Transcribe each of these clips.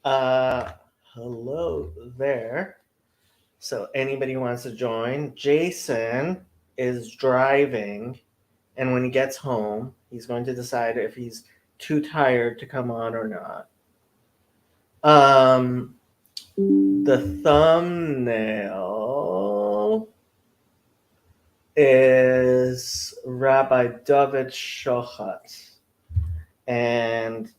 Uh, Hello there. So, anybody who wants to join? Jason is driving, and when he gets home, he's going to decide if he's too tired to come on or not. The thumbnail is Rabbi David Shochat, and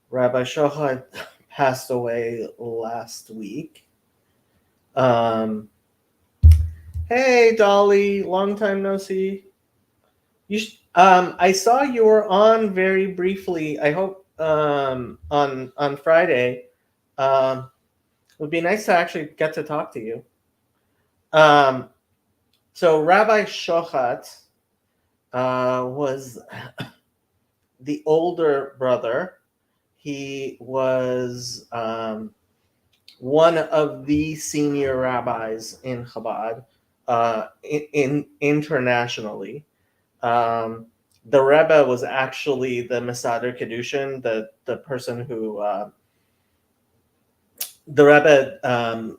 Rabbi Shochat passed away last week. Um, Hey, Dolly, long time no see. I saw you were on very briefly. I hope on Friday. It would be nice to actually get to talk to you. Um, so Rabbi Shochat was the older brother. He was one of the senior rabbis in Chabad, in internationally. Um, the Rebbe was actually the Masader Kedushin, the person who the Rebbe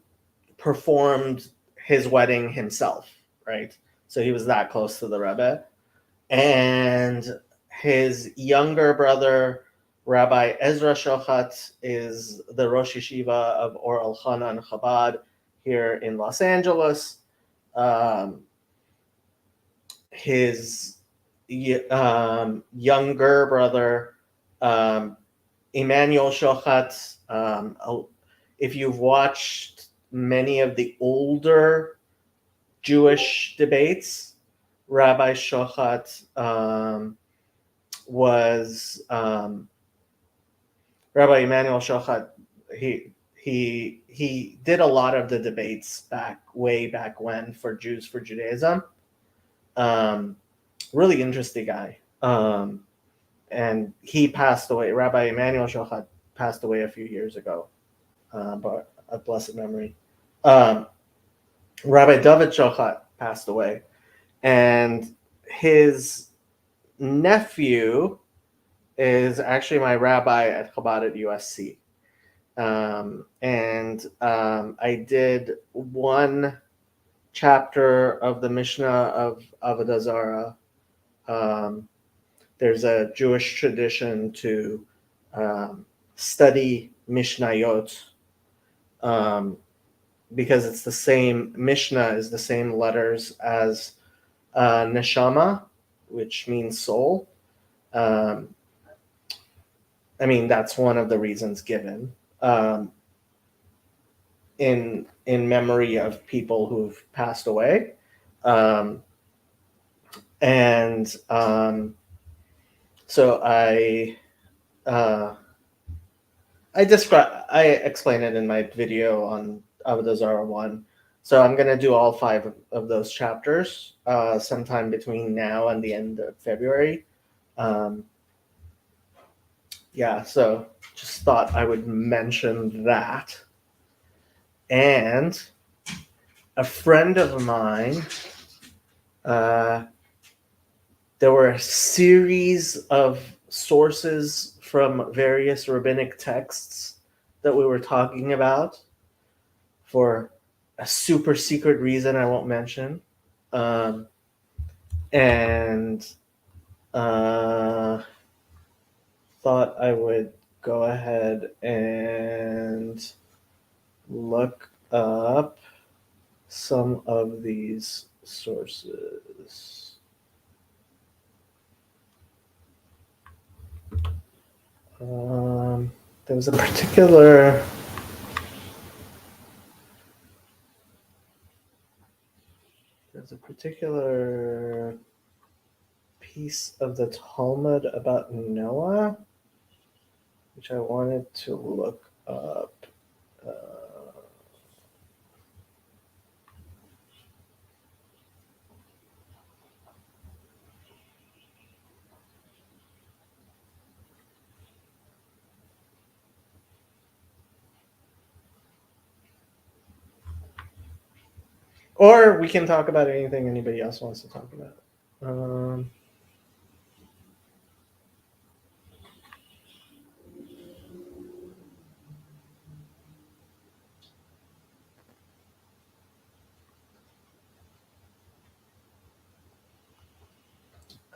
performed his wedding himself, right? So he was that close to the Rebbe. And his younger brother, Rabbi Ezra Shochat, is the Rosh Yeshiva of Or El Chana Chabad here in Los Angeles. Um, his younger brother, Emmanuel Shochat. If you've watched many of the older Jewish debates, Rabbi Shochat was Rabbi Emmanuel Shochat. He did a lot of the debates way back when for Jews for Judaism. Really interesting guy. And he passed away. Rabbi Emmanuel Shochat passed away a few years ago, but a blessed memory. Um, Rabbi David Shochat passed away, and his nephew is actually my rabbi at Chabad at USC. I did one chapter of the Mishnah of Avodah Zarah. There's a Jewish tradition to study Mishnayot, because it's the same. Mishnah is the same letters as neshama, which means soul. That's one of the reasons given, in memory of people who've passed away. And so I explain it in my video on Avodah Zarah 1. So I'm going to do all 5 of those chapters sometime between now and the end of February. So just thought I would mention that. And a friend of mine, there were a series of sources from various rabbinic texts that we were talking about for a super secret reason I won't mention. And thought I would go ahead and look up some of these sources. There was a particular piece of the Talmud about Noah, which I wanted to look up. Or we can talk about anything anybody else wants to talk about.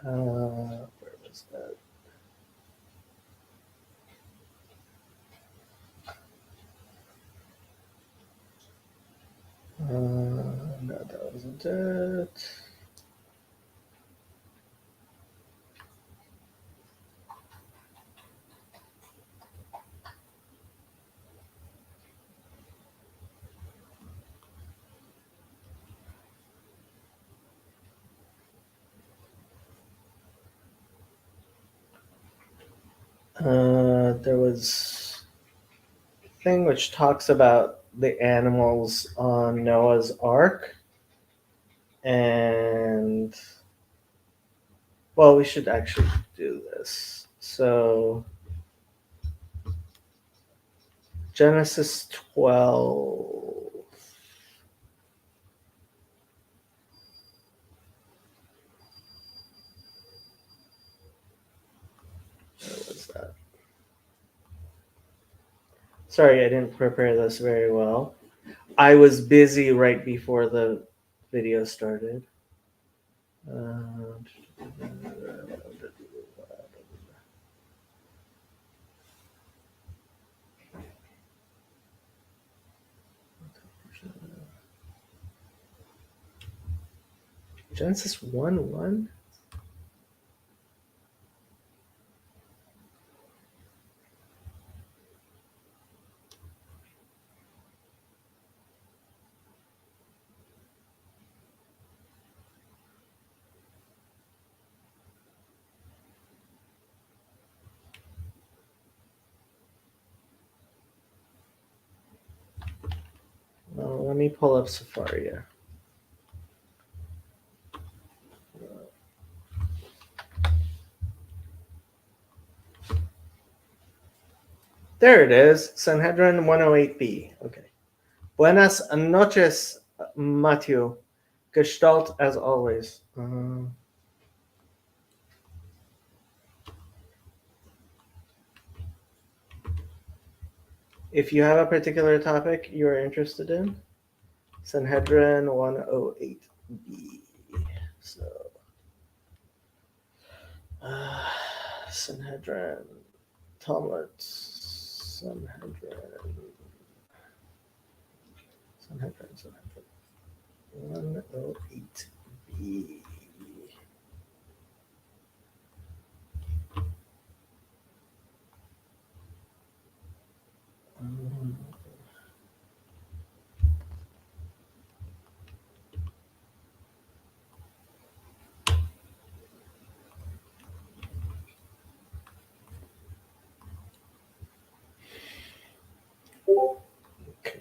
Where was that? No, that wasn't it. There was a thing which talks about the animals on Noah's Ark, and well, we should actually do this. So Genesis 12. Where was that? Sorry, I didn't prepare this very well. I was busy right before the video started. Genesis 1:1? Well, let me pull up Safaria. There it is, Sanhedrin 108b. Okay. Buenas noches, Matthew. Gestalt as always. If you have a particular topic you're interested in, Sanhedrin 108b. So, Sanhedrin, Talmud, Sanhedrin, 108b. Okay.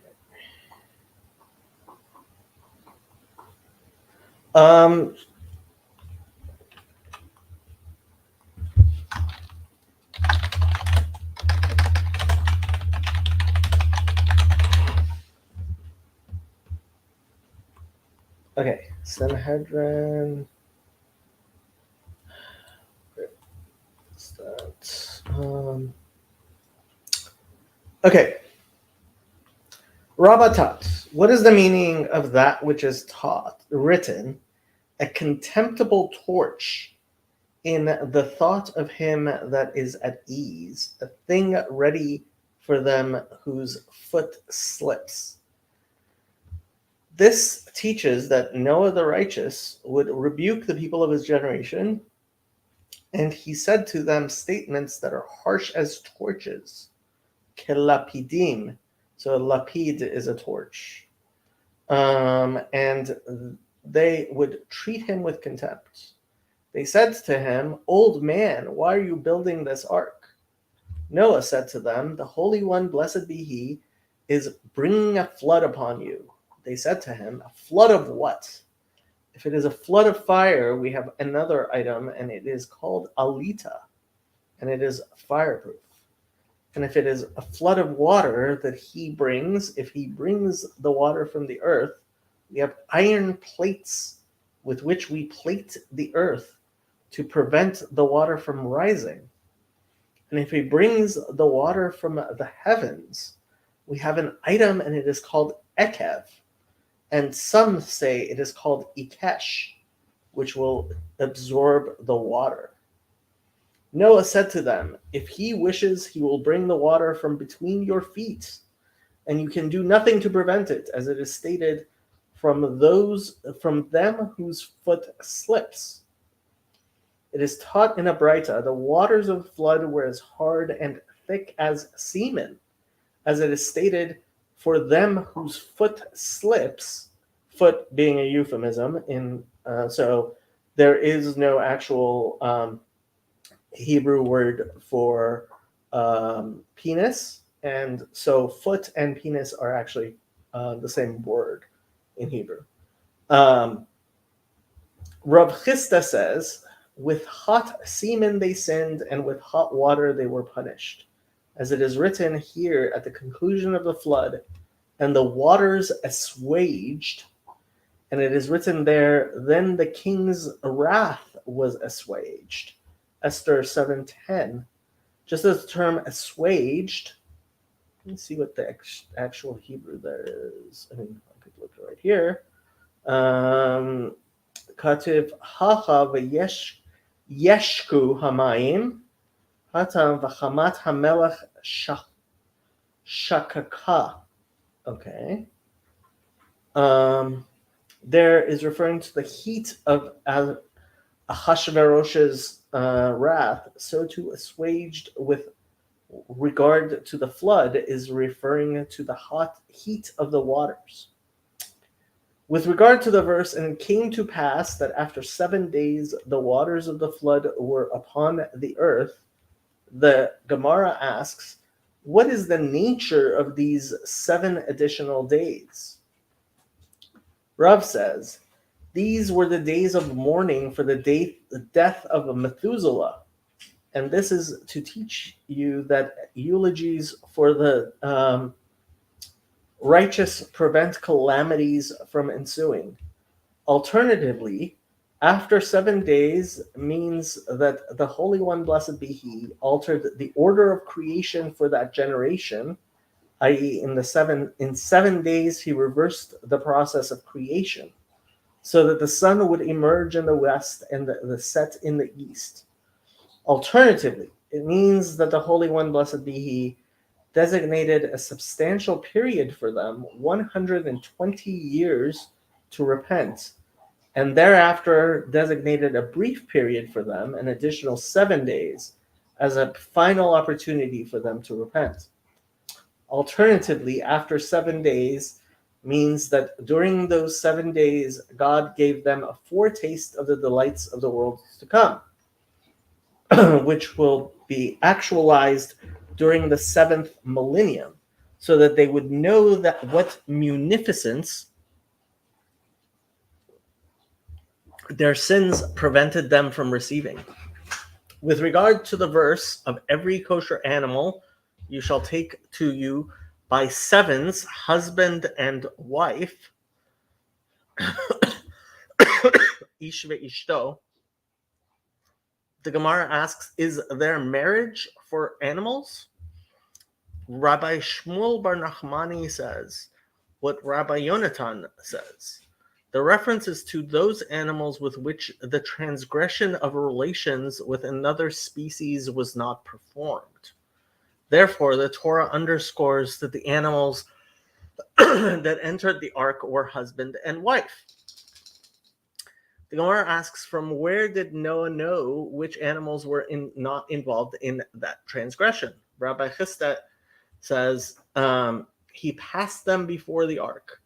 Okay, Sanhedrin. What's that? Okay. Rabatat. What is the meaning of that which is taught, written, a contemptible torch in the thought of him that is at ease, a thing ready for them whose foot slips? This teaches that Noah the righteous would rebuke the people of his generation, and he said to them statements that are harsh as torches. Kelapidim. So a lapid is a torch. And they would treat him with contempt. They said to him, "Old man, why are you building this ark?" Noah said to them, "The Holy One, blessed be he, is bringing a flood upon you." They said to him, "A flood of what?" If it is a flood of fire, we have another item, and it is called alita, and it is fireproof. And if it is a flood of water that he brings, if he brings the water from the earth, we have iron plates with which we plate the earth to prevent the water from rising. And if he brings the water from the heavens, we have an item, and it is called ekev. And some say it is called ikesh, which will absorb the water. Noah said to them, "If he wishes, he will bring the water from between your feet, and you can do nothing to prevent it, as it is stated, from them whose foot slips." It is taught in a Braita, the waters of flood were as hard and thick as semen, as it is stated, for them whose foot slips, foot being a euphemism, so there is no actual Hebrew word for penis, and so foot and penis are actually the same word in Hebrew. Rav Chisda says, with hot semen they sinned, and with hot water they were punished. As it is written here at the conclusion of the flood, and the waters assuaged, and it is written there, then the king's wrath was assuaged. Esther 7:10. Just as the term assuaged, let me see what the actual Hebrew there is. I mean, I could look right here. Kativ hacha v'yeshku hamayim hatam v'chamat hamelech shakaka. Okay. There is referring to the heat of Ahasuerus's wrath, so to assuaged with regard to the flood is referring to the hot heat of the waters. With regard to the verse, and it came to pass that after 7 days the waters of the flood were upon the earth, the Gemara asks, what is the nature of these 7 additional days? Rav says, these were the days of mourning for the death of Methuselah. And this is to teach you that eulogies for the righteous prevent calamities from ensuing. Alternatively, after 7 days means that the Holy One, blessed be He, altered the order of creation for that generation, i.e., in 7 days He reversed the process of creation, so that the sun would emerge in the west and the set in the east. Alternatively, it means that the Holy One, blessed be He, designated a substantial period for them, 120 years, to repent, and thereafter designated a brief period for them, an additional 7 days, as a final opportunity for them to repent. Alternatively, after 7 days means that during those 7 days, God gave them a foretaste of the delights of the world to come, which will be actualized during the 7th millennium, so that they would know that what munificence their sins prevented them from receiving. With regard to the verse of every kosher animal you shall take to you by 7s, husband and wife, ish ve'ishto, the Gemara asks, is there marriage for animals? Rabbi Shmuel Bar Nachmani says what Rabbi Yonatan says. The reference is to those animals with which the transgression of relations with another species was not performed. Therefore, the Torah underscores that the animals that entered the ark were husband and wife. The Gemara asks, from where did Noah know which animals were not involved in that transgression? Rabbi Chisda says he passed them before the ark.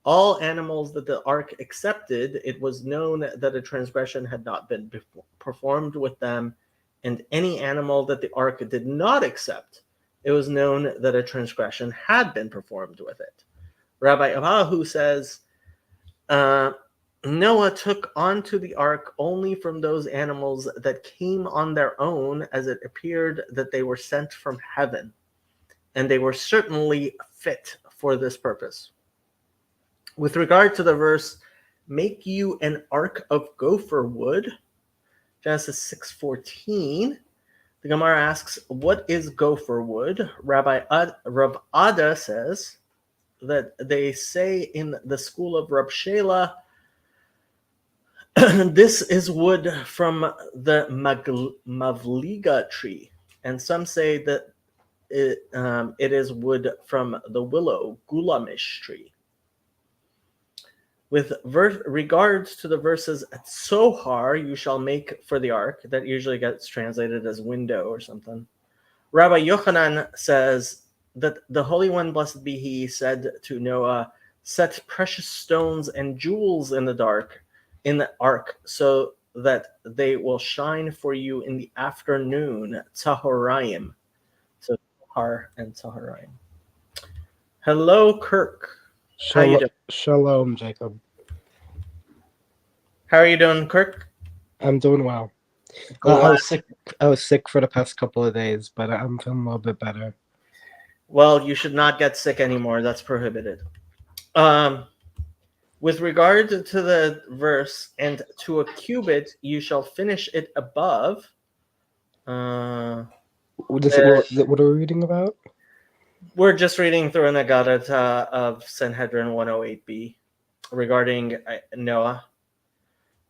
All animals that the ark accepted, it was known that a transgression had not been performed with them, and any animal that the ark did not accept, it was known that a transgression had been performed with it. Rabbi Abahu says, Noah took onto the ark only from those animals that came on their own, as it appeared that they were sent from heaven, and they were certainly fit for this purpose. With regard to the verse, make you an ark of gopher wood, Genesis 6:14, the Gemara asks, what is gopher wood? Rav Ada says that they say in the school of Rab Shela This is wood from the Mavliga tree, and some say that it is wood from the willow Gulamish tree. With regards to the verses at Sohar, you shall make for the ark, that usually gets translated as window or something. Rabbi Yochanan says that the Holy One, blessed be He, said to Noah, set precious stones and jewels in the ark, so that they will shine for you in the afternoon, Tahorayim. So Tahar and Tahorayim. Hello, Kirk. How you doing? Shalom, Jacob. How are you doing, Kirk? I'm doing well. I was sick for the past couple of days, but I'm feeling a little bit better. Well, you should not get sick anymore. That's prohibited. With regard to the verse, and to a cubit you shall finish it above. What are we reading about? We're just reading through an Agadata of Sanhedrin 108b regarding Noah.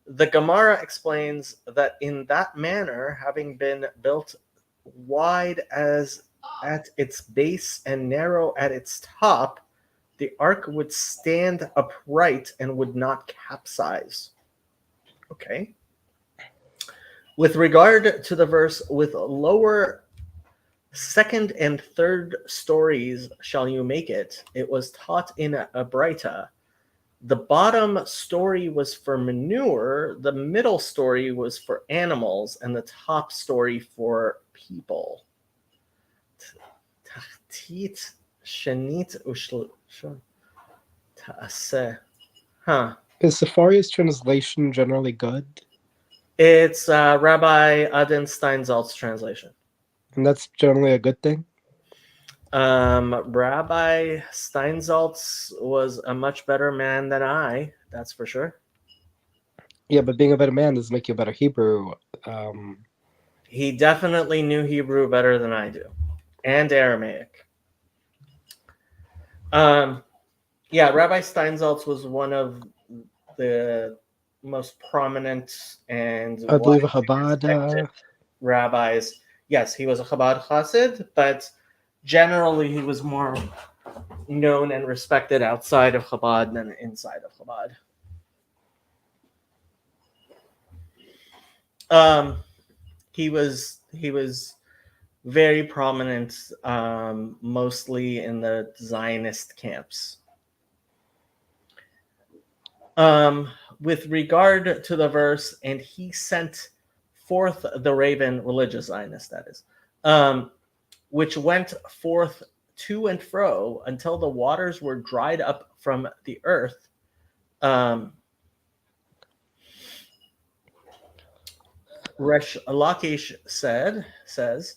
The Gemara explains that in that manner, having been built wide as at its base and narrow at its top, the ark would stand upright and would not capsize. Okay. With regard to the verse, with lower second and third stories shall you make it, it was taught in a Braita. The bottom story was for manure, the middle story was for animals, and the top story for people. Tahtit shenit ta'aseh. Huh. Is Safari's translation generally good? It's Rabbi Adin Steinsaltz's translation. And that's generally a good thing? Rabbi Steinsaltz was a much better man than I, that's for sure. Yeah, but being a better man doesn't make you a better Hebrew. He definitely knew Hebrew better than I do, and Aramaic. Rabbi Steinsaltz was one of the most prominent and I believe a Chabad rabbis. Yes, he was a Chabad Chassid, but generally he was more known and respected outside of Chabad than inside of Chabad. He was very prominent, mostly in the Zionist camps. With regard to the verse, and he sent forth the raven, religious Zionist that is, which went forth to and fro until the waters were dried up from the earth. Resh Lakish says,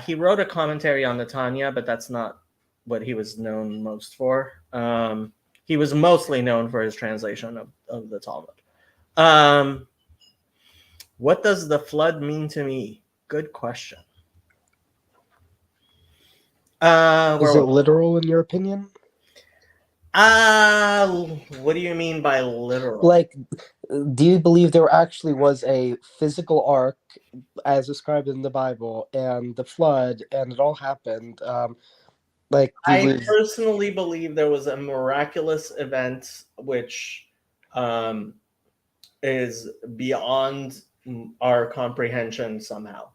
he wrote a commentary on the Tanya, but that's not what he was known most for. He was mostly known for his translation of the Talmud. What does the flood mean to me? Good question. Is it literal in your opinion? What do you mean by literal? Like, do you believe there actually was a physical ark as described in the Bible and the flood and it all happened? I personally believe there was a miraculous event which is beyond our comprehension somehow.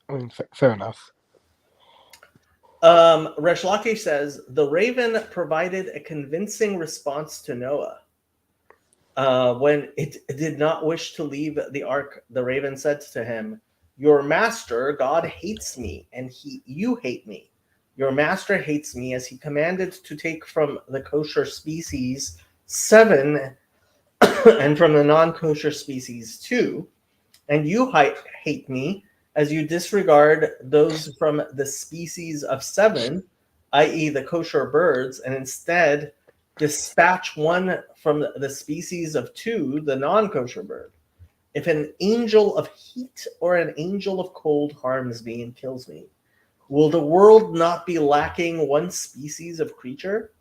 I mean, fair enough. Resh Lakish says, the raven provided a convincing response to Noah. When it did not wish to leave the ark, the raven said to him, your master, God, hates me, and you hate me. Your master hates me, as he commanded to take from the kosher species 7 and from the non-kosher species 2. And you hate me, as you disregard those from the species of 7, i.e. the kosher birds, and instead dispatch one from the species of 2, the non-kosher bird. If an angel of heat or an angel of cold harms me and kills me, will the world not be lacking one species of creature,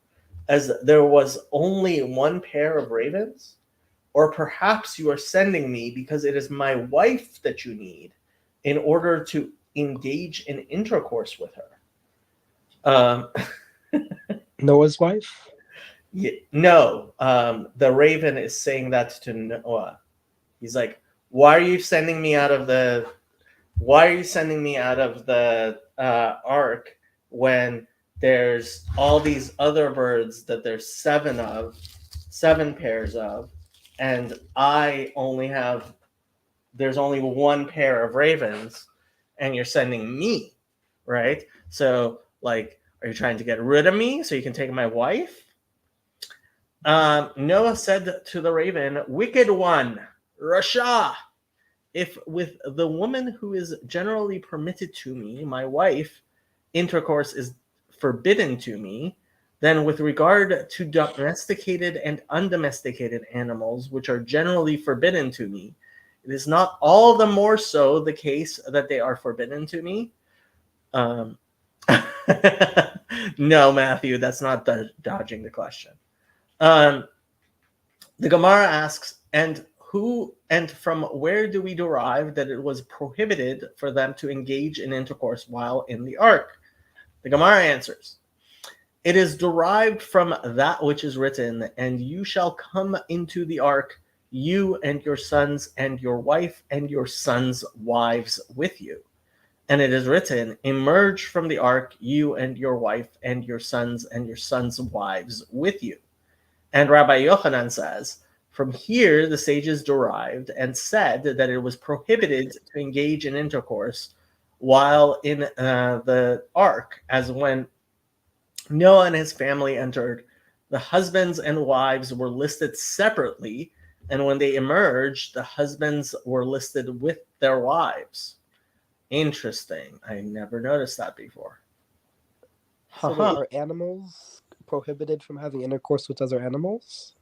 as there was only one pair of ravens? or perhaps you are sending me because it is my wife that you need in order to engage in intercourse with her. Noah's wife? No, the raven is saying that to Noah. He's like, why are you sending me out of the ark when there's all these other birds that there's 7 pairs of, and there's only 1 pair of ravens, and you're sending me, right? So, like, are you trying to get rid of me so you can take my wife? Noah said to the raven, wicked one, Rasha, if with the woman who is generally permitted to me, my wife, intercourse is forbidden to me, then with regard to domesticated and undomesticated animals, which are generally forbidden to me, it is not all the more so the case that they are forbidden to me. No, Matthew, that's not dodging the question. The Gemara asks, and from where do we derive that it was prohibited for them to engage in intercourse while in the ark? The Gemara answers, it is derived from that which is written, and you shall come into the ark, you and your sons and your wife and your sons' wives with you. And it is written, emerge from the ark, you and your wife and your sons' wives with you. And Rabbi Yochanan says, from here the sages derived and said that it was prohibited to engage in intercourse while in the ark, as when Noah and his family entered, the husbands and wives were listed separately, and when they emerged, the husbands were listed with their wives. Interesting. I never noticed that before. Are animals prohibited from having intercourse with other animals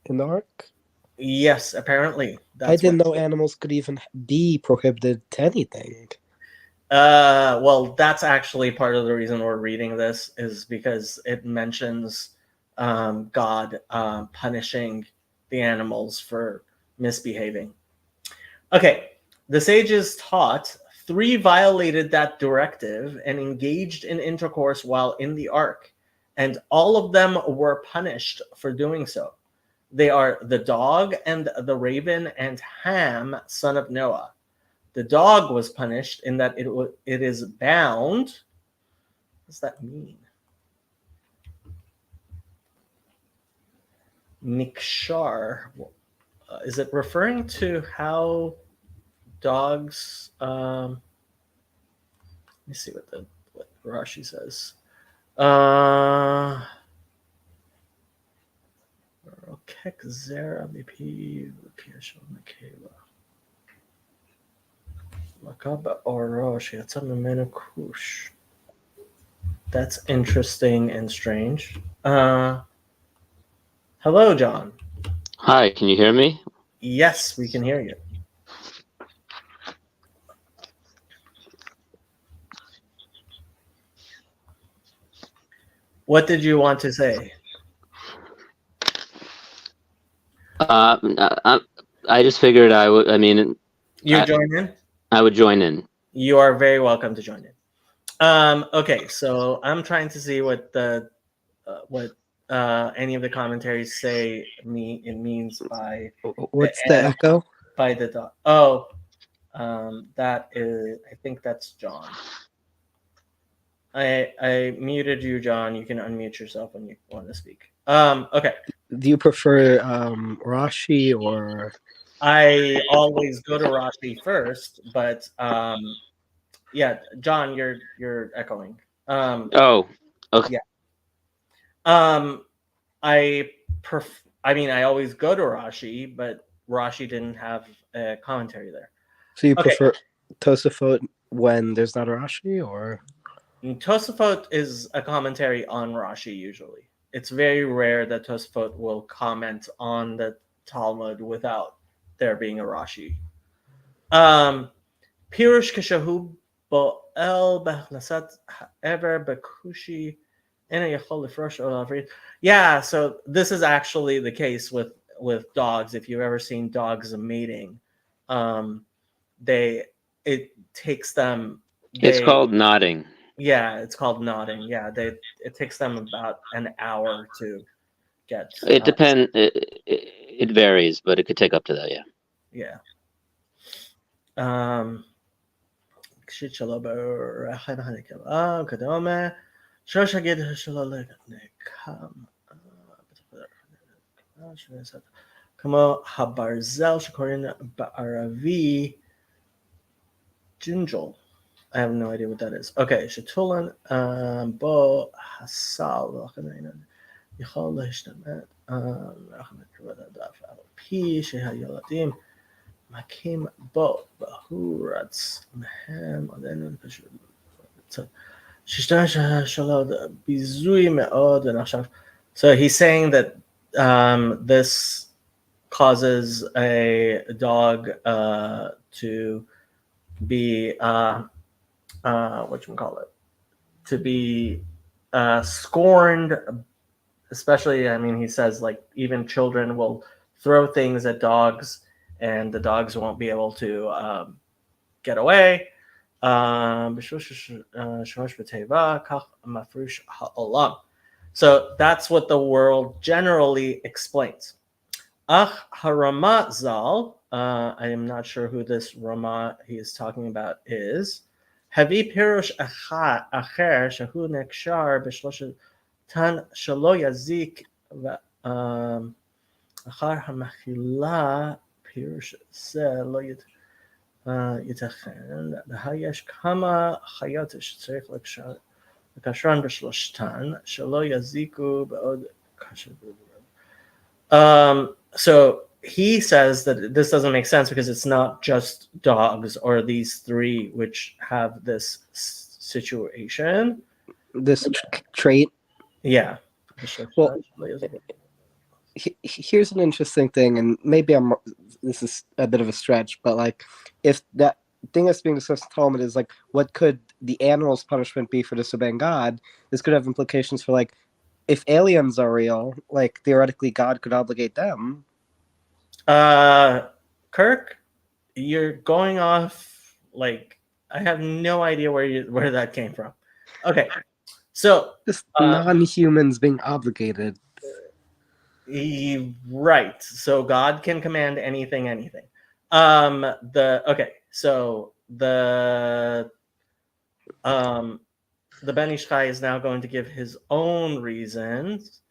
in the ark? Yes, apparently. I didn't know animals could even be prohibited to anything. Well, that's actually part of the reason we're reading this, is because it mentions God punishing the animals for misbehaving. Okay, the sages taught 3 violated that directive and engaged in intercourse while in the ark, and all of them were punished for doing so. They are the dog and the raven and Ham, son of Noah. The dog was punished in that it is bound. What does that mean? Nikshar. Is it referring to how dogs? Let me see what Rashi says. That's interesting and strange. Hello, John. Hi, can you hear me? Yes, we can hear you. What did you want to say? I just figured I would. I mean, join in? I would join in. You are very welcome to join in. Okay, so I'm trying to see what any of the commentaries say it means by. What's the echo? By the dog. Oh, that is. I think that's John. I muted you, John. You can unmute yourself when you want to speak. Okay. Do you prefer Rashi or? I always go to Rashi first, but yeah, John, you're echoing. Oh, okay. Yeah. I always go to Rashi, but Rashi didn't have a commentary there. So you prefer Tosafot when there's not a Rashi, or? Tosafot is a commentary on Rashi usually. It's very rare that Tosafot will comment on the Talmud without there being a Rashi. Pirush kashahu bo'el b'achnasat ever bekushi ena yachol lifrosh olav. Yeah, so this is actually the case with with dogs. If you've ever seen dogs mating, it takes them. It's called nodding. Yeah, it's called nodding. Yeah, it takes them about an hour to get. It depends. It varies, but it could take up to that. Yeah. Yeah. כמו הברזל שקוראים בערבי ג'ינג'ל. I have no idea what that is. Okay, שתולן בו הסל ולכן יכול להשתמט על פי שהילדים מכים בו והוא רץ מהם עלינו פשוט שישתמש שלו ביזוי מאוד ונחשב. So he's saying that this causes a dog to be to be scorned, especially, I mean, he says like even children will throw things at dogs and the dogs won't be able to get away. So that's what the world generally explains. Ach harama zal, I am not sure who this Rama he is talking about is. Havi pirush acher shahu nekshar b'shloshetan shelo yazik achar hamachila pirush ze lo yitachen hayesh kama chayot shetzarich לקשרן בשלושתן שלא יזיקו בעוד קשר. So he says that this doesn't make sense because it's not just dogs or these three which have this situation. This trait. Yeah. Well, here's an interesting thing, and maybe this is a bit of a stretch, but like if that thing that's being discussed in Talmud is like, what could the animal's punishment be for disobeying God? This could have implications for like, if aliens are real, like theoretically God could obligate them. Kirk, you're going off like I have no idea where that came from. Okay, so just non-humans being obligated. Right. So God can command anything. So the Ben Ish Chai is now going to give his own reasons.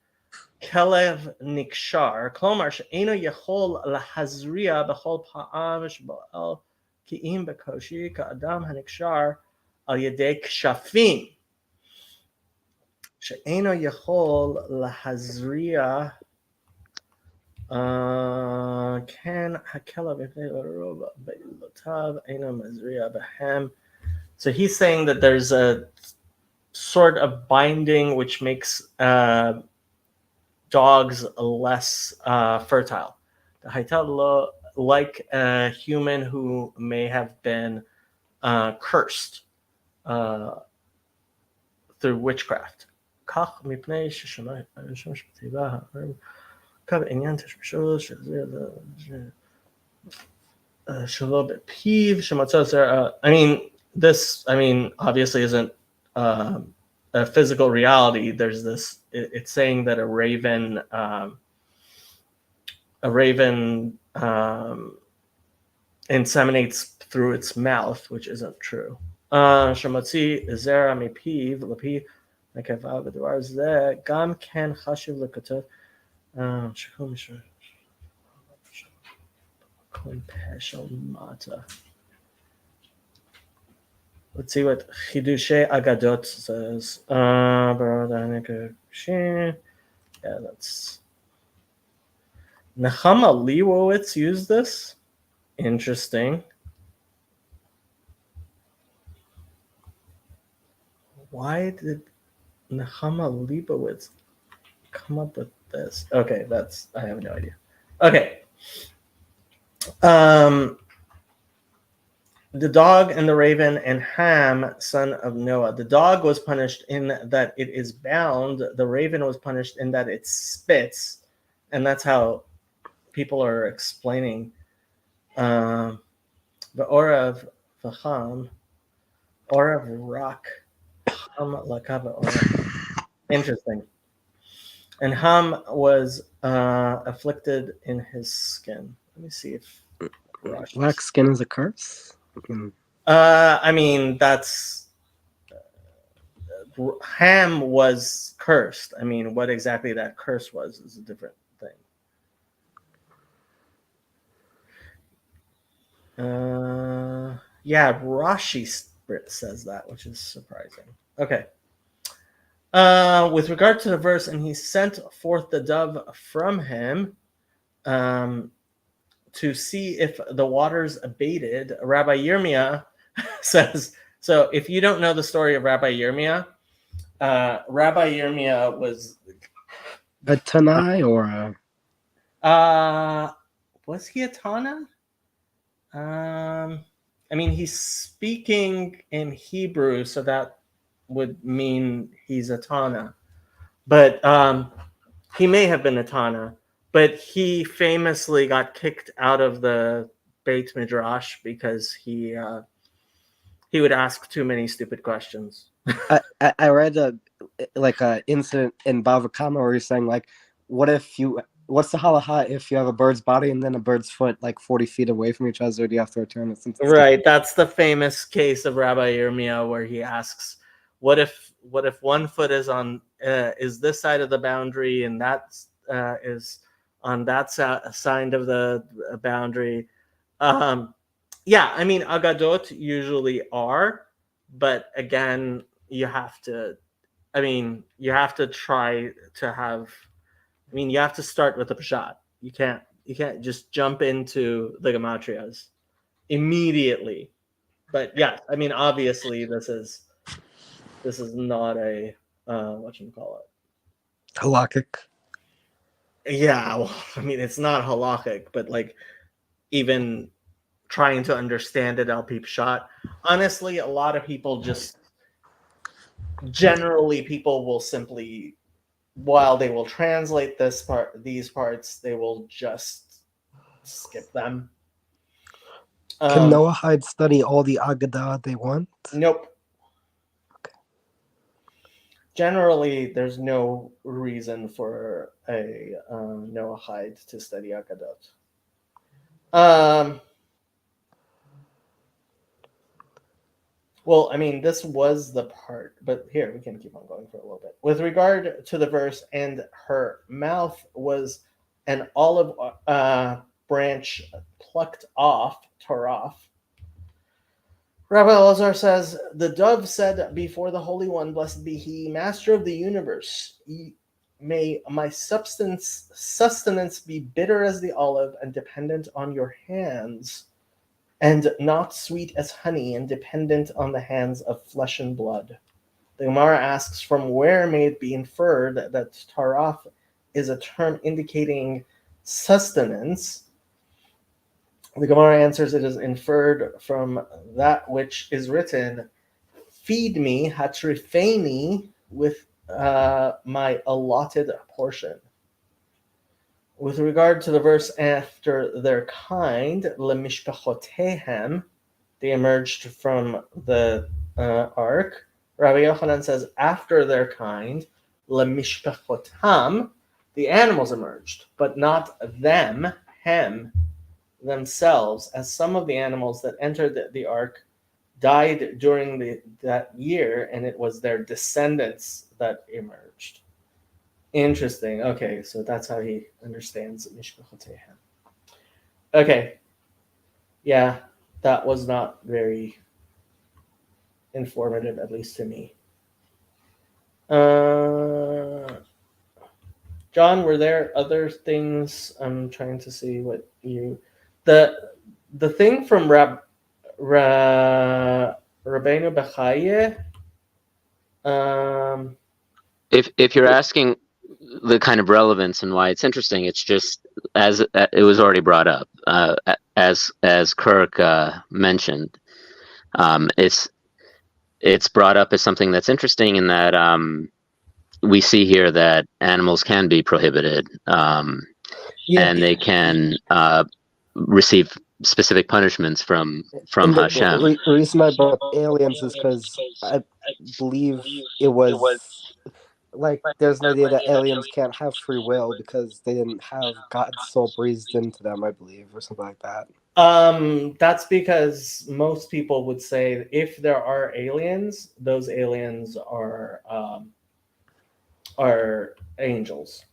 Kelev nikshar, klomar she'eno yechol lahazriya b'chol pa'am sheba'al ki'im b'koshi ka'adam hanikshar al yedei kshafim. She'eno yechol lahazriya Ken hakelav be'ilotav eno mazriya b'hem. So he's saying that there's a sort of binding which makes dogs less fertile. Like a human who may have been cursed through witchcraft. I mean, this, obviously isn't a physical reality. There's this, it's saying that a raven inseminates through its mouth, which isn't true. Shemotzi zera mipiv lapi nekeva b'dvar zeh gam ken chashiv lekatov shekum peshel mata. Let's see what Chidushe Agadot says. Yeah, that's Nechama Leibowitz used this. Interesting. Why did Nechama Leibowitz come up with this? Okay, I have no idea. Okay. The dog and the raven and Ham, son of Noah. The dog was punished in that it is bound. The raven was punished in that it spits. And that's how people are explaining the Orav V'cham, Orav Rock, Ham Lakava Orav. Interesting. And Ham was afflicted in his skin. Let me see if Black skin is a curse. I mean, that's Ham was cursed. I mean, what exactly that curse was is a different thing. Yeah, Rashi says that, which is surprising. Okay. With regard to the verse, and he sent forth the dove from him to see if the waters abated. Rabbi Yirmiyah says, so if you don't know the story of Rabbi Yirmiyah, Rabbi Yirmiyah was a Tanai or was he a Tana? I mean, he's speaking in Hebrew, so that would mean he's a Tana. But he may have been a Tana, but he famously got kicked out of the Beit Midrash because he would ask too many stupid questions. I read a incident in Bava Kama where he's saying like, what's the halacha if you have a bird's body and then a bird's foot like 40 feet away from each other? Do you have to return it? Right, that's the famous case of Rabbi Yirmiyah where he asks, what if one foot is on is this side of the boundary and that is on that side of the boundary? Yeah, I mean, agadot usually are, but again, you have to try to have. I mean, you have to start with the pshat. You can't just jump into the gematrias immediately. But yeah, I mean, obviously, this is not a whatchamacallit. Halakhic. Yeah, well, I mean, it's not halakhic, but like even trying to understand it, al pi pshat. Honestly, a lot of people people will simply, while they will translate these parts, they will just skip them. Can Noahide study all the Agadah they want? Nope. Okay. Generally, there's no reason for a Noahide to study Agadot. Well, I mean, this was the part, but here, we can keep on going for a little bit. With regard to the verse, and her mouth was an olive branch plucked off, taraf. Rabbi Elazar says, the dove said before the Holy One, blessed be he, master of the universe, may my sustenance be bitter as the olive and dependent on your hands, and not sweet as honey and dependent on the hands of flesh and blood. The Gemara asks, from where may it be inferred that taraf is a term indicating sustenance? The Gemara answers, it is inferred from that which is written, feed me, hatrifeni, with my allotted portion. With regard to the verse, after their kind, lemishpachotehem, they emerged from the ark. Rabbi Yochanan says, after their kind, lemishpachotam, the animals emerged, but not them, hem, themselves, as some of the animals that entered the ark died during that year, and it was their descendants that emerged. Interesting. Okay, so that's how he understands Mishpachotehem. Okay. Yeah, that was not very informative, at least to me. John, were there other things? I'm trying to see what you... The thing from Rabbeinu Bechaye... If you're asking the kind of relevance and why it's interesting, it's just as it was already brought up, as Kirk mentioned, it's brought up as something that's interesting in that we see here that animals can be prohibited Yeah, and they can receive specific punishments from and the Hashem. reason I brought up aliens is because I believe it was like there's an idea that aliens can't have free will because they didn't have God's soul breathed into them, I believe, or something like that. That's because most people would say if there are aliens, those aliens are angels.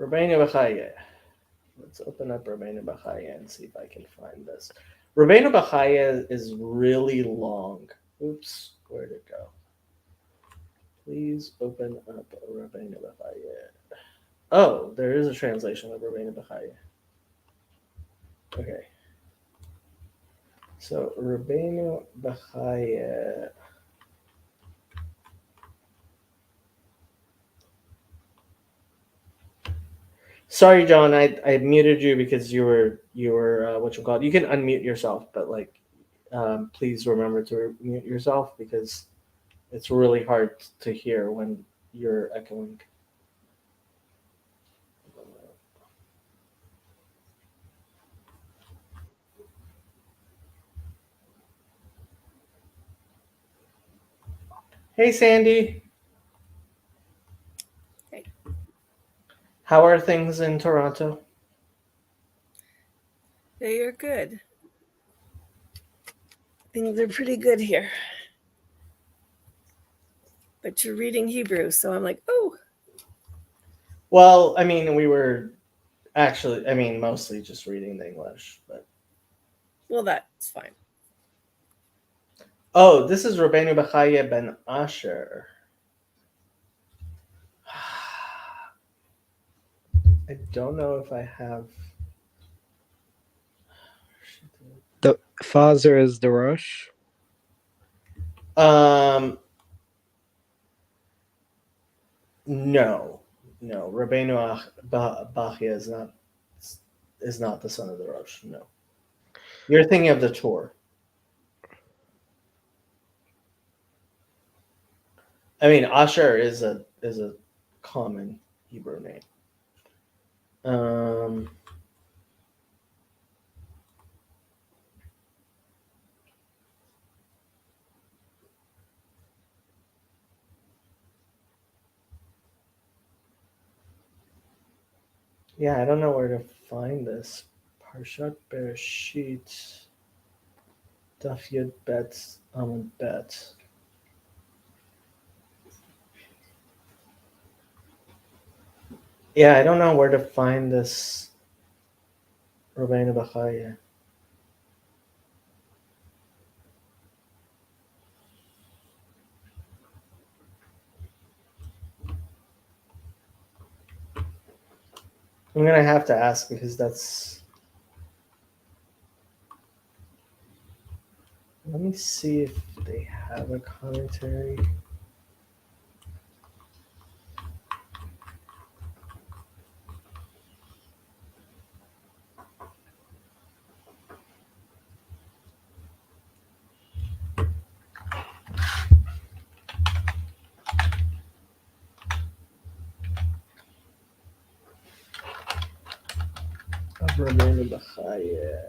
Rabbeinu Bachaya. Let's open up Rabbeinu Bachaya and see if I can find this. Rabbeinu Bachaya is really long. Oops, where'd it go? Please open up Rabbeinu Bachaya. Oh, there is a translation of Rabbeinu Bachaya. Okay. So Rabbeinu Bachaya. Sorry, John, I muted you because you were what you call it. You can unmute yourself, but like, please remember to mute yourself because it's really hard to hear when you're echoing. Hey, Sandy. Hey. How are things in Toronto? They are good. Things are pretty good here. But you're reading Hebrew, so I'm like, oh. Well, I mean, we were actually, I mean, mostly just reading the English, but. Well, that's fine. Oh, this is Rabbeinu Bachaya ben Asher. I don't know if I have. The father is the Rosh. No. Rabbeinu Bachia is not the son of the Rosh. No. You're thinking of the Torah. I mean, Asher is a common Hebrew name. Yeah, I don't know where to find this. Parshat Bereshit, Daf Yud Bet Amud Bet. Yeah, I don't know where to find this Rabbeinu Bachaya. I'm gonna have to ask because that's. Let me see if they have a commentary. Of Rabbeinu Bachaya.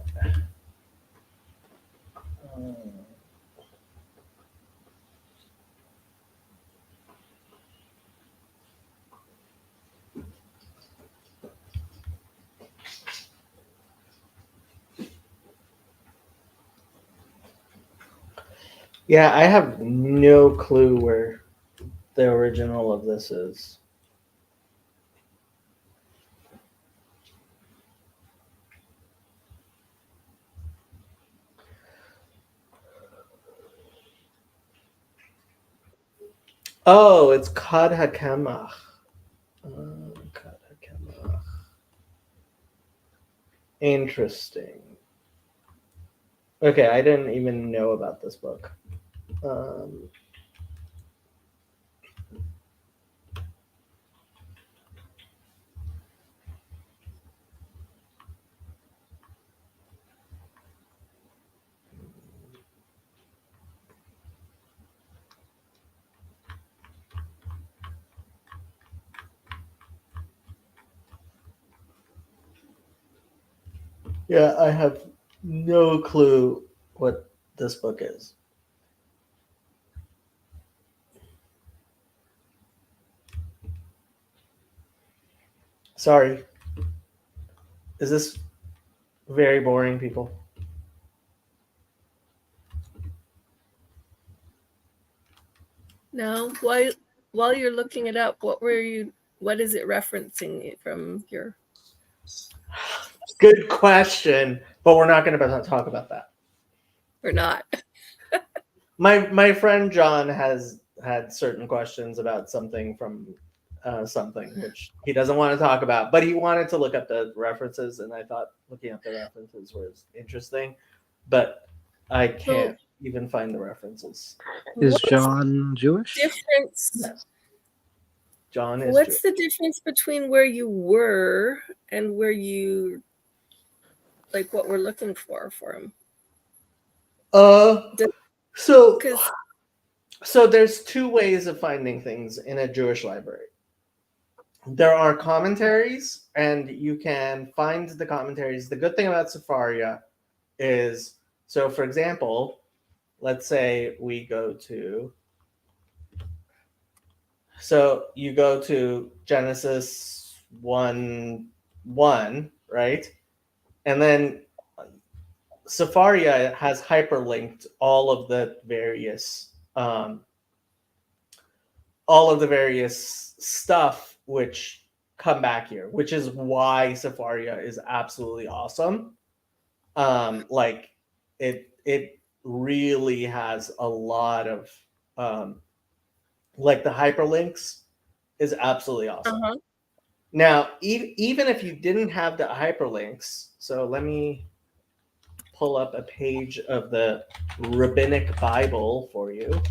Yeah, I have no clue where the original of this is. Oh, it's Kad HaKamach. Kad HaKamach. Interesting. Okay, I didn't even know about this book. Yeah, I have no clue what this book is. Sorry. Is this very boring, people? Now, while you're looking it up, what is it referencing from your? Good question, but we're not going to talk about that. Or not? My friend John has had certain questions about something from something which he doesn't want to talk about, but he wanted to look up the references, and I thought looking up the references was interesting, but I can't even find the references. Is What's John Jewish? difference? John is What's the difference between where you were and where you, like, what we're looking for him? So 'Cause- so there's two ways of finding things in a Jewish library. There are commentaries, and you can find the commentaries. The good thing about Sefaria is, so for example, let's say we go to, so you go to Genesis 1:1, right? And then Sefaria has hyperlinked all of the various stuff which come back here, which is why Sefaria is absolutely awesome. Like it really has a lot of like the hyperlinks is absolutely awesome. Uh-huh. Now, even if you didn't have the hyperlinks, so let me pull up a page of the Rabbinic Bible for you. Let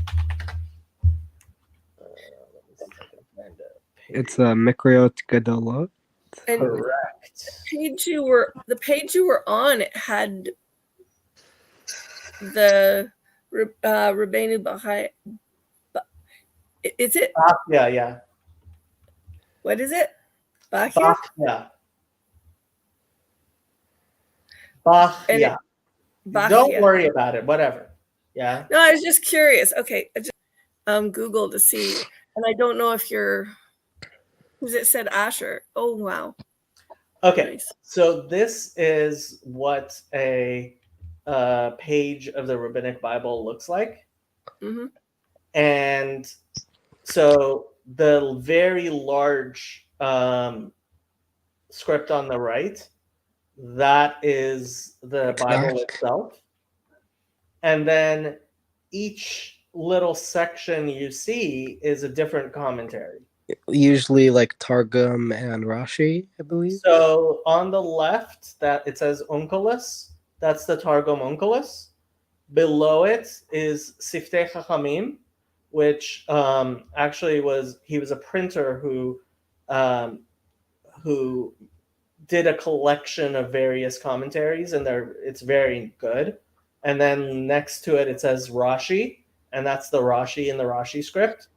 me see if I can find a page. It's a Mikriot Gedolot. And Correct. the page you were on, it had the Rabbeinu Bahai. Is it? Yeah. What is it? Bachia? Yeah. And Yeah. Bachia. Don't worry about it. Whatever. Yeah. No, I was just curious. Okay, I just Google to see, and I don't know if you're. Because it said Asher. Oh wow. Okay. Nice. So this is what a page of the Rabbinic Bible looks like. Mm-hmm. And so the very large script on the right, that is the Bible itself. And then each little section you see is a different commentary. Usually like Targum and Rashi, I believe. So on the left, that it says Onkelos. That's the Targum Onkelos. Below it is Siftei Chachamim, which actually was a printer who did a collection of various commentaries, and it's very good. And then next to it, it says Rashi, and that's the Rashi in the Rashi script.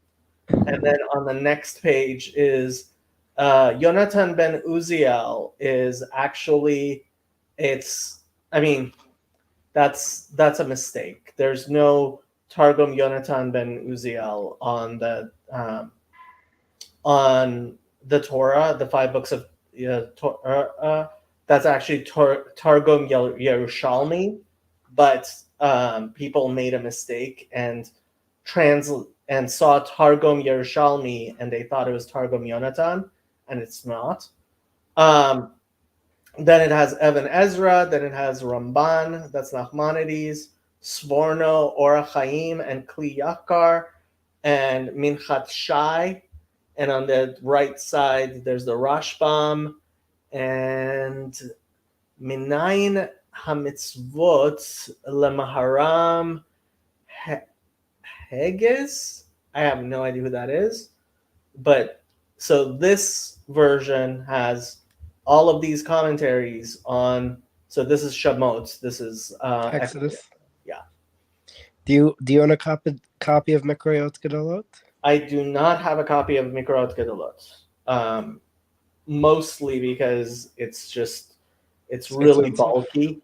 And then on the next page is Yonatan ben Uziel is actually, that's a mistake. There's no Targum Yonatan ben Uziel on the Torah, the 5 books of Torah. That's actually Targum Yerushalmi, but people made a mistake and saw Targum Yerushalmi, and they thought it was Targum Yonatan, and it's not. Then it has Evan Ezra, then it has Ramban, that's Nachmanides, Sforno, Orach Chaim, and Kli Yakar, and Minchat Shai. And on the right side, there's the Rashbam, and Minayin HaMitzvot LeMaharam Heges. I have no idea who that is. But so this version has all of these commentaries on. So this is Shemot. This is Exodus. Yeah. Do you own a copy of Mikriot Gedolot? I do not have a copy of Mikriot Gedolot. Mostly because it's just It's It's really expensive. bulky,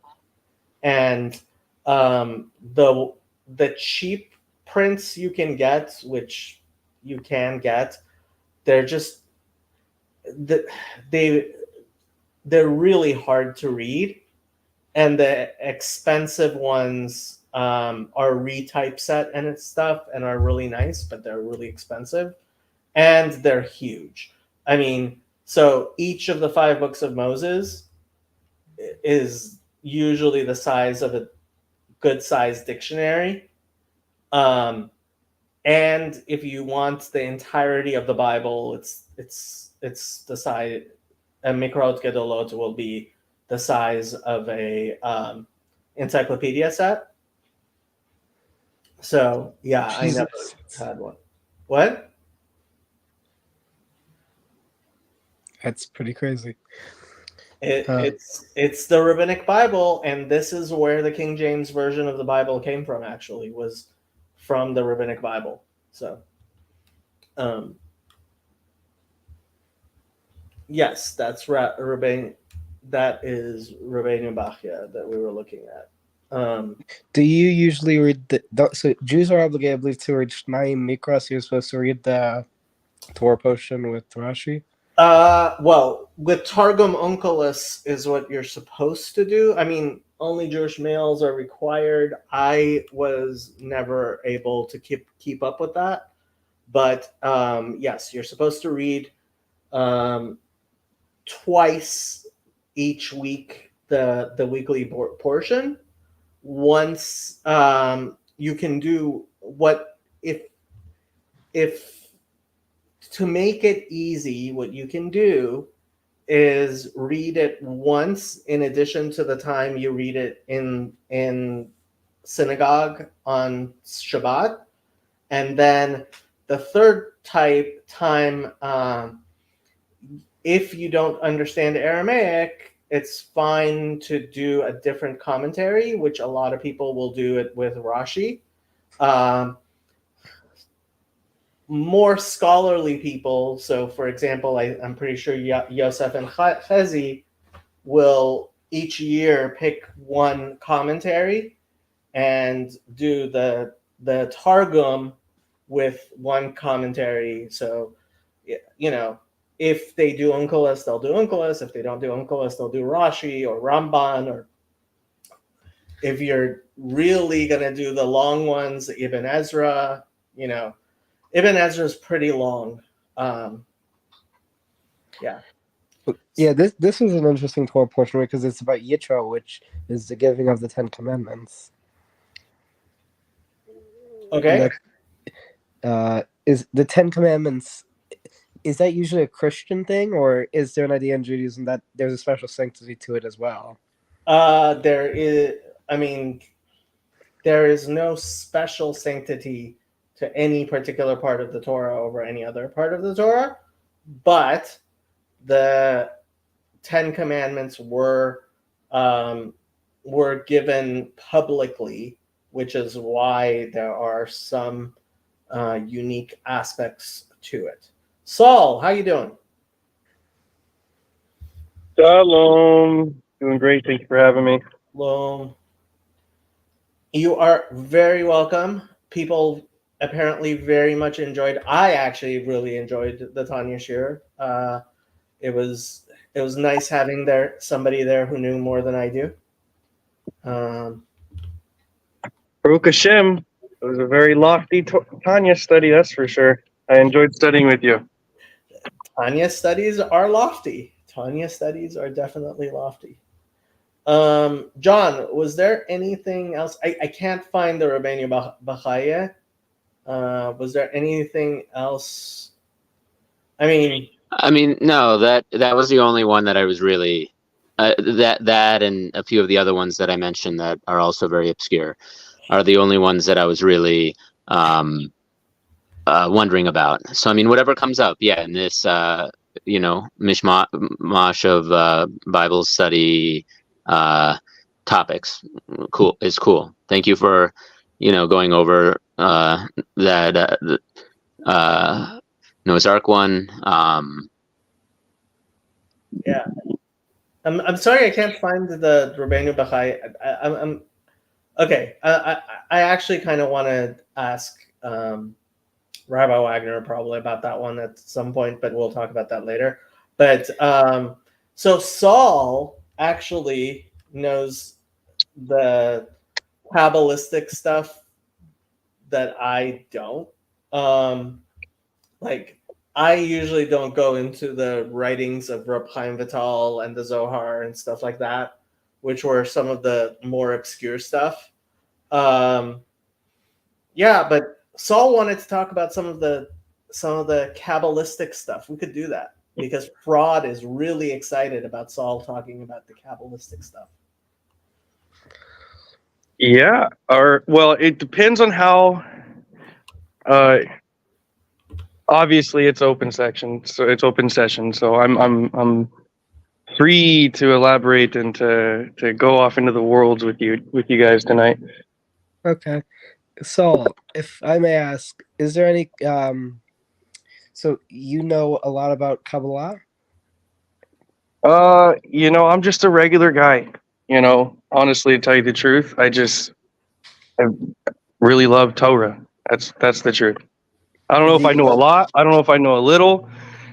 and the cheap prints you can get, which you can get, they're just they they're really hard to read, and the expensive ones are retypeset and stuff and are really nice, but they're really expensive and they're huge. I mean, so each of the 5 books of Moses is usually the size of a good sized dictionary. And if you want the entirety of the Bible, it's the size. A Mikrot Gedolot will be the size of a encyclopedia set. So yeah, I never Jesus. had one. What? That's pretty crazy. It's the Rabbinic Bible, and this is where the King James version of the Bible came from. Actually, was from the Rabbinic Bible. So, yes, that's Rabbein. That is Rabbeinu Bachya that we were looking at. Do you usually read so Jews are obligated, I believe, to read Shnayim Mikra, so you're supposed to read the Torah portion with Rashi? Well, with Targum Onkelos is what you're supposed to do. I mean, only Jewish males are required. I was never able to keep up with that, but yes, you're supposed to read twice each week the weekly portion. Once you can do what if to make it easy, what you can do is read it once in addition to the time you read it in synagogue on Shabbat, and then the third time, if you don't understand Aramaic, it's fine to do a different commentary, which a lot of people will do it with Rashi. More scholarly people, so for example, I'm pretty sure Yosef and Chezi will each year pick one commentary and do the Targum with one commentary. So, you know, if they do Onkelos, they'll do Onkelos. If they don't do Onkelos, they'll do Rashi or Ramban. Or if you're really going to do the long ones, Ibn Ezra, you know, Ibn Ezra is pretty long. Yeah. Yeah, this is an interesting Torah portion because it's about Yitro, which is the giving of the 10 Commandments. Okay. Is the 10 Commandments, is that usually a Christian thing, or is there an idea in Judaism that there's a special sanctity to it as well? There is, I mean, there is no special sanctity to any particular part of the Torah over any other part of the Torah, but the 10 Commandments were given publicly, which is why there are some unique aspects to it. Saul, how you doing? Shalom. Doing great. Thank you for having me. Hello. You are very welcome. People apparently very much enjoyed. I actually really enjoyed the Tanya Shir. It was nice having somebody there who knew more than I do. Baruch Hashem. It was a very lofty Tanya study, that's for sure. I enjoyed studying with you. Tanya studies are lofty. Tanya studies are definitely lofty. John, was there anything else? I can't find the Rabbeinu Bachaya. Was there anything else? I mean, no, that was the only one that I was really that and a few of the other ones that I mentioned that are also very obscure are the only ones that I was really wondering about. So I mean, whatever comes up, yeah, in this mishmash of Bible study topics, is cool. Thank you for going over that Noah's Ark one. Yeah. I'm sorry, I can't find the Rabbeinu Bachai. I'm okay. I actually kind of want to ask Rabbi Wagner probably about that one at some point, but we'll talk about that later. But so Saul actually knows the Kabbalistic stuff that I don't. Like I usually don't go into the writings of Reb Chaim Vital and the Zohar and stuff like that, which were some of the more obscure stuff. Yeah, but Saul wanted to talk about some of the Kabbalistic stuff. We could do that because Fraud is really excited about Saul talking about the Kabbalistic stuff. Yeah, or well, it depends on how. Obviously, it's open section, so it's open session. So I'm free to elaborate and to go off into the worlds with you guys tonight. Okay. Saul, if I may ask, is there any so you know a lot about Kabbalah? I'm just a regular guy. Honestly, to tell you the truth, I really love Torah. That's the truth. I don't know if I know a lot. I don't know if I know a little.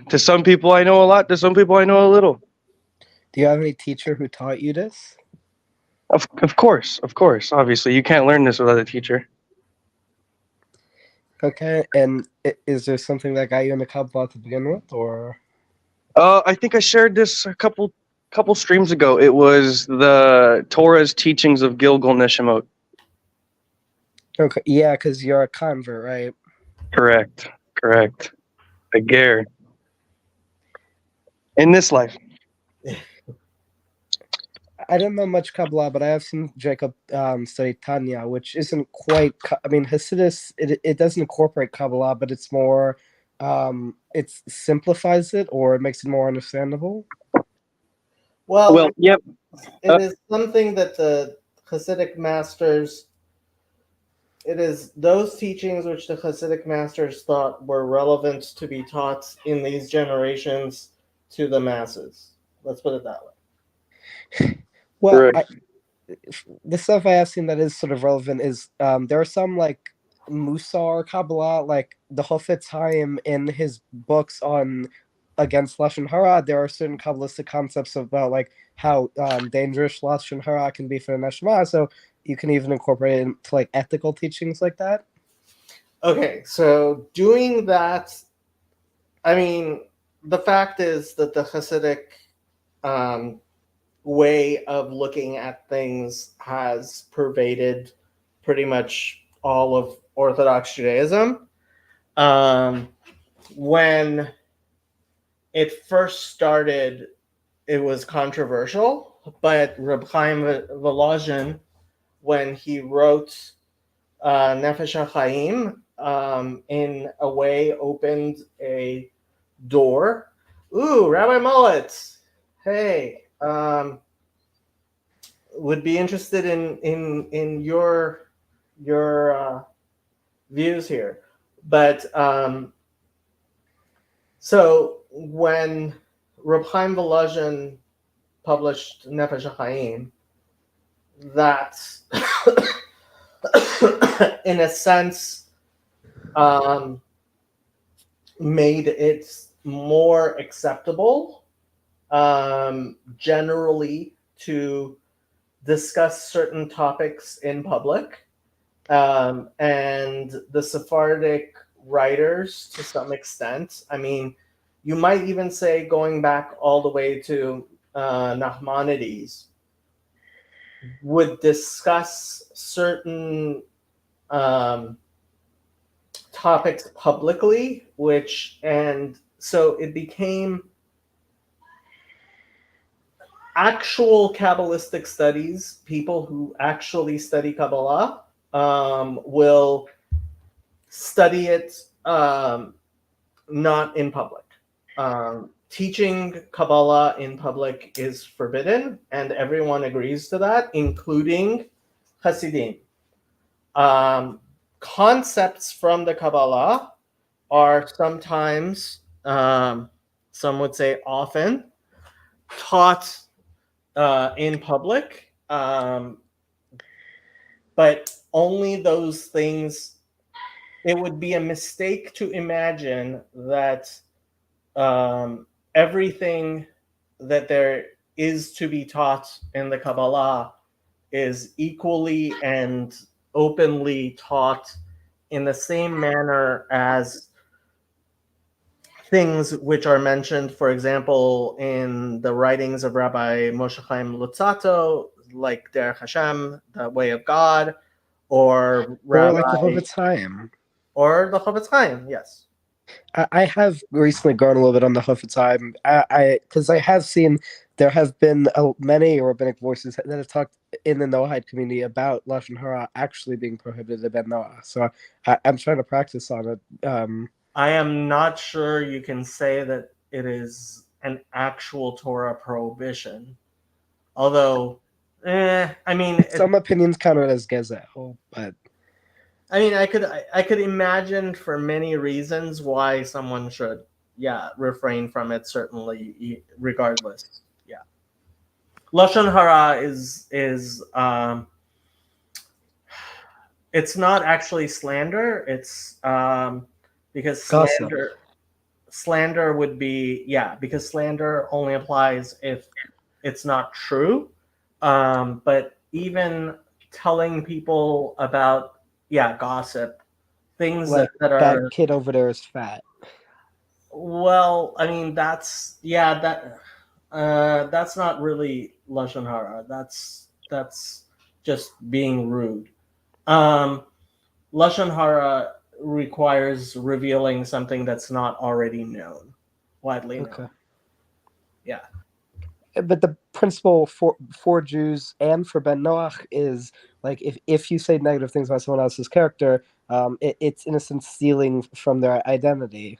To some people, I know a lot. To some people, I know a little. Do you have any teacher who taught you this? Of course. Obviously, you can't learn this without a teacher. Okay, and is there something that got you into Kabbalah to begin with, or? I think I shared this a couple streams ago. It was the Torah's teachings of Gilgal Neshemot. Okay, yeah, because you're a convert, right? Correct. A ger. In this life. I don't know much Kabbalah, but I have seen Jacob study Tanya, which isn't quite. I mean, Hasidus it doesn't incorporate Kabbalah, but it's more. It simplifies it, or it makes it more understandable. Well, Yep. it is something that the Hasidic masters. It is those teachings which the Hasidic masters thought were relevant to be taught in these generations to the masses. Let's put it that way. Well, the stuff I have seen that is sort of relevant is there are some like Musar Kabbalah, like the Hafetz Chaim in his books on against Lashon Hara. There are certain Kabbalistic concepts about like how dangerous Lashon Hara can be for the Neshama. So you can even incorporate it into like ethical teachings like that. Okay, so doing that, I mean, the fact is that the Hasidic way of looking at things has pervaded pretty much all of Orthodox Judaism. When it first started, it was controversial, but Reb Chaim Volozhin, when he wrote Nefesh HaChaim, in a way opened a door. Ooh, Rabbi Mullet, hey, would be interested in your views here, but so when Reb Chaim Volozhin published Nefesh HaChaim, that in a sense made it more acceptable generally to discuss certain topics in public, and the Sephardic writers to some extent, I mean, you might even say going back all the way to Nachmanides, would discuss certain topics publicly, and so it became actual Kabbalistic studies. People who actually study Kabbalah will study it not in public. Teaching Kabbalah in public is forbidden, and everyone agrees to that, including Hasidim. Concepts from the Kabbalah are sometimes, some would say often, taught in public, but only those things. It would be a mistake to imagine that everything that there is to be taught in the Kabbalah is equally and openly taught in the same manner as things which are mentioned, for example, in the writings of Rabbi Moshe Chaim Luzzatto, like Derech Hashem, the Way of God, or Or like the Rabbi, Chofetz Chaim. or the Chofetz Chaim, yes. I have recently gone a little bit on the Chofetz Chaim. Because I have seen there have been many rabbinic voices that have talked in the Noahide community about Lashon Hara actually being prohibited in Ben Noah. So I'm trying to practice on it. I am not sure you can say that it is an actual Torah prohibition. Although, I mean, Some opinions count it as Gezel, but I mean, I could imagine for many reasons why someone should, refrain from it. Certainly, regardless, Lashon Hara is it's not actually slander. It's because Gossip. slander would be because slander only applies if it's not true. But even telling people about gossip, things like that are that kid over there is fat. well, I mean that's that's not really Lashon Hara. That's just being rude. Lashon Hara requires revealing something that's not already known, widely known. Okay. Yeah. But the principle for Jews and for Ben Noach is like if you say negative things about someone else's character, it's in a sense stealing from their identity.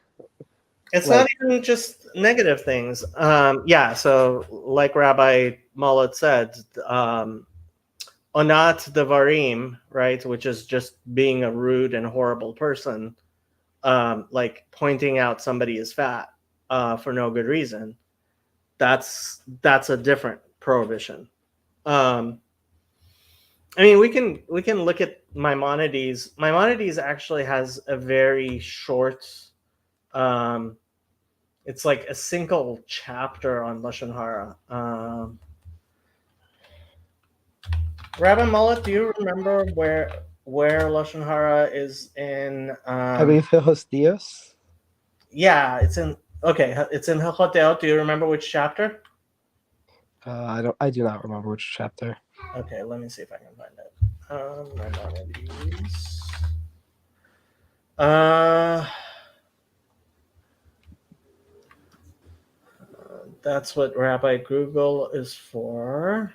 It's not even just negative things. So like Rabbi Mullet said, onat devarim, right, which is just being a rude and horrible person, like pointing out somebody is fat for no good reason. That's a different prohibition. I mean, we can look at Maimonides. Maimonides actually has a very short. It's like a single chapter on Lashon Hara. Rabbi Mullet, do you remember where Lashon Hara is in? I believe Hijos Dios. Yeah, it's in. Okay, it's in Hilchot Deot. Do you remember which chapter? I do not remember which chapter. Okay, let me see if I can find it. Maimonides. That's what Rabbi Google is for.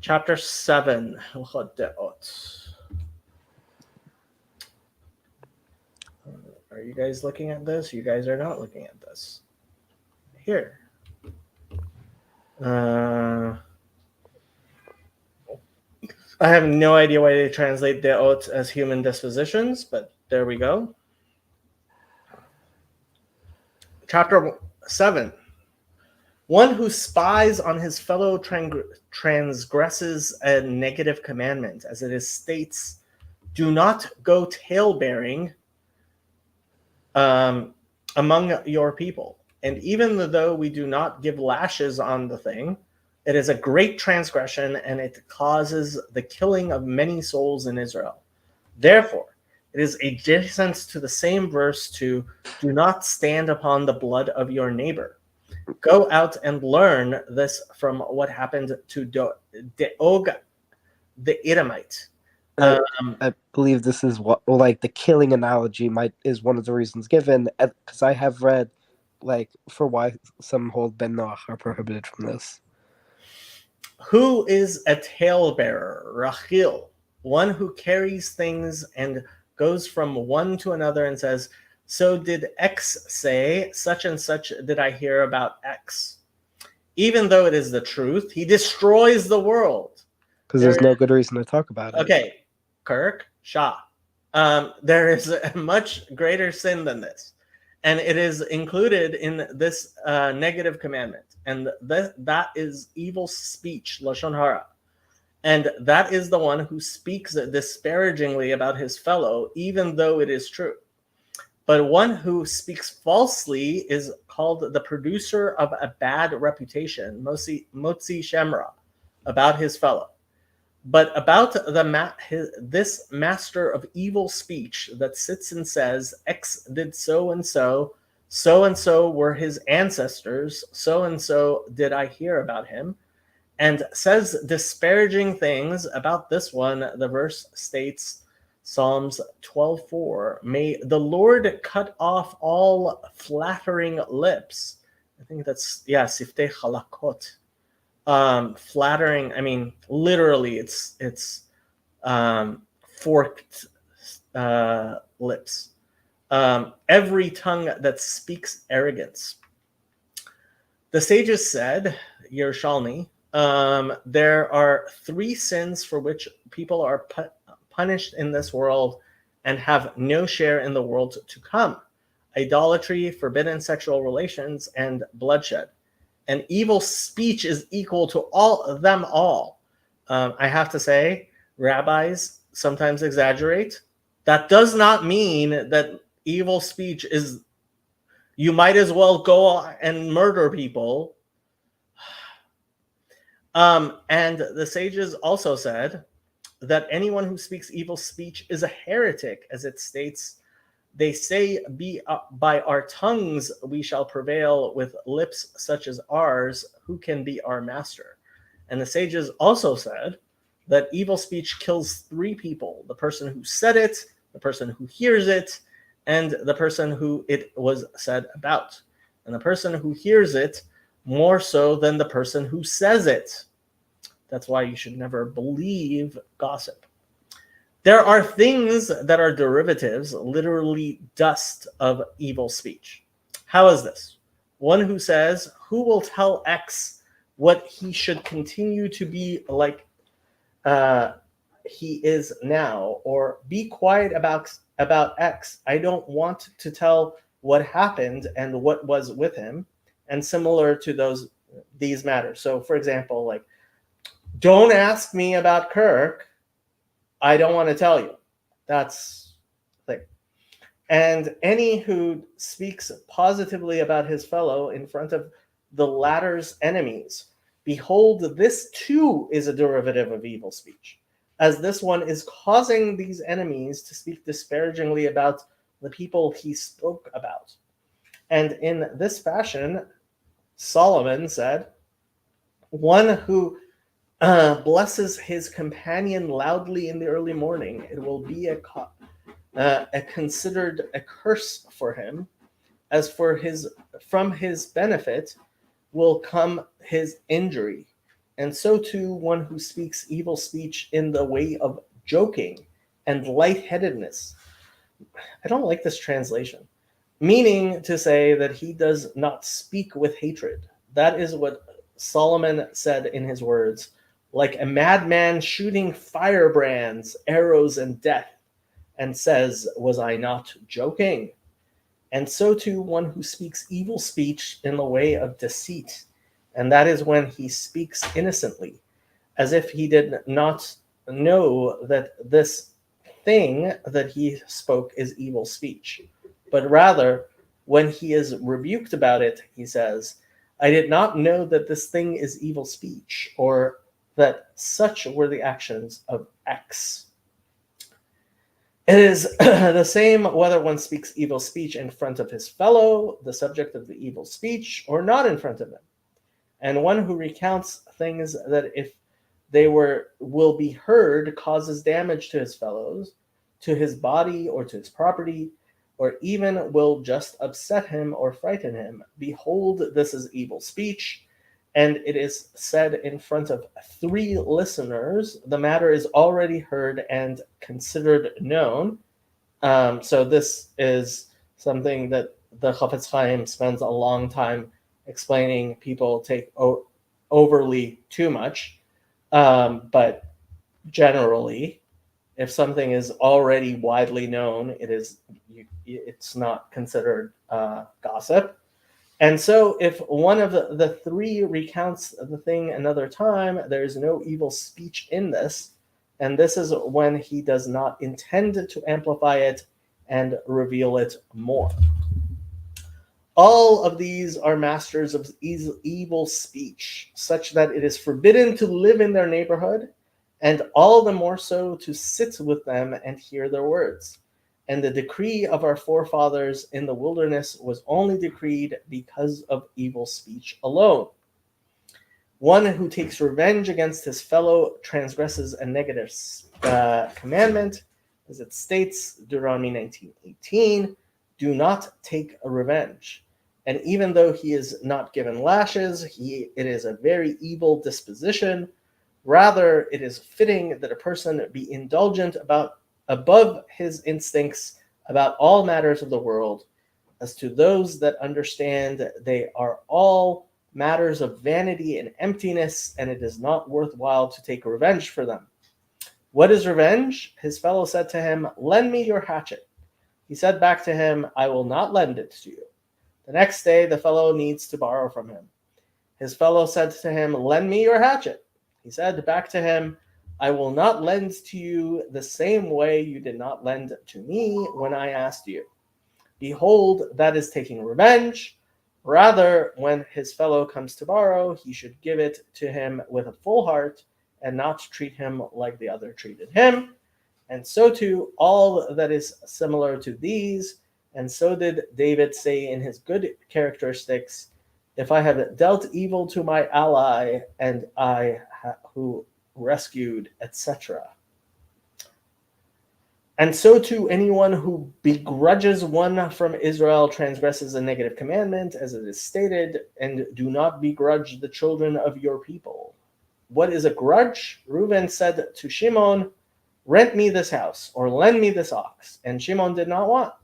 Chapter 7, Hilchot Deot. Are you guys looking at this? You guys are not looking at this. Here. I have no idea why they translate Deot as human dispositions, but there we go. Chapter 7. One who spies on his fellow transgresses a negative commandment, as it is states, do not go tale-bearing among your people. And even though we do not give lashes on the thing, it is a great transgression, and it causes the killing of many souls in Israel. Therefore, it is adjacent to the same verse to do not stand upon the blood of your neighbor. Go out and learn this from what happened to Deog, the Edomite. I believe this is what, like, the killing analogy is one of the reasons given, because I have read, like, for why some hold Ben Noach are prohibited from this. Who is a talebearer? Rachil, one who carries things and goes from one to another and says, so did X say, such and such did I hear about X. Even though it is the truth, he destroys the world. Because there's no good reason to talk about it. Okay, Kirk, Shah. There is a much greater sin than this. and it is included in this negative commandment, and that is evil speech, lashon hara, and that is the one who speaks disparagingly about his fellow, even though it is true. But one who speaks falsely is called the producer of a bad reputation, motzi shemra, about his fellow. But about this master of evil speech that sits and says, X did so and so were his ancestors, so and so did I hear about him, and says disparaging things about this one, the verse states, Psalms 12:4, may the Lord cut off all flattering lips. I think that's, siftei halakot. Flattering, I mean, literally, it's forked lips. Every tongue that speaks arrogance. The sages said, Yerushalmi, there are 3 sins for which people are punished in this world and have no share in the world to come: idolatry, forbidden sexual relations, and bloodshed. And evil speech is equal to all of them all. I have to say, rabbis sometimes exaggerate. That does not mean that evil speech is, you might as well go and murder people. And the sages also said that anyone who speaks evil speech is a heretic, as it states, they say, by our tongues we shall prevail, with lips such as ours, who can be our master? And the sages also said that evil speech kills 3 people: the person who said it, the person who hears it, and the person who it was said about. And the person who hears it more so than the person who says it. That's why you should never believe gossip. There are things that are derivatives, literally dust of evil speech. How is this? One who says, who will tell X what he should continue to be like he is now? Or be quiet about X. I don't want to tell what happened and what was with him. And similar to these matters. So for example, like, don't ask me about Kirk. I don't want to tell you. That's the thing. And any who speaks positively about his fellow in front of the latter's enemies, behold, this too is a derivative of evil speech, as this one is causing these enemies to speak disparagingly about the people he spoke about. And in this fashion, Solomon said, one who blesses his companion loudly in the early morning, it will be considered a curse for him, as from his benefit will come his injury. And so too one who speaks evil speech in the way of joking and lightheadedness. I don't like this translation, meaning to say that he does not speak with hatred. That is what Solomon said in his words, like a madman shooting firebrands, arrows, and death, and says, was I not joking? And so too one who speaks evil speech in the way of deceit, and that is when he speaks innocently, as if he did not know that this thing that he spoke is evil speech. But rather, when he is rebuked about it, he says, I did not know that this thing is evil speech, or that such were the actions of X. It is the same whether one speaks evil speech in front of his fellow, the subject of the evil speech, or not in front of him. And one who recounts things that if they will be heard causes damage to his fellows, to his body or to his property, or even will just upset him or frighten him. Behold, this is evil speech. And it is said in front of 3 listeners, the matter is already heard and considered known. So this is something that the Chafetz Chaim spends a long time explaining. People take overly too much, but generally If something is already widely known, it's not considered gossip. And so if one of the three recounts the thing another time, there is no evil speech in this. And this is when he does not intend to amplify it and reveal it more. All of these are masters of evil speech, such that it is forbidden to live in their neighborhood, and all the more so to sit with them and hear their words. And the decree of our forefathers in the wilderness was only decreed because of evil speech alone. One who takes revenge against his fellow transgresses a negative commandment, as it states, Deuteronomy 19:18, do not take a revenge. And even though he is not given lashes, it is a very evil disposition. Rather, it is fitting that a person be indulgent above his instincts about all matters of the world. As to those that understand, they are all matters of vanity and emptiness, and it is not worthwhile to take revenge for them. What is revenge? His fellow said to him, lend me your hatchet. He said back to him, I will not lend it to you. The next day, the fellow needs to borrow from him. His fellow said to him, lend me your hatchet. He said back to him, I will not lend to you the same way you did not lend to me when I asked you. Behold, that is taking revenge. Rather, when his fellow comes to borrow, he should give it to him with a full heart and not treat him like the other treated him. And so too, all that is similar to these, and so did David say in his good characteristics, if I have dealt evil to my ally and who rescued, etc. And so too, anyone who begrudges one from Israel transgresses a negative commandment, as it is stated, and do not begrudge the children of your people. What is a grudge? Reuben said to Shimon, rent me this house, or lend me this ox. And Shimon did not want.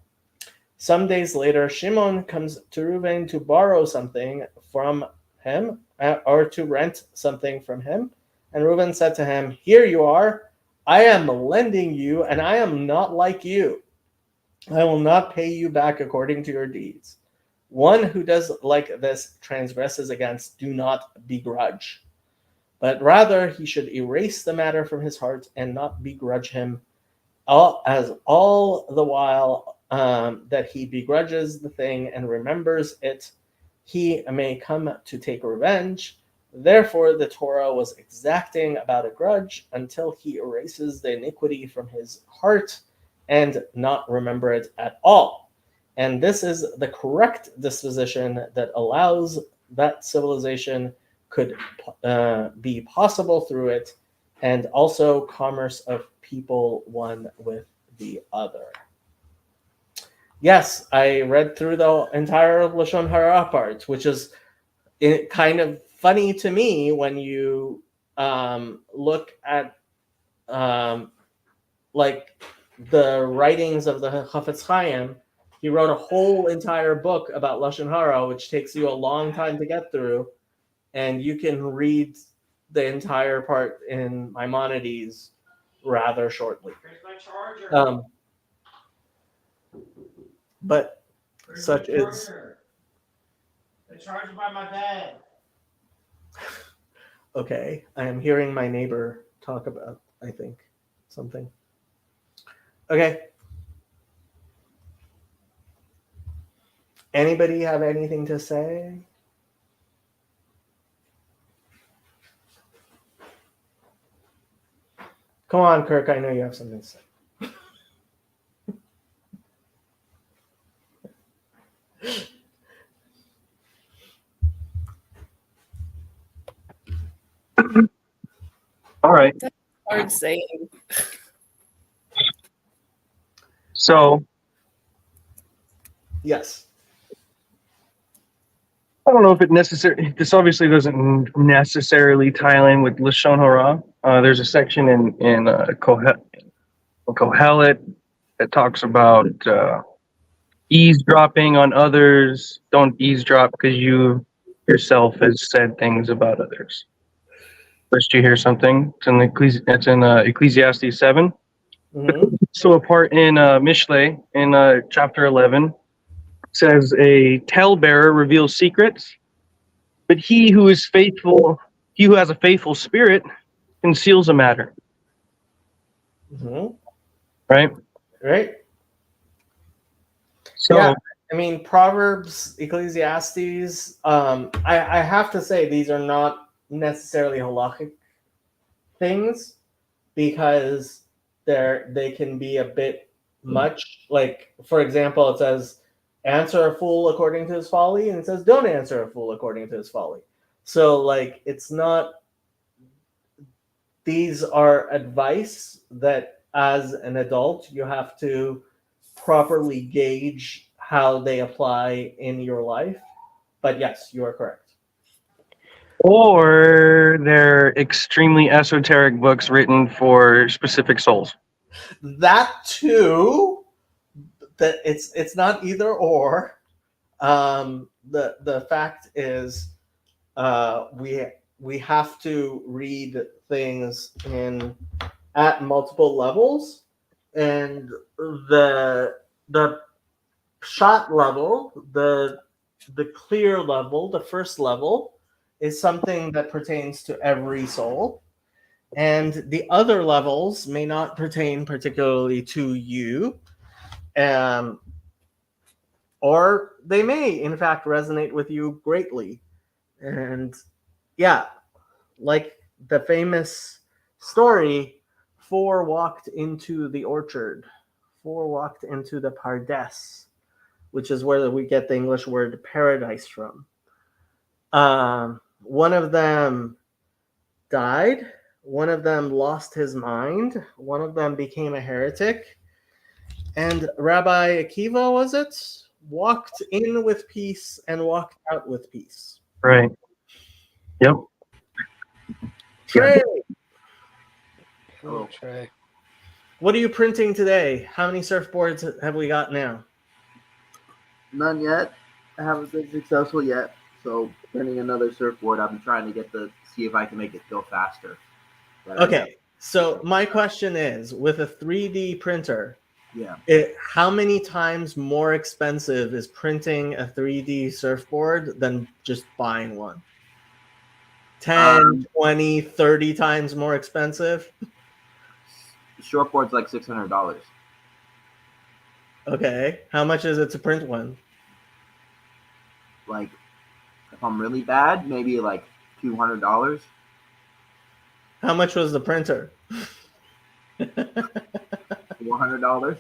Some days later, Shimon comes to Reuben to borrow something from him, or to rent something from him. And Reuben said to him, here you are. I am lending you, and I am not like you. I will not pay you back according to your deeds. One who does like this transgresses against, do not begrudge. But rather he should erase the matter from his heart and not begrudge him, as all the while that he begrudges the thing and remembers it, he may come to take revenge. Therefore, the Torah was exacting about a grudge until he erases the iniquity from his heart and not remember it at all. And this is the correct disposition that allows that civilization could be possible through it, and also commerce of people one with the other. Yes, I read through the entire Lashon Hara part, which is kind of funny to me when you look at like the writings of the Chafetz Chaim. He wrote a whole entire book about Lashon Hara, which takes you a long time to get through, and you can read the entire part in Maimonides rather shortly. But such is. The charger by my bed. Okay, I am hearing my neighbor talk about, I think, something. Okay. Anybody have anything to say? Come on, Kirk, I know you have something to say. All right. Hard saying. So Yes. I don't know if it necessarily. This obviously doesn't necessarily tie in with Lashon Hara. There's a section in Kohelet that talks about eavesdropping on others. Don't eavesdrop because you yourself has said things about others. First, you hear something. It's in Ecclesiastes 7. Mhm. So a part in Mishlei in chapter 11 says a talebearer reveals secrets, but he who has a faithful spirit conceals a matter. Mhm. Right. Right. So Yeah. I mean, Proverbs, Ecclesiastes. I have to say these are not necessarily halakhic things because they can be a bit much. Like, for example, it says answer a fool according to his folly, and it says don't answer a fool according to his folly. So like it's not, these are advice that as an adult you have to properly gauge how they apply in your life. But yes, you are correct. or they're extremely esoteric books written for specific souls. That too, that it's not either or. The fact is, we have to read things in at multiple levels, and the shot level, the clear level, the first level is something that pertains to every soul, and the other levels may not pertain particularly to you, um, or they may in fact resonate with you greatly. And yeah, like the famous story, four walked into the orchard, four walked into the pardes, which is where we get the English word paradise from. One of them died, one of them lost his mind, one of them became a heretic, and Rabbi Akiva, was it, walked in with peace and walked out with peace. Right. Yep. Trey, Oh, Trey. what are you printing today? How many surfboards have we got now? None yet. I haven't been successful yet. So printing another surfboard, I'm trying to see if I can make it go faster. But Okay, so my question is, with a 3D printer, yeah. how many times more expensive is printing a 3D surfboard than just buying one? 10, 20, 30 times more expensive? Shortboard's like $600. Okay, how much is it to print one? Like, if I'm really bad, maybe like $200. How much was the printer? $400.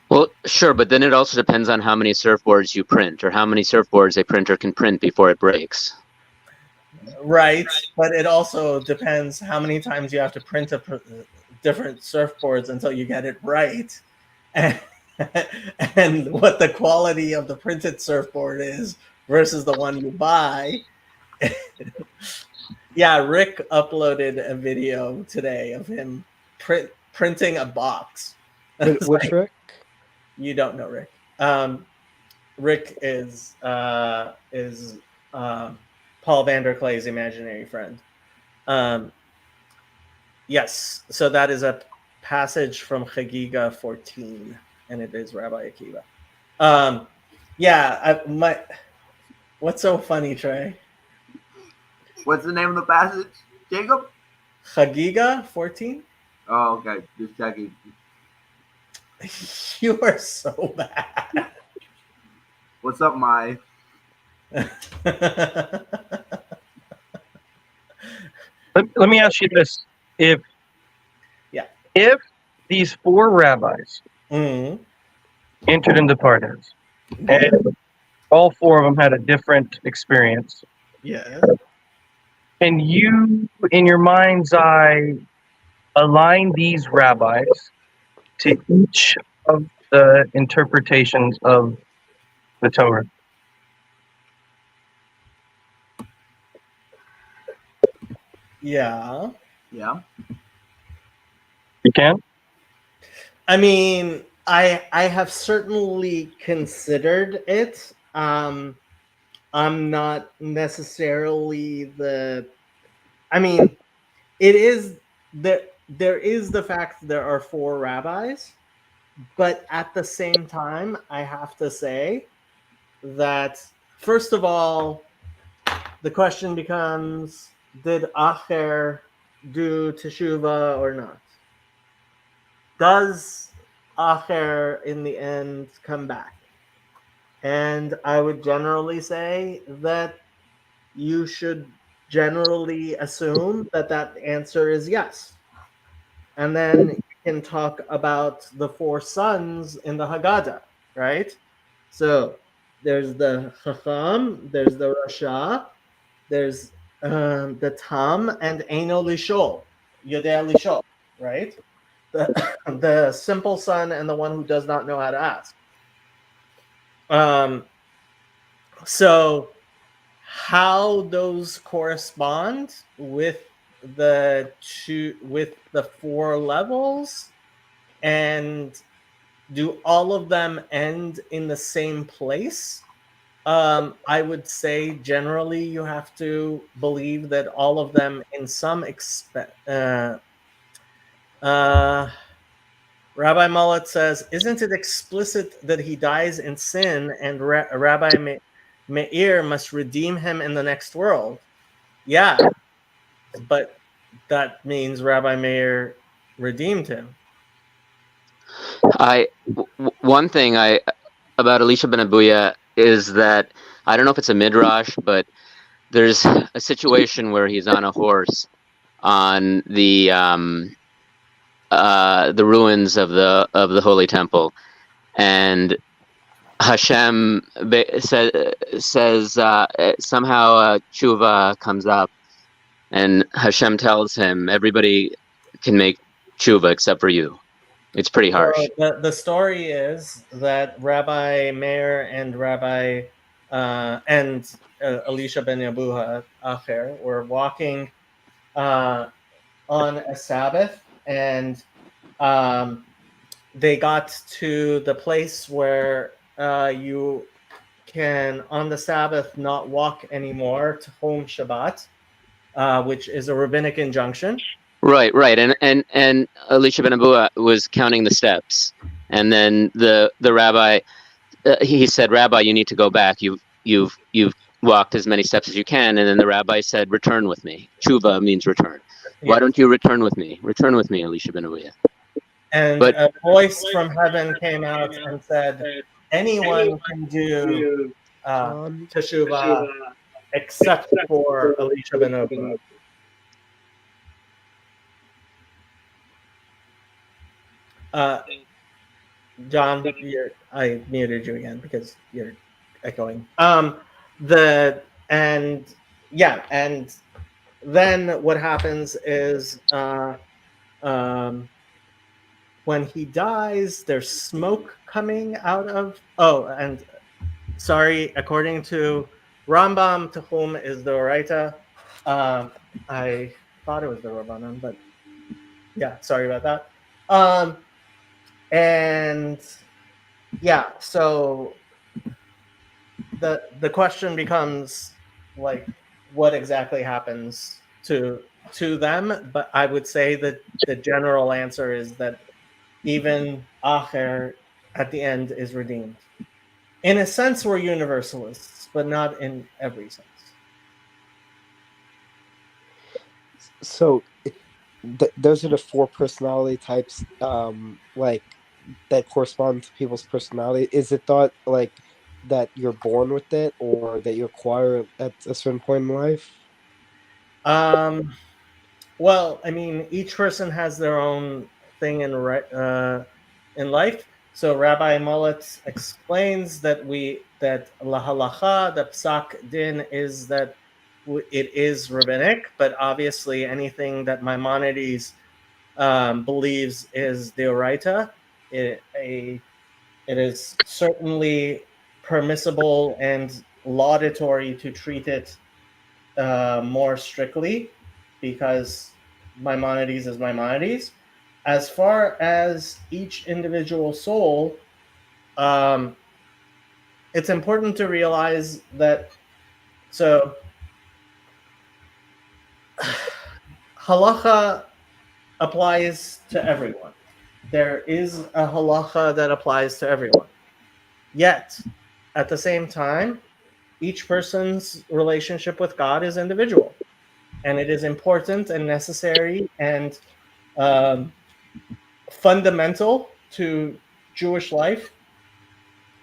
Well, sure, but then it also depends on how many surfboards you print or how many surfboards a printer can print before it breaks. Right, but it also depends how many times you have to print different surfboards until you get it right, and, and what the quality of the printed surfboard is versus the one you buy. Yeah, Rick uploaded a video today of him printing a box. Which Rick? You don't know Rick. Rick is Paul Vanderklay's imaginary friend. Yes, so that is a passage from Chagiga 14, and it is Rabbi Akiva. What's so funny, Trey? What's the name of the passage, Jacob? Chagiga 14? Oh, okay. Just checking. You are so bad. What's up, my? Let me ask you this: if these four rabbis Mhm. entered into Pardes, and all four of them had a different experience, Yeah. and you, in your mind's eye, align these rabbis to each of the interpretations of the Torah. Yeah. Yeah. You can? I mean, I have certainly considered it. I'm not necessarily I mean, it is there is the fact there are 4 rabbis, but at the same time, I have to say that first of all, the question becomes: did Acher do teshuva or not? Does Acher in the end come back? And I would generally say that you should generally assume that that answer is yes. And then you can talk about the 4 sons in the Haggadah, right? So there's the Chacham, there's the Rasha, there's the Tam, and Eino Lishol, Yodea Lishol, right? The simple son and the one who does not know how to ask. So how those correspond with the 4 levels, and do all of them end in the same place? I would say generally you have to believe that all of them in some Rabbi Mullet says, isn't it explicit that he dies in sin and Rabbi Meir must redeem him in the next world? Yeah, but that means Rabbi Meir redeemed him. One thing about Elisha ben Abuya is that I don't know if it's a midrash, but there's a situation where he's on a horse on the ruins of the Holy Temple, and Hashem says somehow tshuva comes up, and Hashem tells him everybody can make tshuva except for you. It's pretty harsh. The story is that Rabbi Meir and Elisha ben Abuya Acher were walking on a Sabbath, and they got to the place where you can on the Sabbath not walk anymore to home Shabbat, which is a rabbinic injunction. Right, and Elisha ben Abuya was counting the steps, and then the rabbi he said, "Rabbi, you need to go back. You've walked as many steps as you can." And then the rabbi said, "Return with me." Tshuva means return. Yeah. Why don't you return with me? Return with me, Elisha ben Abuya. And a voice from heaven came out and said, "Anyone can do teshuva except for Elisha ben Abuya." John, I muted you again because you're echoing. And then what happens is when he dies, there's smoke coming out of. According to Rambam, to whom is the Oraita. I thought it was the Rabbanan, but yeah, sorry about that. So the question becomes like, what exactly happens to them? But I would say that the general answer is that even Acher at the end is redeemed. In a sense, we're universalists, but not in every sense. So those are the 4 personality types, like that correspond to people's personality. Is it thought like that you're born with it, or that you acquire it at a certain point in life? Well, I mean, each person has their own thing in life. So Rabbi Mullet explains that la halacha, the psak din, is that it is rabbinic, but obviously anything that Maimonides believes is deoraita. It is certainly permissible and laudatory to treat it more strictly, because Maimonides is Maimonides. As far as each individual soul, it's important to realize that halacha applies to everyone. There is a halacha that applies to everyone. Yet, at the same time, each person's relationship with God is individual, and it is important and necessary and fundamental to Jewish life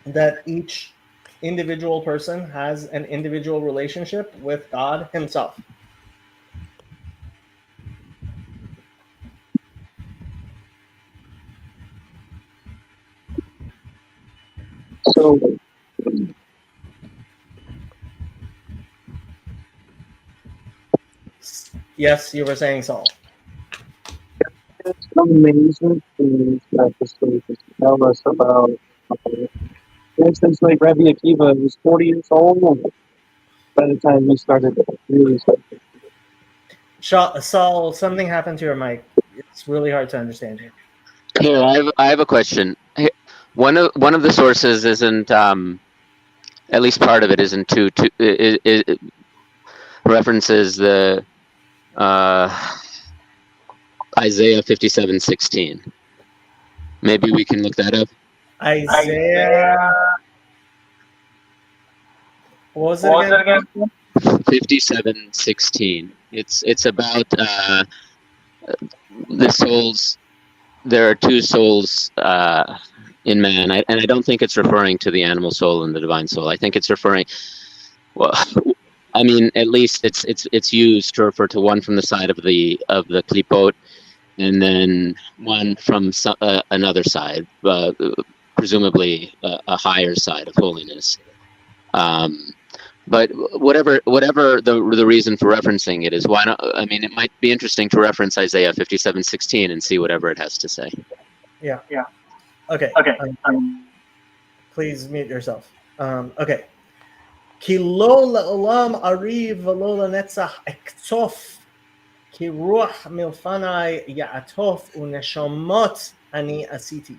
that each individual person has an individual relationship with God Himself. So, Yes, you were saying Saul. it's amazing things that the stories tell us about. For instance, like Rabbi Akiva was 40 years old by the time he started really studying. Saul, something happened to your mic. It's really hard to understand you. Here, I have a question. Here, one of the sources isn't at least part of it isn't it references the Isaiah 57:16. Maybe we can look that up. Isaiah. What was it again? 57:16. It's about the souls. There are two souls in man, and I don't think it's referring to the animal soul and the divine soul. I think it's referring. Well, I mean, at least it's used to refer to one from the side of the klipot, and then one from another side, presumably a higher side of holiness. But whatever the reason for referencing it is, why not? I mean, it might be interesting to reference Isaiah 57:16 and see whatever it has to say. Yeah. Okay. Please mute yourself. Okay. Ki lo la'olam ari v'lo lanetzach ektof ki ruach milfanai ya'atof u'neshamot ani asiti.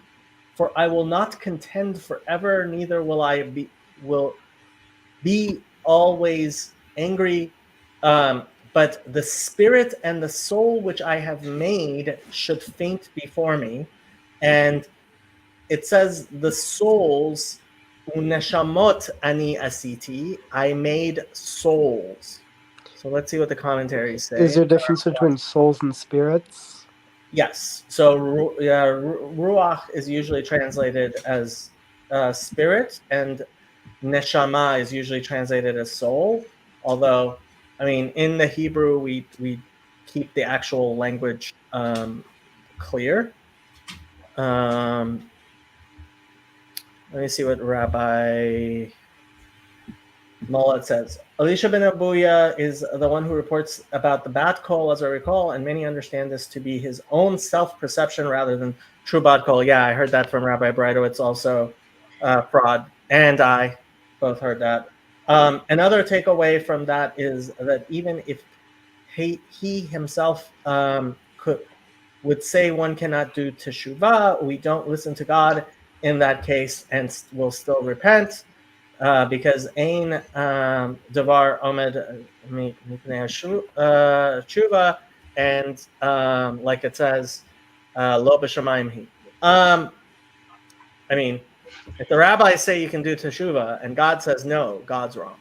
For I will not contend forever, neither will I be always angry. But the spirit and the soul which I have made should faint before me. And it says the souls, uneshamot ani asiti, I made souls. So let's see what the commentaries say. Is there a difference between souls and spirits? Yes. So ruach is usually translated as spirit, and neshama is usually translated as soul. Although, I mean, in the Hebrew, we keep the actual language clear. Let me see what Rabbi Mullet says. Elisha ben Abuya is the one who reports about the bat kol, as I recall, and many understand this to be his own self-perception rather than true bat kol. Yeah, I heard that from Rabbi Breitowitz also. Fraud and I both heard that. Another takeaway from that is that even if he himself would say one cannot do teshuvah, we don't listen to God in that case and will still repent. Because ein davar omed mipnei tshuva, and like it says, lo b'shamayim hi. I mean, if the rabbis say you can do teshuvah and God says no, God's wrong.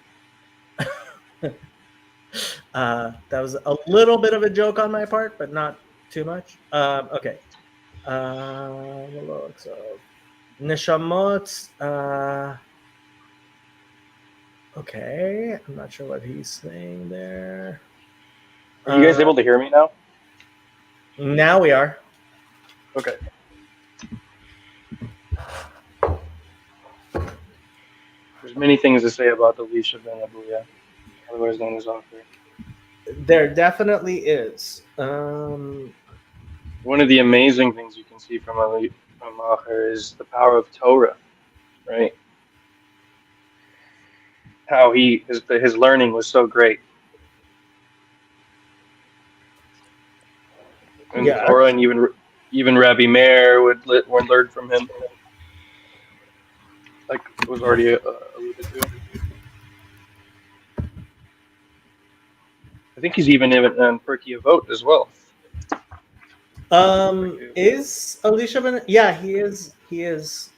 That was a little bit of a joke on my part, but not too much. Okay. So neshamot. Okay, I'm not sure what he's saying there. Are you guys able to hear me now? Now we are. Okay. There's many things to say about Elisha ben Abuya, otherwise known as Acher. There definitely is. One of the amazing things you can see from Acher is the power of Torah, right? How his learning was so great. And Yeah. Torah, and even Rabbi Meir would learn from him, like was already alluded to. I think he's even in Pirkei Avot as well. Is Elisha ben? Yeah, he is. He is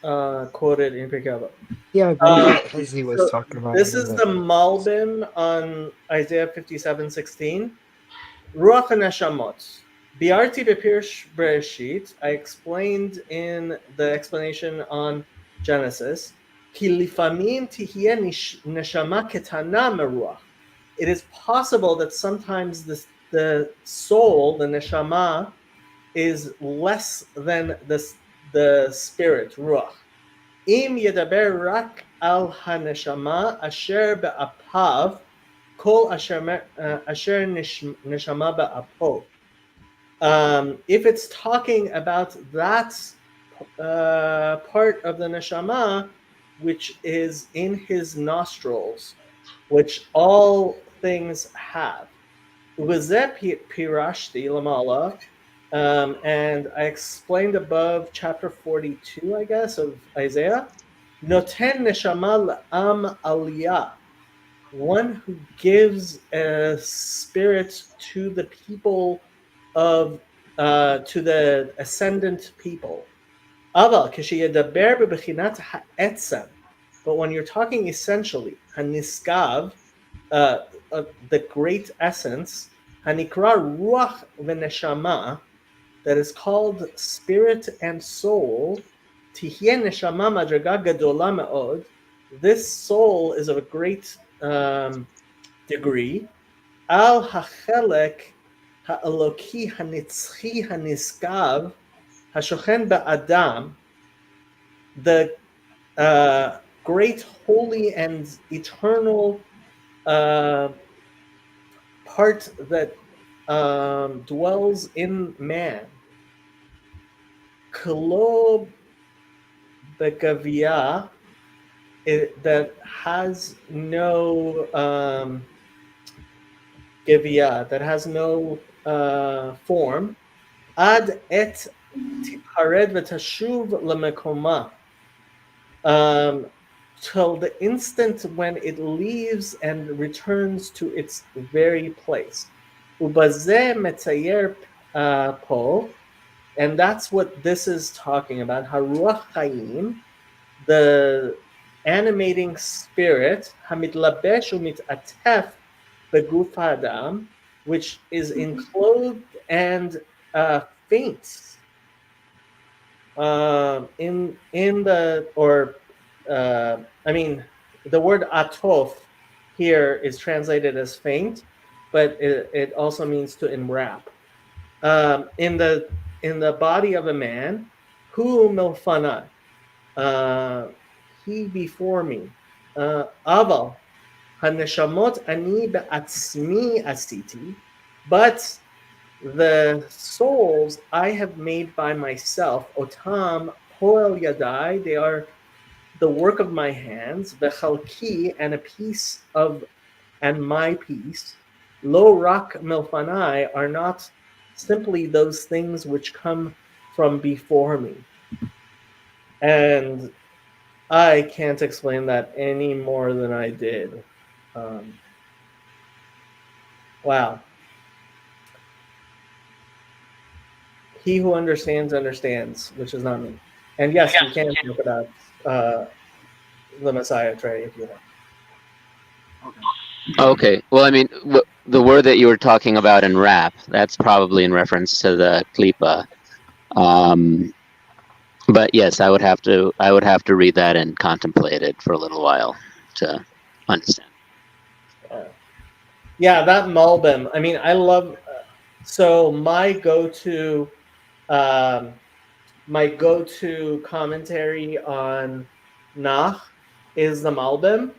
quoted in Pirkei Avot. Yeah, I believe as he was So talking about this it in is the Malbim on Isaiah 57:16. Ruach HaNeshamot. Biarti bepirsh Bereshit. I explained in the explanation on Genesis. Ki lifamim tihye neshama ketana meruach. It is possible that sometimes the soul, the neshama, is less than the spirit, ruach. Im yedaber rak al haneshama asher be'apav kol asher neshama be'apo. If it's talking about that part of the neshama which is in his nostrils, which all things have. Uzeh pirashti lamala, and I explained above chapter 42, I guess, of Isaiah. Noten neshama am aliyah, one who gives a spirit to the people of, to the ascendant people. Aval kishiyedaber bebechinat ha'etzem, but when you're talking essentially, haniskav, the great essence, hanikra ruach v'neshama, that is called spirit and soul, tihye neshama madriga gadola me'od, this soul is of a great degree, al hachelek ha'eloki hanitzchi haniskav hashochen ba'adam, the great, holy, and eternal part that dwells in man. Klo begavia, that has no gavia, that has no form. Ad et tipared v'tashuv lemekoma, till the instant when it leaves and returns to its very place. Ubazeh metzayer po, and that's what this is talking about. Haruach Chaim, the animating spirit, hamitlabesh umit'atef beguf ha'adam, which is enclosed and faints in the, or I mean, the word atof here is translated as faint, but it also means to enwrap. In the body of a man, hu milfanai, he before me. Aval haneshamot ani be'atzmi asiti, but the souls I have made by myself. Otam poel yadai, they are the work of my hands. V'chalki, and a piece of, and my piece. Lo rak milfanai, are not simply those things which come from before me. And I can't explain that any more than I did. Wow. He who understands, understands, which is not me. And yes, we can talk about the Messiah, Trey, if you want. Okay. Well, I mean, the word that you were talking about in rap, that's probably in reference to the klipa. But yes, I would have to read that and contemplate it for a little while to understand. Yeah, that Malbim. I mean, I love. So my go-to commentary on Nach is the Malbim,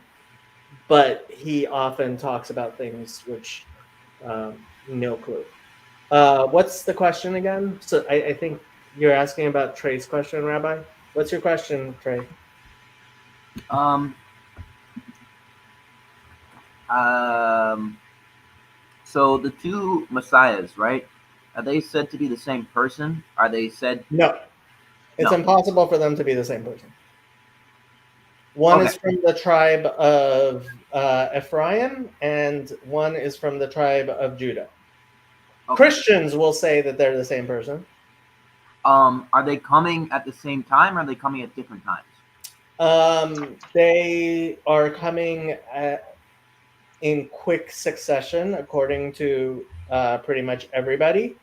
but he often talks about things which no clue. What's the question again? So I think you're asking about Trey's question, Rabbi. What's your question, Trey? So the two messiahs, right? Are they said to be the same person? Are they said? No. It's impossible for them to be the same person. One is from the tribe of Ephraim, and one is from the tribe of Judah. Christians will say that they're the same person. Are they coming at the same time, or are they coming at different times? They are coming in quick succession, according to pretty much everybody.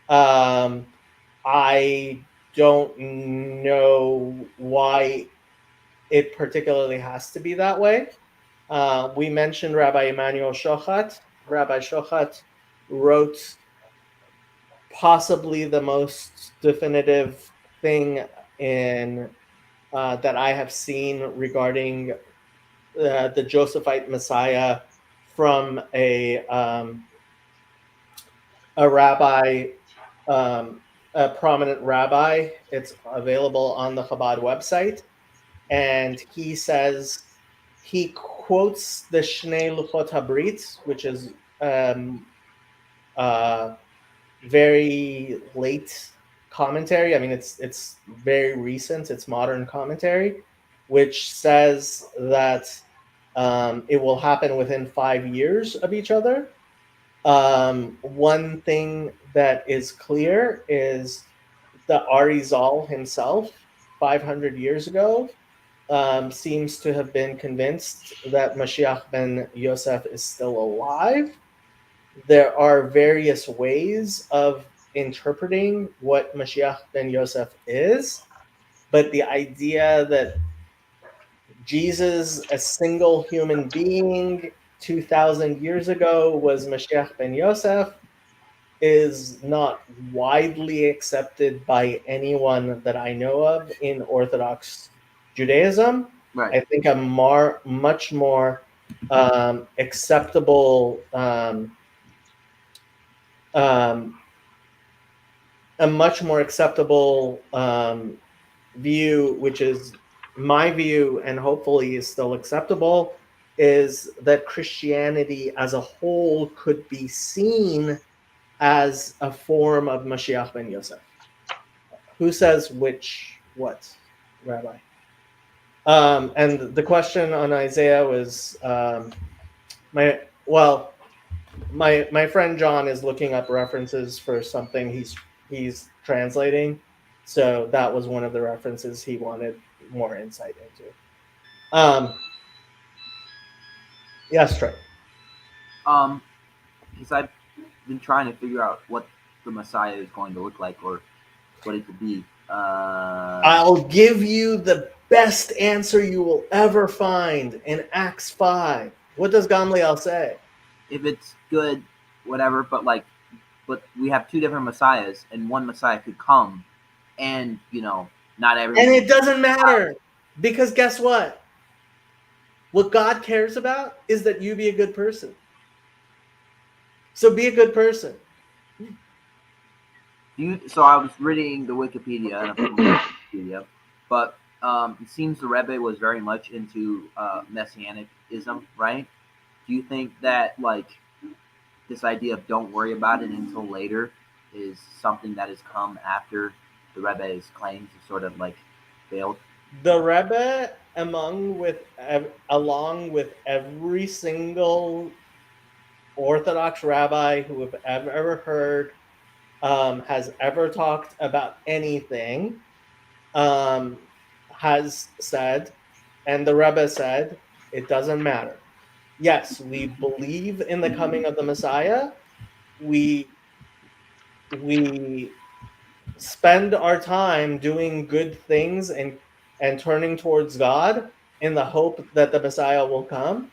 I don't know why it particularly has to be that way. We mentioned Rabbi Emanuel Shochat. Rabbi Shochat wrote possibly the most definitive thing in that I have seen regarding the Josephite Messiah from a rabbi, a prominent rabbi. It's available on the Chabad website, and he says he quotes the Shnei Luchot Habrit, which is very late commentary. I mean, it's very recent. It's modern commentary, which says that it will happen within 5 years of each other. One thing that is clear is the Arizal himself, 500 years ago, seems to have been convinced that Mashiach ben Yosef is still alive. There are various ways of interpreting what Mashiach ben Yosef is, but the idea that Jesus, a single human being 2,000 years ago, was Mashiach ben Yosef is not widely accepted by anyone that I know of in Orthodox Judaism. Right. I think a much more acceptable a much more acceptable view, which is my view and hopefully is still acceptable, is that Christianity as a whole could be seen as a form of Mashiach ben Yosef. Who says which what, Rabbi? And the question on Isaiah was my friend John is looking up references for something he's translating, so that was one of the references he wanted more insight into. Yes, Trey. Because I've been trying to figure out what the Messiah is going to look like, or what it could be. I'll give you the best answer you will ever find in Acts 5. What does Gamliel say? If it's good, whatever. But we have two different Messiahs, and one Messiah could come, and not everyone. And it doesn't matter, because guess what? What God cares about is that you be a good person. So be a good person. So I was reading the Wikipedia, and I'm from Wikipedia, but it seems the Rebbe was very much into Messianicism, right? Do you think that this idea of don't worry about it until later is something that has come after the Rebbe's claims have sort of failed? The Rebbe, along with every single Orthodox rabbi who have ever heard has ever talked about anything, has said, and the Rebbe said, it doesn't matter. Yes, we believe in the coming of the Messiah. We spend our time doing good things and turning towards God in the hope that the Messiah will come.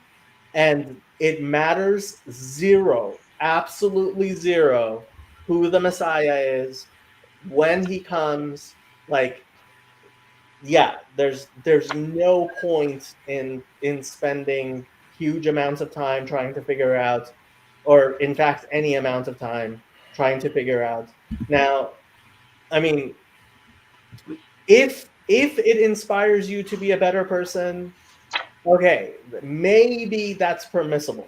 And it matters zero, absolutely zero, who the Messiah is, when he comes. There's no point in spending huge amounts of time trying to figure out, or in fact any amount of time trying to figure out. Now, I mean, if it inspires you to be a better person, okay, maybe that's permissible.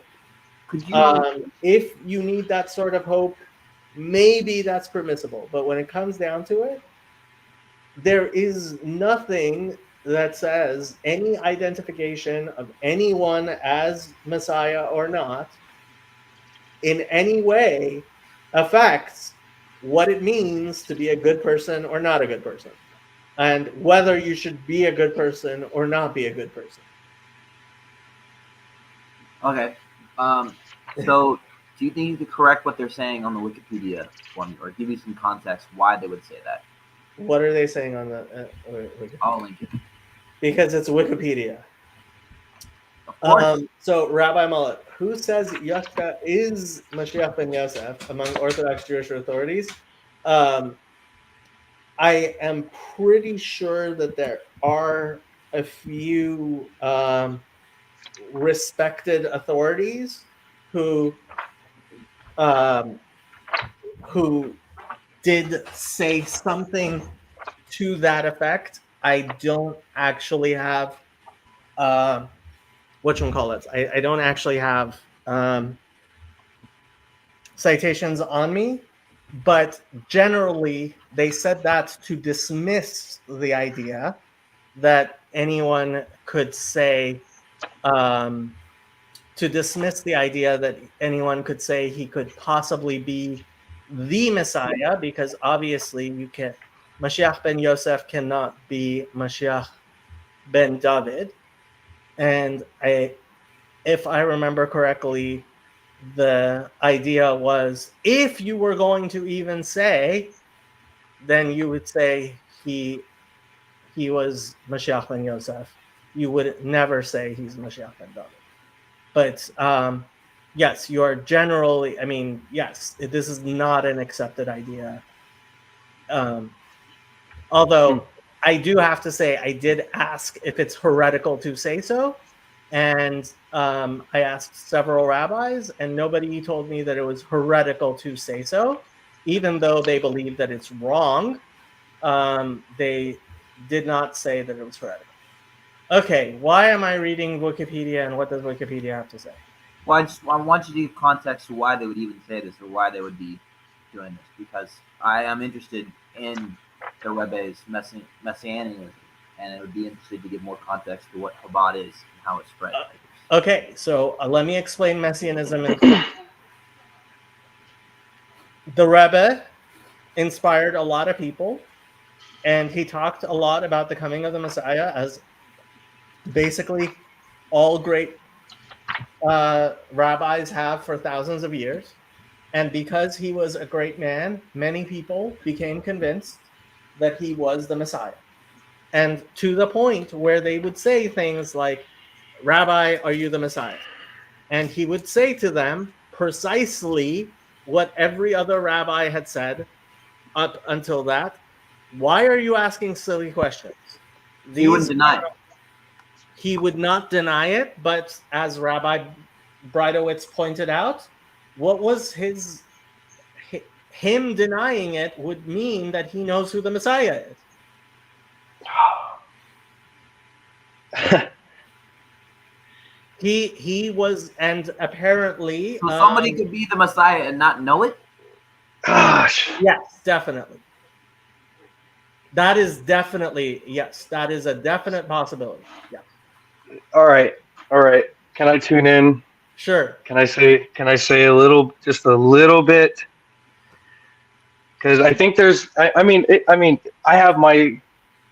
Could you? If you need that sort of hope, maybe that's permissible. But when it comes down to it, there is nothing that says any identification of anyone as Messiah or not in any way affects what it means to be a good person or not a good person, and whether you should be a good person or not be a good person. Okay. So, do you think you could correct what they're saying on the Wikipedia for me, or give you some context why they would say that? What are they saying on the Wikipedia? I'll link it. Because it's Wikipedia. Of course. So Rabbi Mullet, who says Yashka is Mashiach ben Yosef among Orthodox Jewish authorities? I am pretty sure that there are a few respected authorities who did say something to that effect. I don't actually have whatchamacallits. I don't actually have citations on me, but generally they said that to dismiss the idea that anyone could say he could possibly be the Messiah, because obviously Mashiach ben Yosef cannot be Mashiach ben David. And if I remember correctly, the idea was, if you were going to even say, then you would say he was Mashiach ben Yosef. You would never say he's Mashiach ben David. But yes, you are generally, yes, this is not an accepted idea. Although I do have to say, I did ask if it's heretical to say so. And I asked several rabbis, and nobody told me that it was heretical to say so, even though they believe that it's wrong. They did not say that it was heretical. Okay, why am I reading Wikipedia, and what does Wikipedia have to say? Well, I want you to give context to why they would even say this, or why they would be doing this, because I am interested in the Rebbe's messianism, and it would be interesting to give more context to what Chabad is and how it spread. Okay, so let me explain messianism. The Rebbe inspired a lot of people, and he talked a lot about the coming of the Messiah, as basically all great rabbis have for thousands of years. And because he was a great man, many people became convinced that he was the Messiah. And to the point where they would say things like, "Rabbi, are you the Messiah?" And he would say to them precisely what every other rabbi had said up until that. Why are you asking silly questions? He wouldn't deny it. He would not deny it, but as Rabbi Breidowitz pointed out, what was him denying it would mean that he knows who the Messiah is. He was, and apparently So somebody could be the Messiah and not know it? Gosh. Yes, definitely. That is definitely, yes, that is a definite possibility. Yeah. All right. Can I tune in? Sure. Can I say just a little bit? Because I think there's, I have my,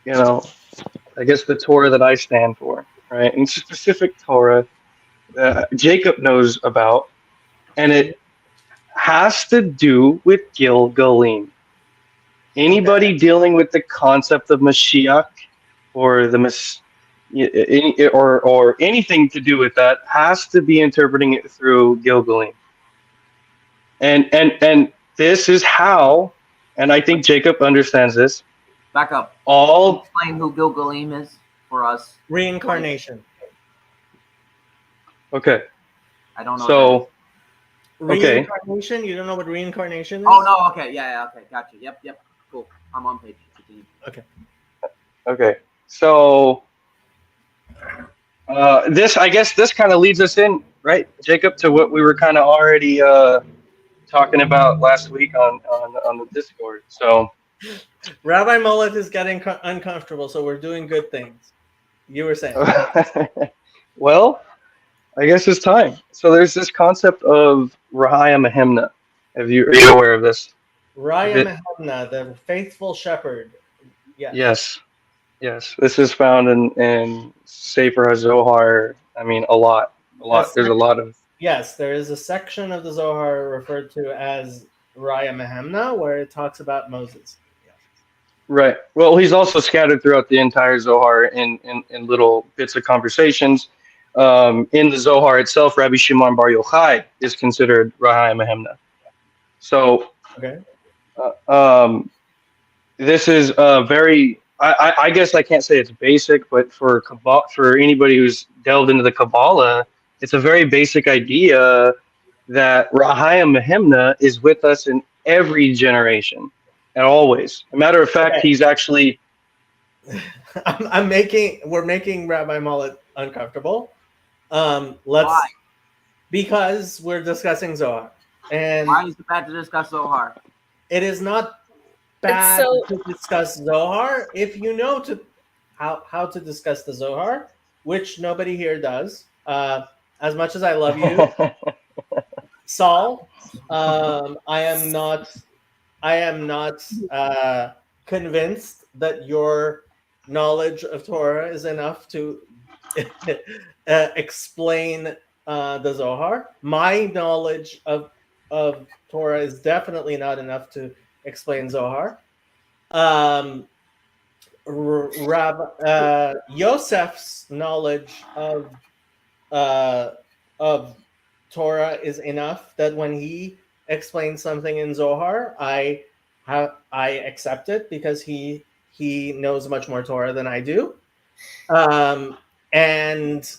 I guess the Torah that I stand for, right? And specific Torah Jacob knows about, and it has to do with Gilgalim. Anybody dealing with the concept of Mashiach or or anything to do with that has to be interpreting it through Gilgalim. And this is how, and I think Jacob understands this. Back up. All Explain who Gilgalim is for us. Reincarnation. Okay. I don't know. So okay. Reincarnation? You don't know what reincarnation is? Oh no. Okay. Yeah. Okay. Gotcha. Yep. Cool. I'm on page. Continue. Okay. So this kind of leads us in, right, Jacob, to what we were kind of already talking about last week on the Discord. So Rabbi Mullet is getting uncomfortable, so we're doing good things. You were saying. Well, I guess it's time. So there's this concept of Rahaya Mahemna. Are you aware of this? Raya Mahemna, the faithful shepherd. Yes. Yes. This is found in Sefer HaZohar. I mean, a lot. There's a lot of. Yes, there is a section of the Zohar referred to as Raya Mahemna where it talks about Moses. Right. Well, he's also scattered throughout the entire Zohar in little bits of conversations. In the Zohar itself, Rabbi Shimon Bar Yochai is considered Rahai Mahemna. So, Okay. This is very. I guess I can't say it's basic, but for anybody who's delved into the Kabbalah, it's a very basic idea that Rahaya Mahemna is with us in every generation and always. A matter of fact, Okay. he's actually. We're making Rabbi Mullet uncomfortable. Let's Why? Because we're discussing Zohar, and Why is it bad to discuss Zohar? it is not bad so- to discuss Zohar if you know how to discuss the Zohar, which nobody here does. As much as I love you, Saul, I am not convinced that your knowledge of Torah is enough to explain the Zohar. My knowledge of Torah is definitely not enough to explain Zohar. Yosef's knowledge of Torah is enough that when he explains something in Zohar, I accept it because he knows much more Torah than I do. And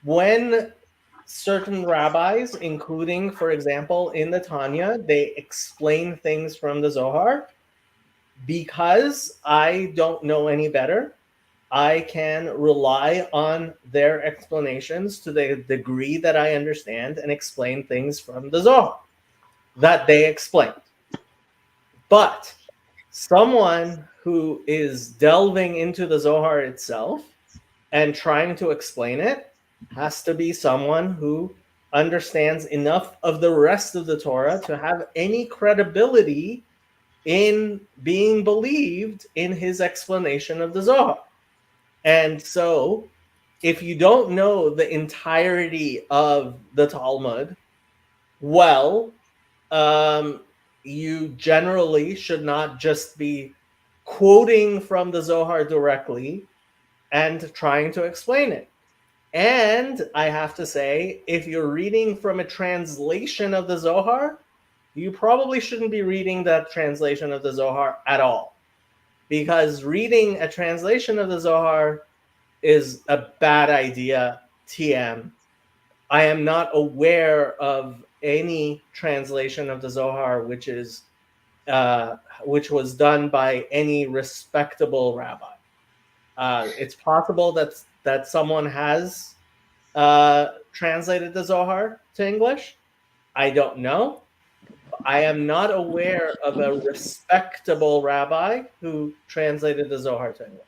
when certain rabbis, including, for example, in the Tanya, they explain things from the Zohar, because I don't know any better, I can rely on their explanations to the degree that I understand and explain things from the Zohar that they explained. But someone who is delving into the Zohar itself and trying to explain it has to be someone who understands enough of the rest of the Torah to have any credibility in being believed in his explanation of the Zohar. And so, if you don't know the entirety of the Talmud well, you generally should not just be quoting from the Zohar directly and trying to explain it. And I have to say, if you're reading from a translation of the Zohar, you probably shouldn't be reading that translation of the Zohar at all. Because reading a translation of the Zohar is a bad idea, TM. I am not aware of any translation of the Zohar which was done by any respectable rabbi. It's possible that someone has translated the Zohar to English. I don't know. I am not aware of a respectable rabbi who translated the Zohar to English.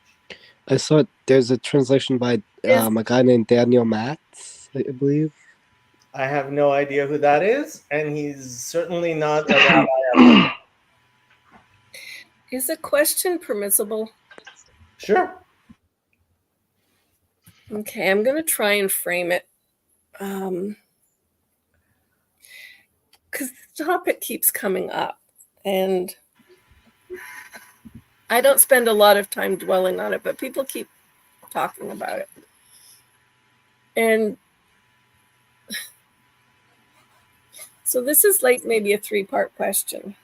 I saw there's a translation by a guy named Daniel Matz, I believe. I have no idea who that is, and he's certainly not a rabbi. Is a question permissible? Sure. Okay, I'm going to try and frame it. Because the topic keeps coming up, and I don't spend a lot of time dwelling on it, but people keep talking about it. And so this is like maybe a 3-part question.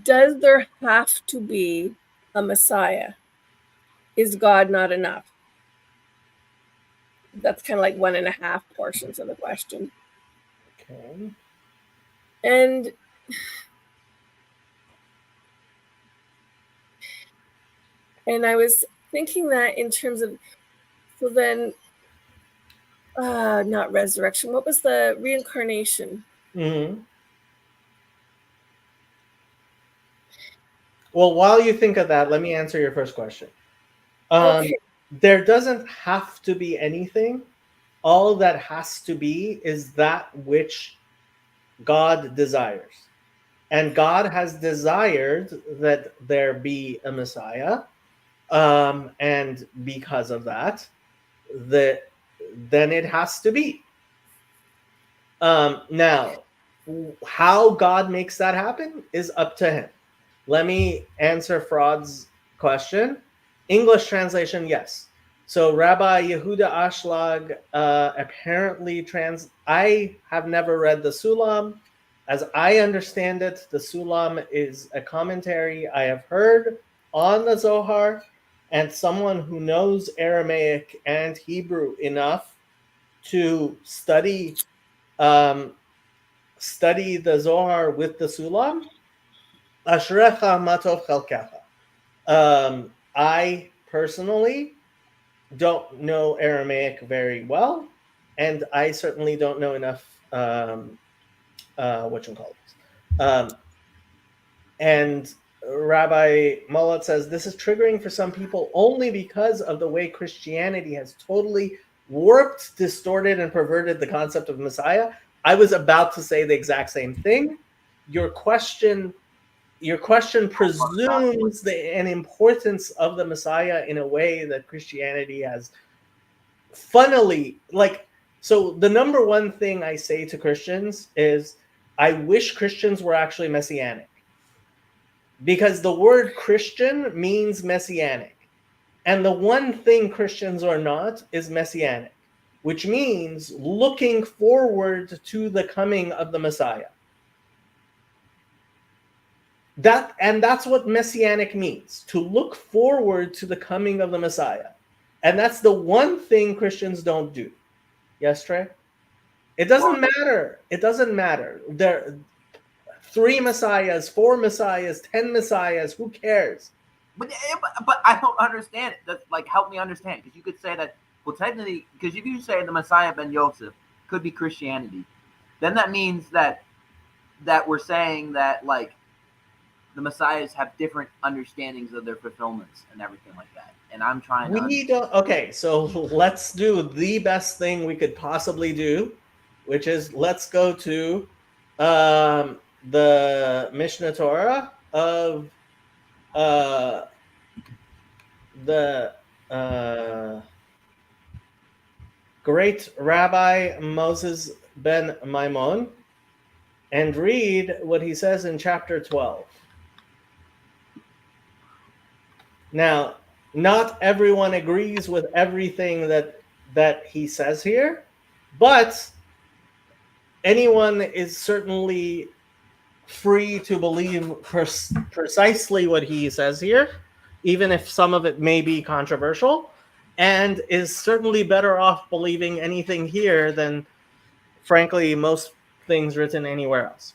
Does there have to be a Messiah? Is God not enough? That's kind of like 1.5 portions of the question. Okay. And I was thinking that in terms of, so then, not resurrection. What was the reincarnation? Mm-hmm. Well, while you think of that, let me answer your first question. Okay. there doesn't have to be anything. All that has to be is that which God desires. And God has desired that there be a Messiah. And because of that, then it has to be. Now, how God makes that happen is up to him. Let me answer Fraud's question. English translation, yes. So Rabbi Yehuda Ashlag apparently I have never read the Sulam. As I understand it, the Sulam is a commentary I have heard on the Zohar, and someone who knows Aramaic and Hebrew enough to study the Zohar with the Sulam. Ashrecha matov chalkecha. I personally don't know Aramaic very well, and I certainly don't know enough and Rabbi Mullet says this is triggering for some people only because of the way Christianity has totally warped, distorted, and perverted the concept of Messiah. I was about to say the exact same thing. Your question presumes an importance of the Messiah in a way that Christianity has funnily, so the number one thing I say to Christians is I wish Christians were actually messianic, because the word Christian means messianic, and the one thing Christians are not is messianic, which means looking forward to the coming of the Messiah. That's what messianic means, to look forward to the coming of the Messiah. And that's the one thing Christians don't do. Yes, Trey? It doesn't matter. It doesn't matter. There are 3 messiahs, 4 messiahs, 10 messiahs, who cares? But I don't understand it. That's like, help me understand, because you could say that, well, technically, because if you say the Messiah ben Yosef could be Christianity, then that means that we're saying that, like, the messiahs have different understandings of their fulfillments and everything like that. And I'm trying to okay, so let's do the best thing we could possibly do, which is let's go to the Mishnah Torah of the great Rabbi Moses ben Maimon and read what he says in chapter 12. Now, not everyone agrees with everything that he says here, but anyone is certainly free to believe precisely what he says here, even if some of it may be controversial, and is certainly better off believing anything here than, frankly, most things written anywhere else.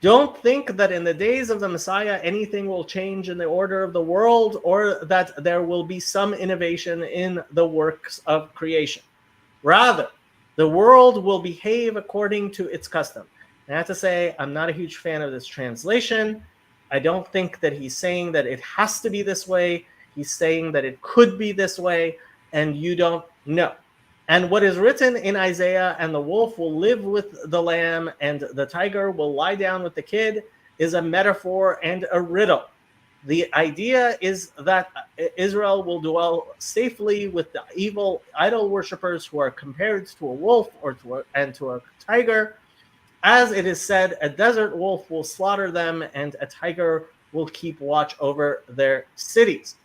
Don't think that in the days of the Messiah anything will change in the order of the world, or that there will be some innovation in the works of creation. Rather, the world will behave according to its custom. And I have to say, I'm not a huge fan of this translation. I don't think that he's saying that it has to be this way. He's saying that it could be this way, and you don't know. And what is written in Isaiah, and the wolf will live with the lamb, and the tiger will lie down with the kid, is a metaphor and a riddle. The idea is that Israel will dwell safely with the evil idol worshippers who are compared to a wolf or to a tiger. As it is said, a desert wolf will slaughter them, and a tiger will keep watch over their cities.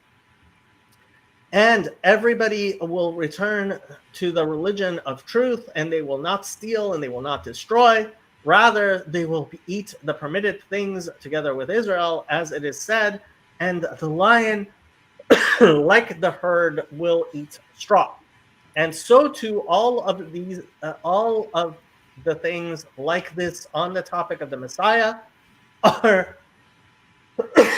And everybody will return to the religion of truth, and they will not steal and they will not destroy. Rather, they will eat the permitted things together with Israel, as it is said, and the lion, like the herd, will eat straw. And so too, all of the things like this on the topic of the Messiah are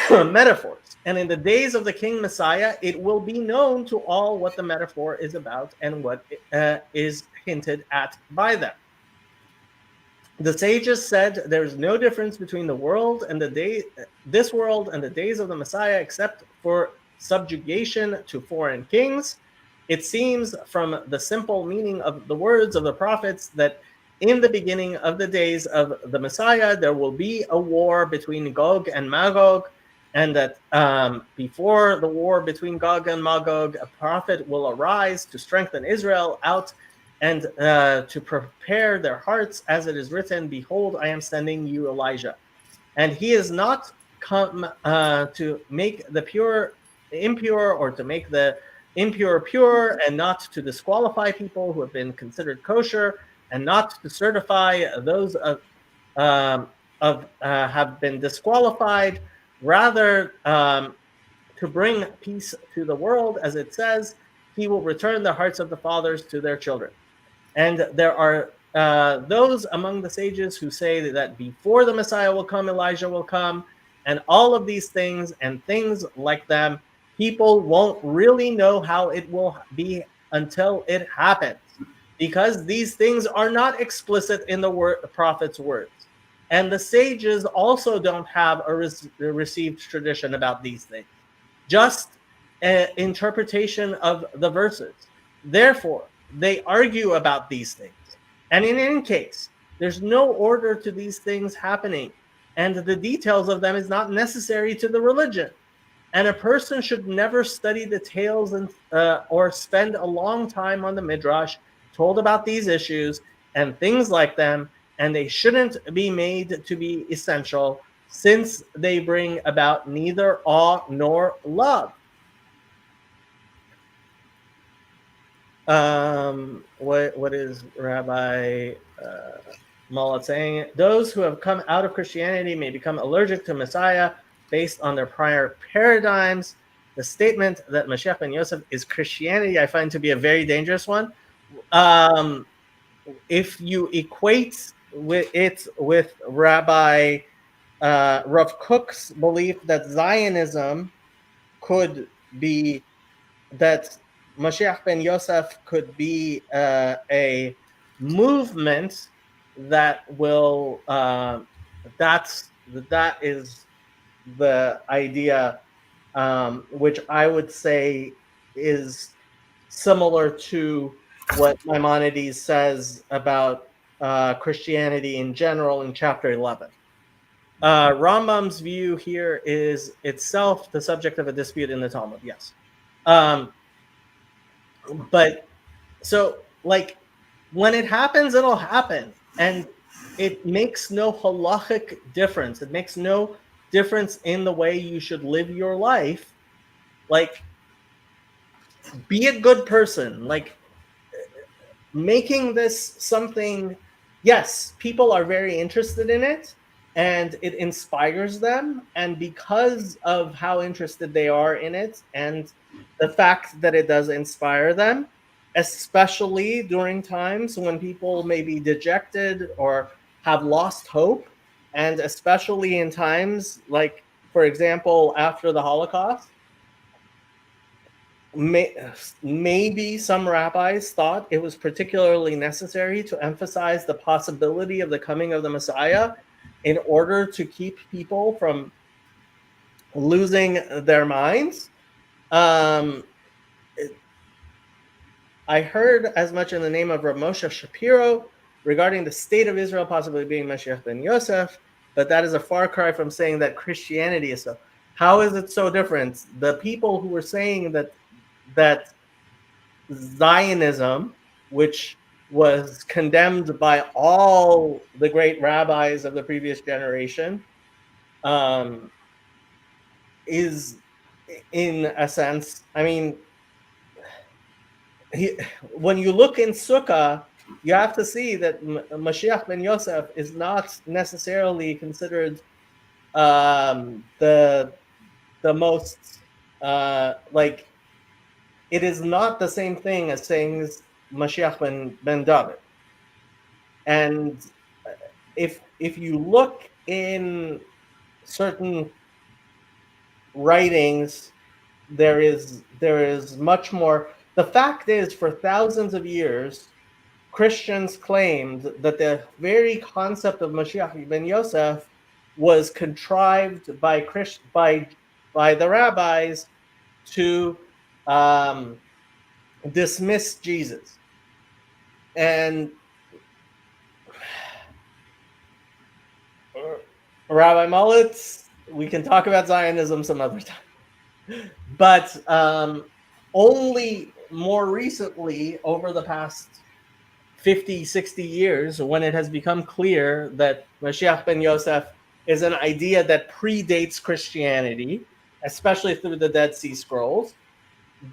metaphors. And in the days of the King Messiah, it will be known to all what the metaphor is about and what is hinted at by them. The sages said there is no difference between the world and this world and the days of the Messiah, except for subjugation to foreign kings. It seems from the simple meaning of the words of the prophets that in the beginning of the days of the Messiah, there will be a war between Gog and Magog, and that before the war between Gog and Magog, a prophet will arise to strengthen Israel out and to prepare their hearts, as it is written, "Behold, I am sending you Elijah." And he is not come to make the pure impure, or to make the impure pure, and not to disqualify people who have been considered kosher, and not to certify those have been disqualified. Rather, to bring peace to the world, as it says, he will return the hearts of the fathers to their children. And there are those among the sages who say that before the Messiah will come, Elijah will come, and all of these things and things like them, people won't really know how it will be until it happens, because these things are not explicit in the prophet's words. And the sages also don't have a received tradition about these things, just an interpretation of the verses. Therefore, they argue about these things. And in any case, there's no order to these things happening, and the details of them is not necessary to the religion. And a person should never study the tales and or spend a long time on the Midrash told about these issues and things like them, and they shouldn't be made to be essential, since they bring about neither awe nor love. What is Rabbi Mullet saying? Those who have come out of Christianity may become allergic to Messiah based on their prior paradigms. The statement that Mashiach ben Yosef is Christianity, I find to be a very dangerous one. If you equate it with Rabbi Rav Kook's belief that Zionism could be, that Mashiach ben Yosef could be a movement that will, that is the idea, which I would say is similar to what Maimonides says about Christianity in general in chapter 11. Rambam's view here is itself the subject of a dispute in the Talmud, yes. But so, like, when it happens, it'll happen. And it makes no halachic difference. It makes no difference in the way you should live your life. Like, be a good person. Like, making this something, yes, people are very interested in it, and it inspires them. And because of how interested they are in it, and the fact that it does inspire them, especially during times when people may be dejected or have lost hope, and especially in times like, for example, after the Holocaust, maybe some rabbis thought it was particularly necessary to emphasize the possibility of the coming of the Messiah in order to keep people from losing their minds. I heard as much in the name of Rav Moshe Shapiro regarding the state of Israel possibly being Mashiach ben Yosef, but that is a far cry from saying that Christianity is so. How is it so different? The people who were saying that Zionism, which was condemned by all the great rabbis of the previous generation, is, in a sense, I mean, when you look in Sukkah, you have to see that Mashiach ben Yosef is not necessarily considered the most like, it is not the same thing as saying Mashiach ben David. And if you look in certain writings, there is much more. The fact is, for thousands of years, Christians claimed that the very concept of Mashiach ben Yosef was contrived by the rabbis to dismiss Jesus. And Rabbi Mullet, we can talk about Zionism some other time. But only more recently, over the past 50, 60 years, when it has become clear that Mashiach ben Yosef is an idea that predates Christianity, especially through the Dead Sea Scrolls,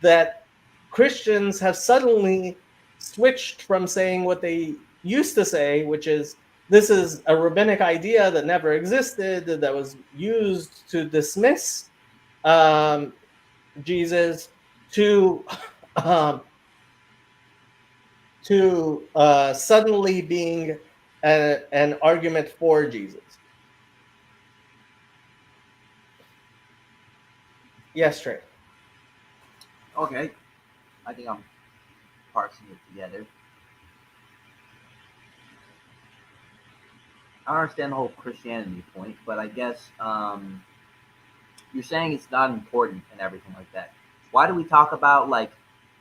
that Christians have suddenly switched from saying what they used to say, which is this is a rabbinic idea that never existed, that was used to dismiss Jesus, to suddenly being an argument for Jesus. Yes, Trey. Okay, I think I'm parsing it together. I understand the whole Christianity point, but I guess you're saying it's not important and everything like that. Why do we talk about like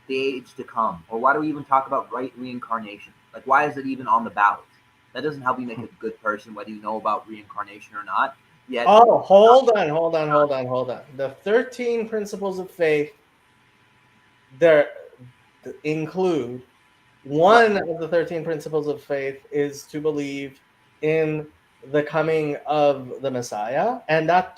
the age to come, or why do we even talk about reincarnation? Like, why is it even on the ballot? That doesn't help you make a good person, whether you know about reincarnation or not. Yet, Oh, hold on. The 13 principles of faith there include one of the 13 principles of faith is to believe in the coming of the Messiah, and that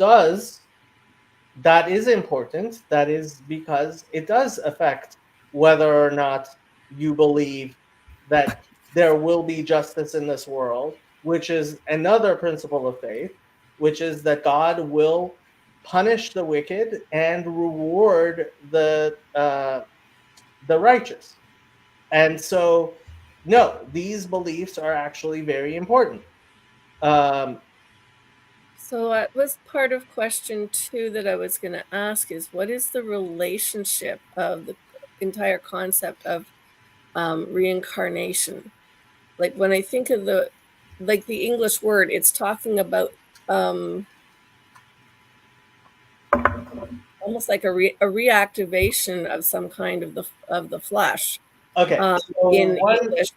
is important. That is because it does affect whether or not you believe that there will be justice in this world, which is another principle of faith, which is that God will punish the wicked and reward the righteous. And so, no, these beliefs are actually very important. So that was part of question 2 that I was going to ask is what is the relationship of the entire concept of reincarnation? Like when I think of the English word, it's talking about almost like a reactivation of some kind of the flesh. Okay, so in English,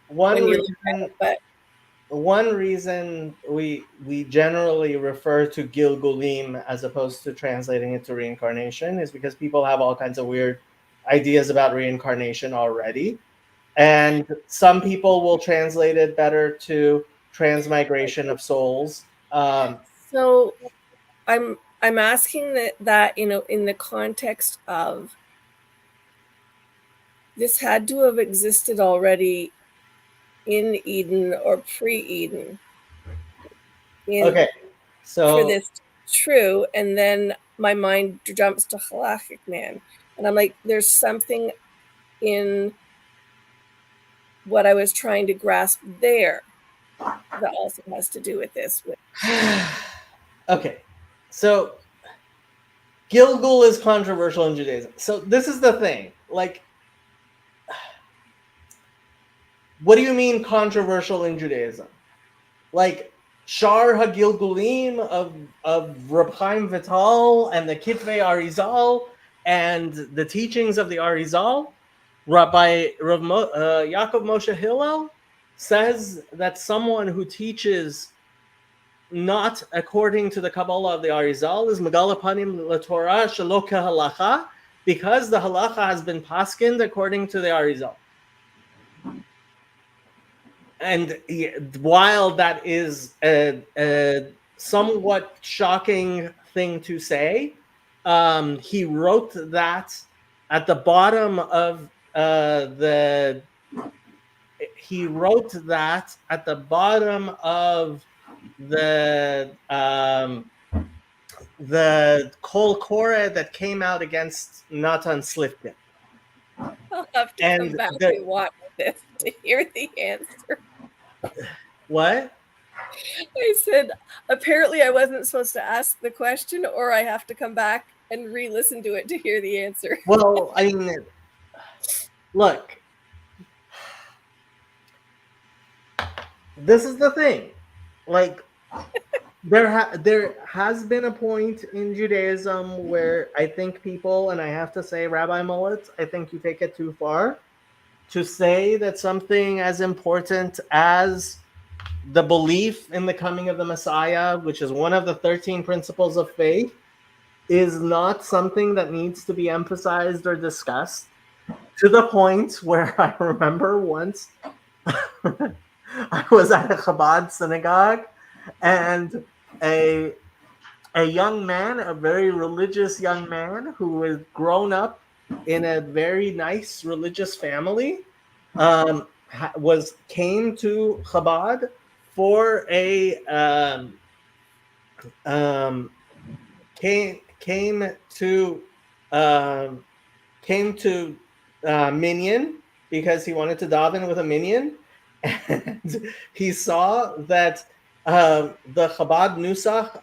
when you look at it, but one reason we generally refer to Gilgulim as opposed to translating it to reincarnation is because people have all kinds of weird ideas about reincarnation already. And some people will translate it better to transmigration of souls. So I'm asking that in the context of this had to have existed already in Eden or pre-Eden. Okay, so for this true, and then my mind jumps to halachic man, and I'm like, there's something in what I was trying to grasp there that also has to do with this. okay, so Gilgul is controversial in Judaism. So this is the thing, like, what do you mean controversial in Judaism? Like Shar HaGilgulim of Reb Chaim Vital and the Kitvei Arizal and the teachings of the Arizal, Rabbi Yaakov Moshe Hillel says that someone who teaches not according to the Kabbalah of the Arizal is Megala Panim LaTorah Shelo Kehalacha, because the halacha has been paskind according to the Arizal. And while that is a somewhat shocking thing to say, he wrote that at the bottom of the Kol Koreh that came out against Natan Slifkin. I'll have to come back and watch this to hear the answer. What? I said, apparently I wasn't supposed to ask the question, or I have to come back and re-listen to it to hear the answer. Well, I mean, look, this is the thing. Like, there has been a point in Judaism where I think people, and I have to say, Rabbi Mullet, I think you take it too far to say that something as important as the belief in the coming of the Messiah, which is one of the 13 principles of faith, is not something that needs to be emphasized or discussed, to the point where I remember once I was at a Chabad synagogue, and a young man, a very religious young man who was grown up in a very nice religious family, came to Chabad for a came to Minyan because he wanted to daven with a Minyan, and he saw that the Chabad nusach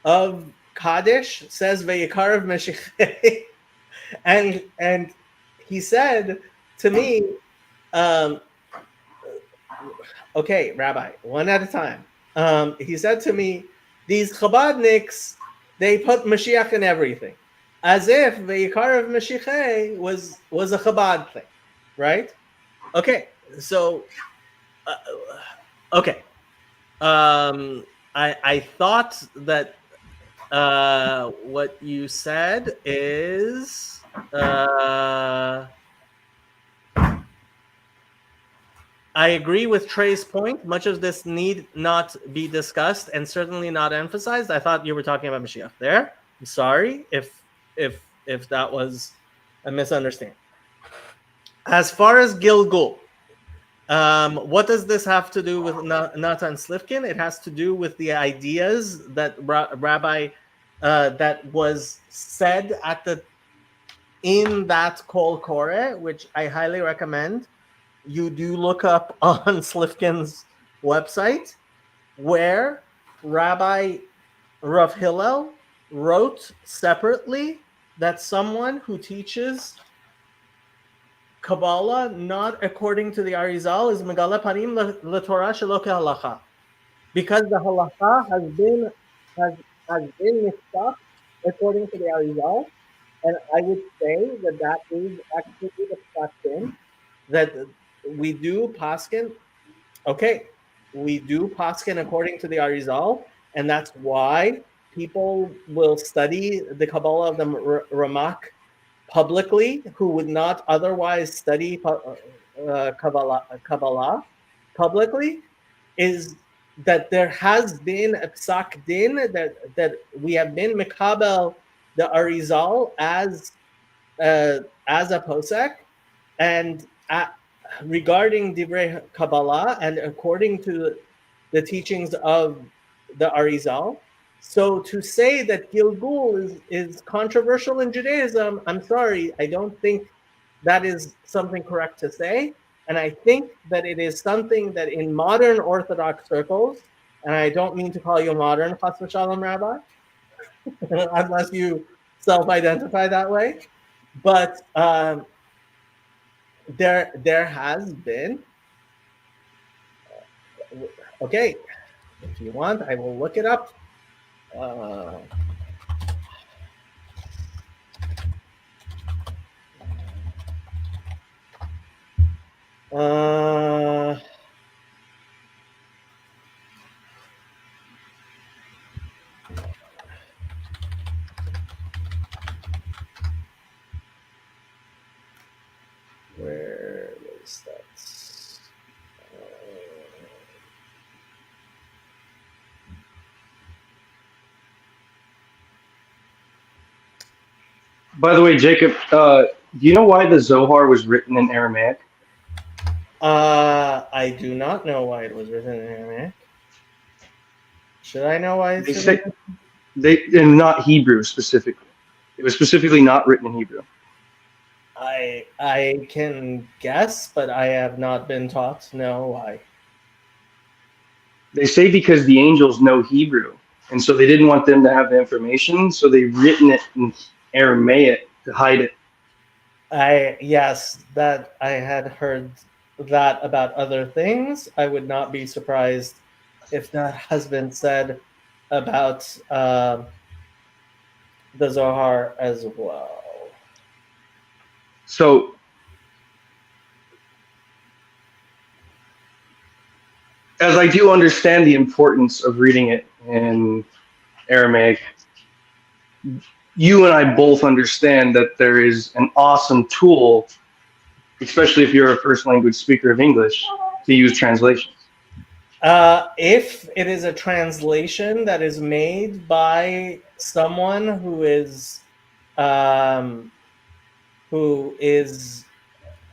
of Kaddish says Vayikarav Meshichei, and he said to me, okay, Rabbi, one at a time. He said to me, these Chabadniks, they put Mashiach in everything, as if Vayikarav Meshichei was a Chabad thing, right? Okay, so okay. I thought that what you said is I agree with Trey's point. Much of this need not be discussed and certainly not emphasized. I thought you were talking about Mashiach there. I'm sorry if that was a misunderstanding. As far as Gilgul, what does this have to do with Natan Slifkin? It has to do with the ideas that Rabbi that was said in that Kol Koreh, which I highly recommend you do look up on Slifkin's website, where Rabbi Rav Hillel wrote separately that someone who teaches Kabbalah not according to the Arizal is Megala Panim LeTorah Shelo Kehalacha, because the halacha has been mixed according to the Arizal, and I would say that is actually the question that we do paskin. Okay, we do paskin according to the Arizal, and that's why people will study the Kabbalah of the Ramak publicly, who would not otherwise study Kabbalah publicly, is that there has been a psak din that we have been mekabel the Arizal as a posek, and regarding Divrei Kabbalah and according to the teachings of the Arizal. So to say that Gilgul is controversial in Judaism, I'm sorry, I don't think that is something correct to say. And I think that it is something that in modern Orthodox circles, and I don't mean to call you modern, Chas v'shalom, Rabbi, unless you self-identify that way, but there has been, okay, if you want, I will look it up. Where was that? By the way, Jacob, do you know why the Zohar was written in Aramaic? I do not know why it was written in Aramaic. Should I know why it's written? And not Hebrew specifically. It was specifically not written in Hebrew. I can guess, but I have not been taught to know why. They say because the angels know Hebrew, and so they didn't want them to have the information, so they've written it in Aramaic to hide it. Yes, that I had heard that about other things. I would not be surprised if that has been said about the Zohar as well. So, as I do understand the importance of reading it in Aramaic, you and I both understand that there is an awesome tool, especially if you're a first language speaker of English, to use translations. If it is a translation that is made by someone who is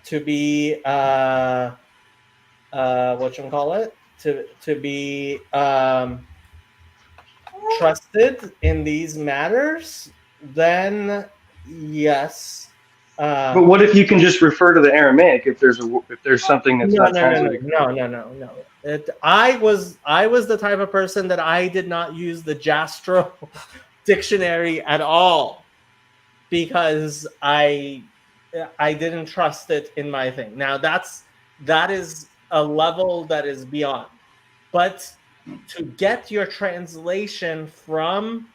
to be whatchamacallit, to be trusted in these matters, then yes. But what if you can just refer to the Aramaic if there's something that's not translated? No. I was the type of person that I did not use the Jastrow dictionary at all because I didn't trust it in my thing. Now that is a level that is beyond. But to get your translation from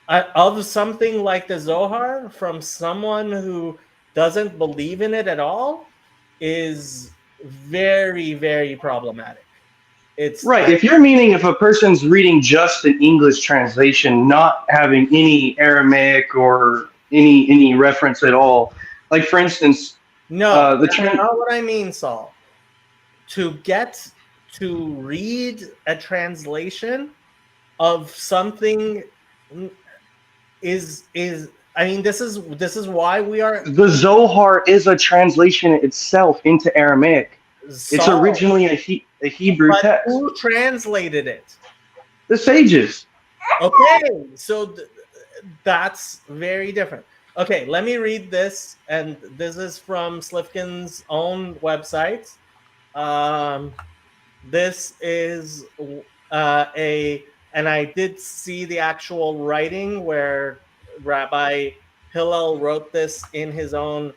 of something like the Zohar from someone who doesn't believe in it at all is very, very problematic. It's right. If you're meaning if a person's reading just an English translation, not having any Aramaic or any reference at all, like for instance, that's not what I mean, Saul. To get to read a translation of something is I mean this is why we are. The Zohar is a translation itself into Aramaic. Saul, it's originally a Hebrew text. Who translated it? The sages. Okay, so that's very different. Okay, let me read this, and this is from Slifkin's own website. This is and I did see the actual writing where Rabbi Hillel wrote this in his own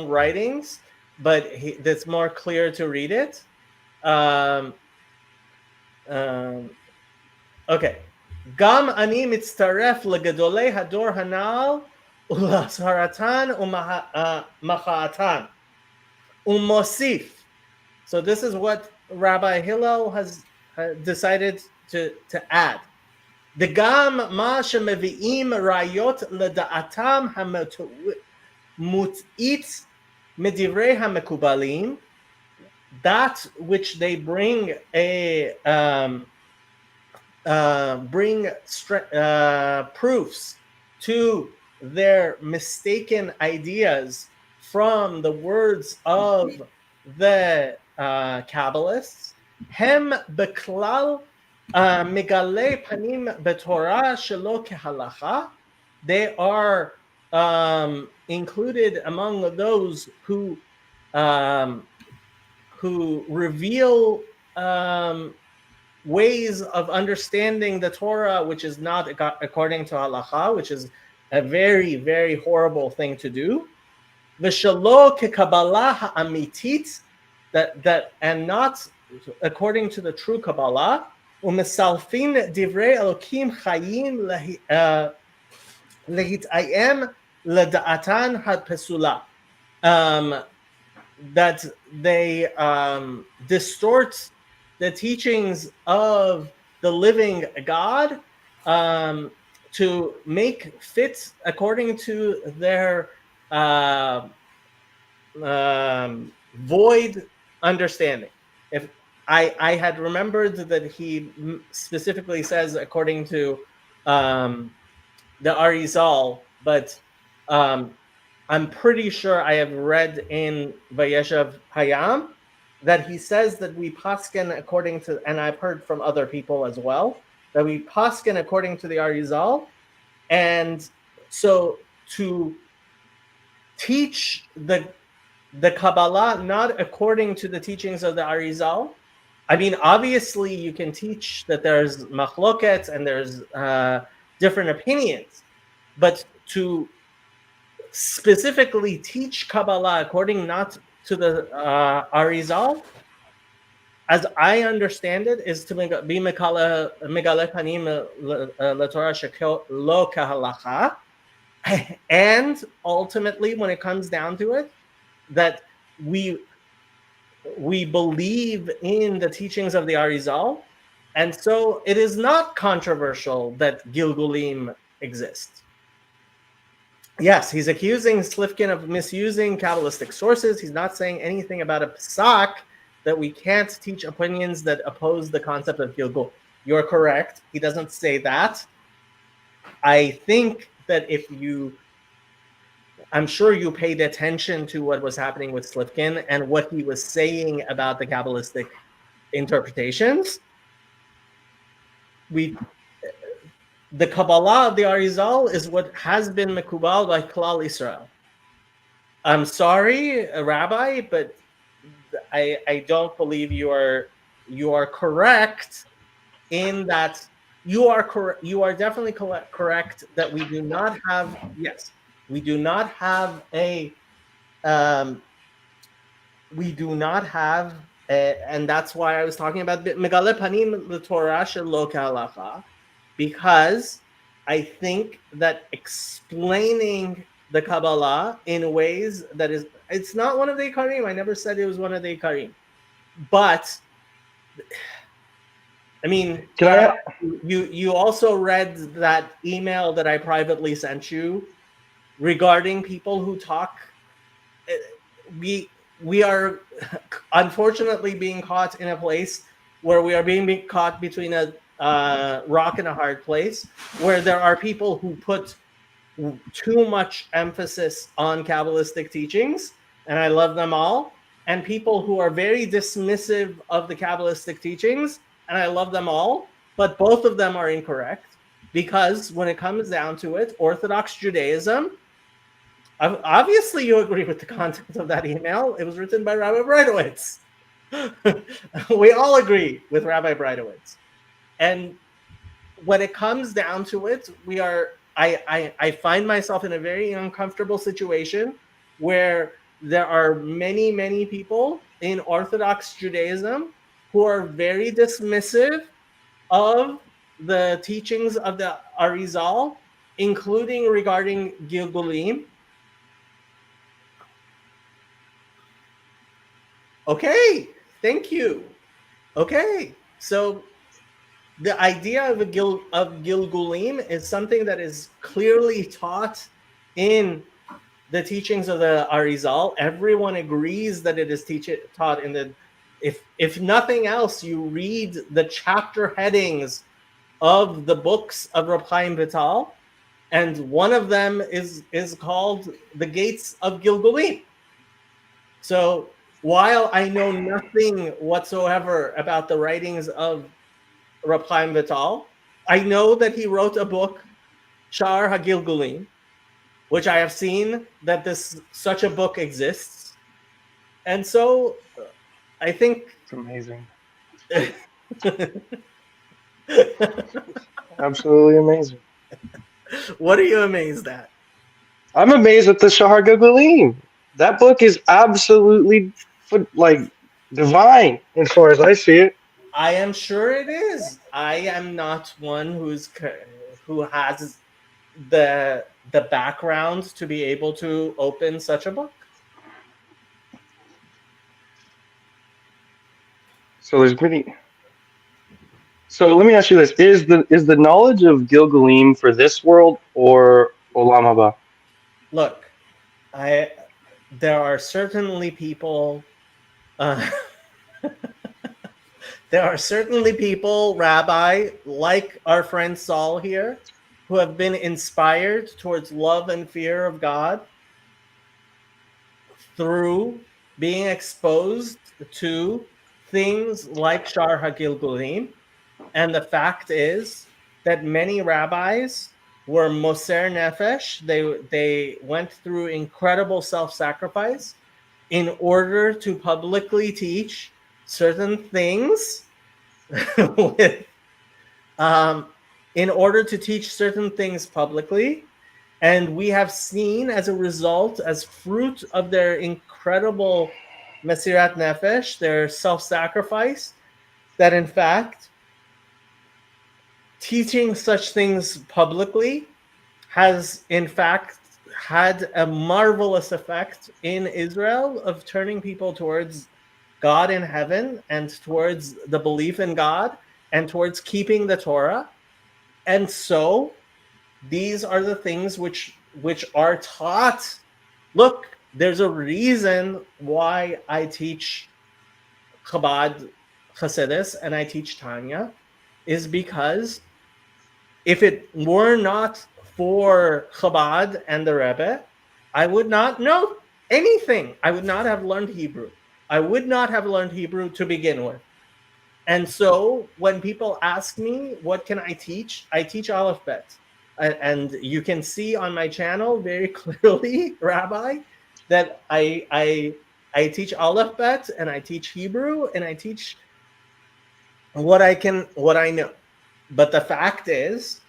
writings, but it's more clear to read it. Okay. Gam ani mitztaref legedolei hador hanal ulasharatan umachatan umosif. So this is what Rabbi Hillel has decided to add. The gam ma shemevi'im rayot leda'atam hamut'it medivrei hamekubalim, that which they bring proofs to their mistaken ideas from the words of the Kabbalists. Hem beklal megalei panim betorah shelo kehalacha. They are included among those who reveal ways of understanding the Torah, which is not according to halacha, which is a very, very horrible thing to do. V'shelo kekabbalah ha'amitit, that and not according to the true Kabbalah. Umesalfin divrei Elokim chayim lehitayem leda'atan hadpesula. That they distort the teachings of the living God to make fit according to their void understanding. If I had remembered that he specifically says according to the Arizal, but I'm pretty sure I have read in Vayeshev Hayam that he says that we paskin according to, and I've heard from other people as well, that we paskin according to the Arizal. And so to teach the Kabbalah not according to the teachings of the Arizal, I mean, obviously you can teach that there's machloket and there's different opinions, but to specifically teach Kabbalah according not to the Arizal, as I understand it, is to be megale panim leTorah shelo kahalacha, and ultimately, when it comes down to it, that we believe in the teachings of the Arizal, and so it is not controversial that Gilgulim exists. Yes, he's accusing Slifkin of misusing Kabbalistic sources. He's not saying anything about a Pesach that we can't teach opinions that oppose the concept of Gilgul. You're correct. He doesn't say that. I think that I'm sure you paid attention to what was happening with Slifkin and what he was saying about the Kabbalistic interpretations. The Kabbalah of the Arizal is what has been Mekubal by Klal Israel. I'm sorry, Rabbi, but I don't believe you are correct in that. You are correct. You are definitely correct that we do not have. Yes, we do not have a. We do not have, and that's why I was talking about Megale Panim leTorah shelo kahalacha, because I think that explaining the Kabbalah in ways that it's not one of the Ikarim. I never said it was one of the Ikarim, but I mean, you also read that email that I privately sent you regarding people who talk. We are unfortunately being caught in a place where we are being caught between a rock and a hard place, where there are people who put too much emphasis on Kabbalistic teachings, and I love them all, and people who are very dismissive of the Kabbalistic teachings, and I love them all, but both of them are incorrect, because when it comes down to it, Orthodox Judaism, obviously you agree with the content of that email. It was written by Rabbi Breitowitz. We all agree with Rabbi Breitowitz. And when it comes down to it, I find myself in a very uncomfortable situation where there are many, many people in Orthodox Judaism who are very dismissive of the teachings of the Arizal, including regarding Gilgulim. Okay, thank you. Okay, so the idea of Gilgulim is something that is clearly taught in the teachings of the Arizal. Everyone agrees that it is taught in the. If nothing else, you read the chapter headings of the books of Reb Chaim Vital, and one of them is called The Gates of Gilgulim. So while I know nothing whatsoever about the writings of Reb Chaim Vital, I know that he wrote a book, Sha'ar HaGilgulim, which I have seen that such a book exists. And so I think It's amazing. Absolutely amazing. What are you amazed at? I'm amazed at the Shahar Gilgulim. That book is absolutely divine as far as I see it. I am sure it is. I am not one who has the background to be able to open such a book. So there's many. So let me ask you this: is the knowledge of Gilgulim for this world or Olam Haba? Look, there are certainly people. There are certainly people, Rabbi, like our friend Saul here, who have been inspired towards love and fear of God through being exposed to things like Sha'ar HaGilgulim. And the fact is that many rabbis were Moser Nefesh. They went through incredible self-sacrifice in order to publicly teach certain things in order to teach certain things publicly. And we have seen as a result, as fruit of their incredible Mesirat Nefesh, their self-sacrifice, that in fact, teaching such things publicly has in fact had a marvelous effect in Israel of turning people towards God in heaven and towards the belief in God and towards keeping the Torah. And so these are the things which are taught. Look, there's a reason why I teach Chabad Hasidus and I teach Tanya, is because if it were not for Chabad and the Rebbe, I would not know anything. I would not have learned Hebrew. I would not have learned Hebrew to begin with. And so when people ask me, what can I teach Aleph Bet. And you can see on my channel very clearly, Rabbi, that I teach Aleph Bet and I teach Hebrew and I teach what I know. But the fact is,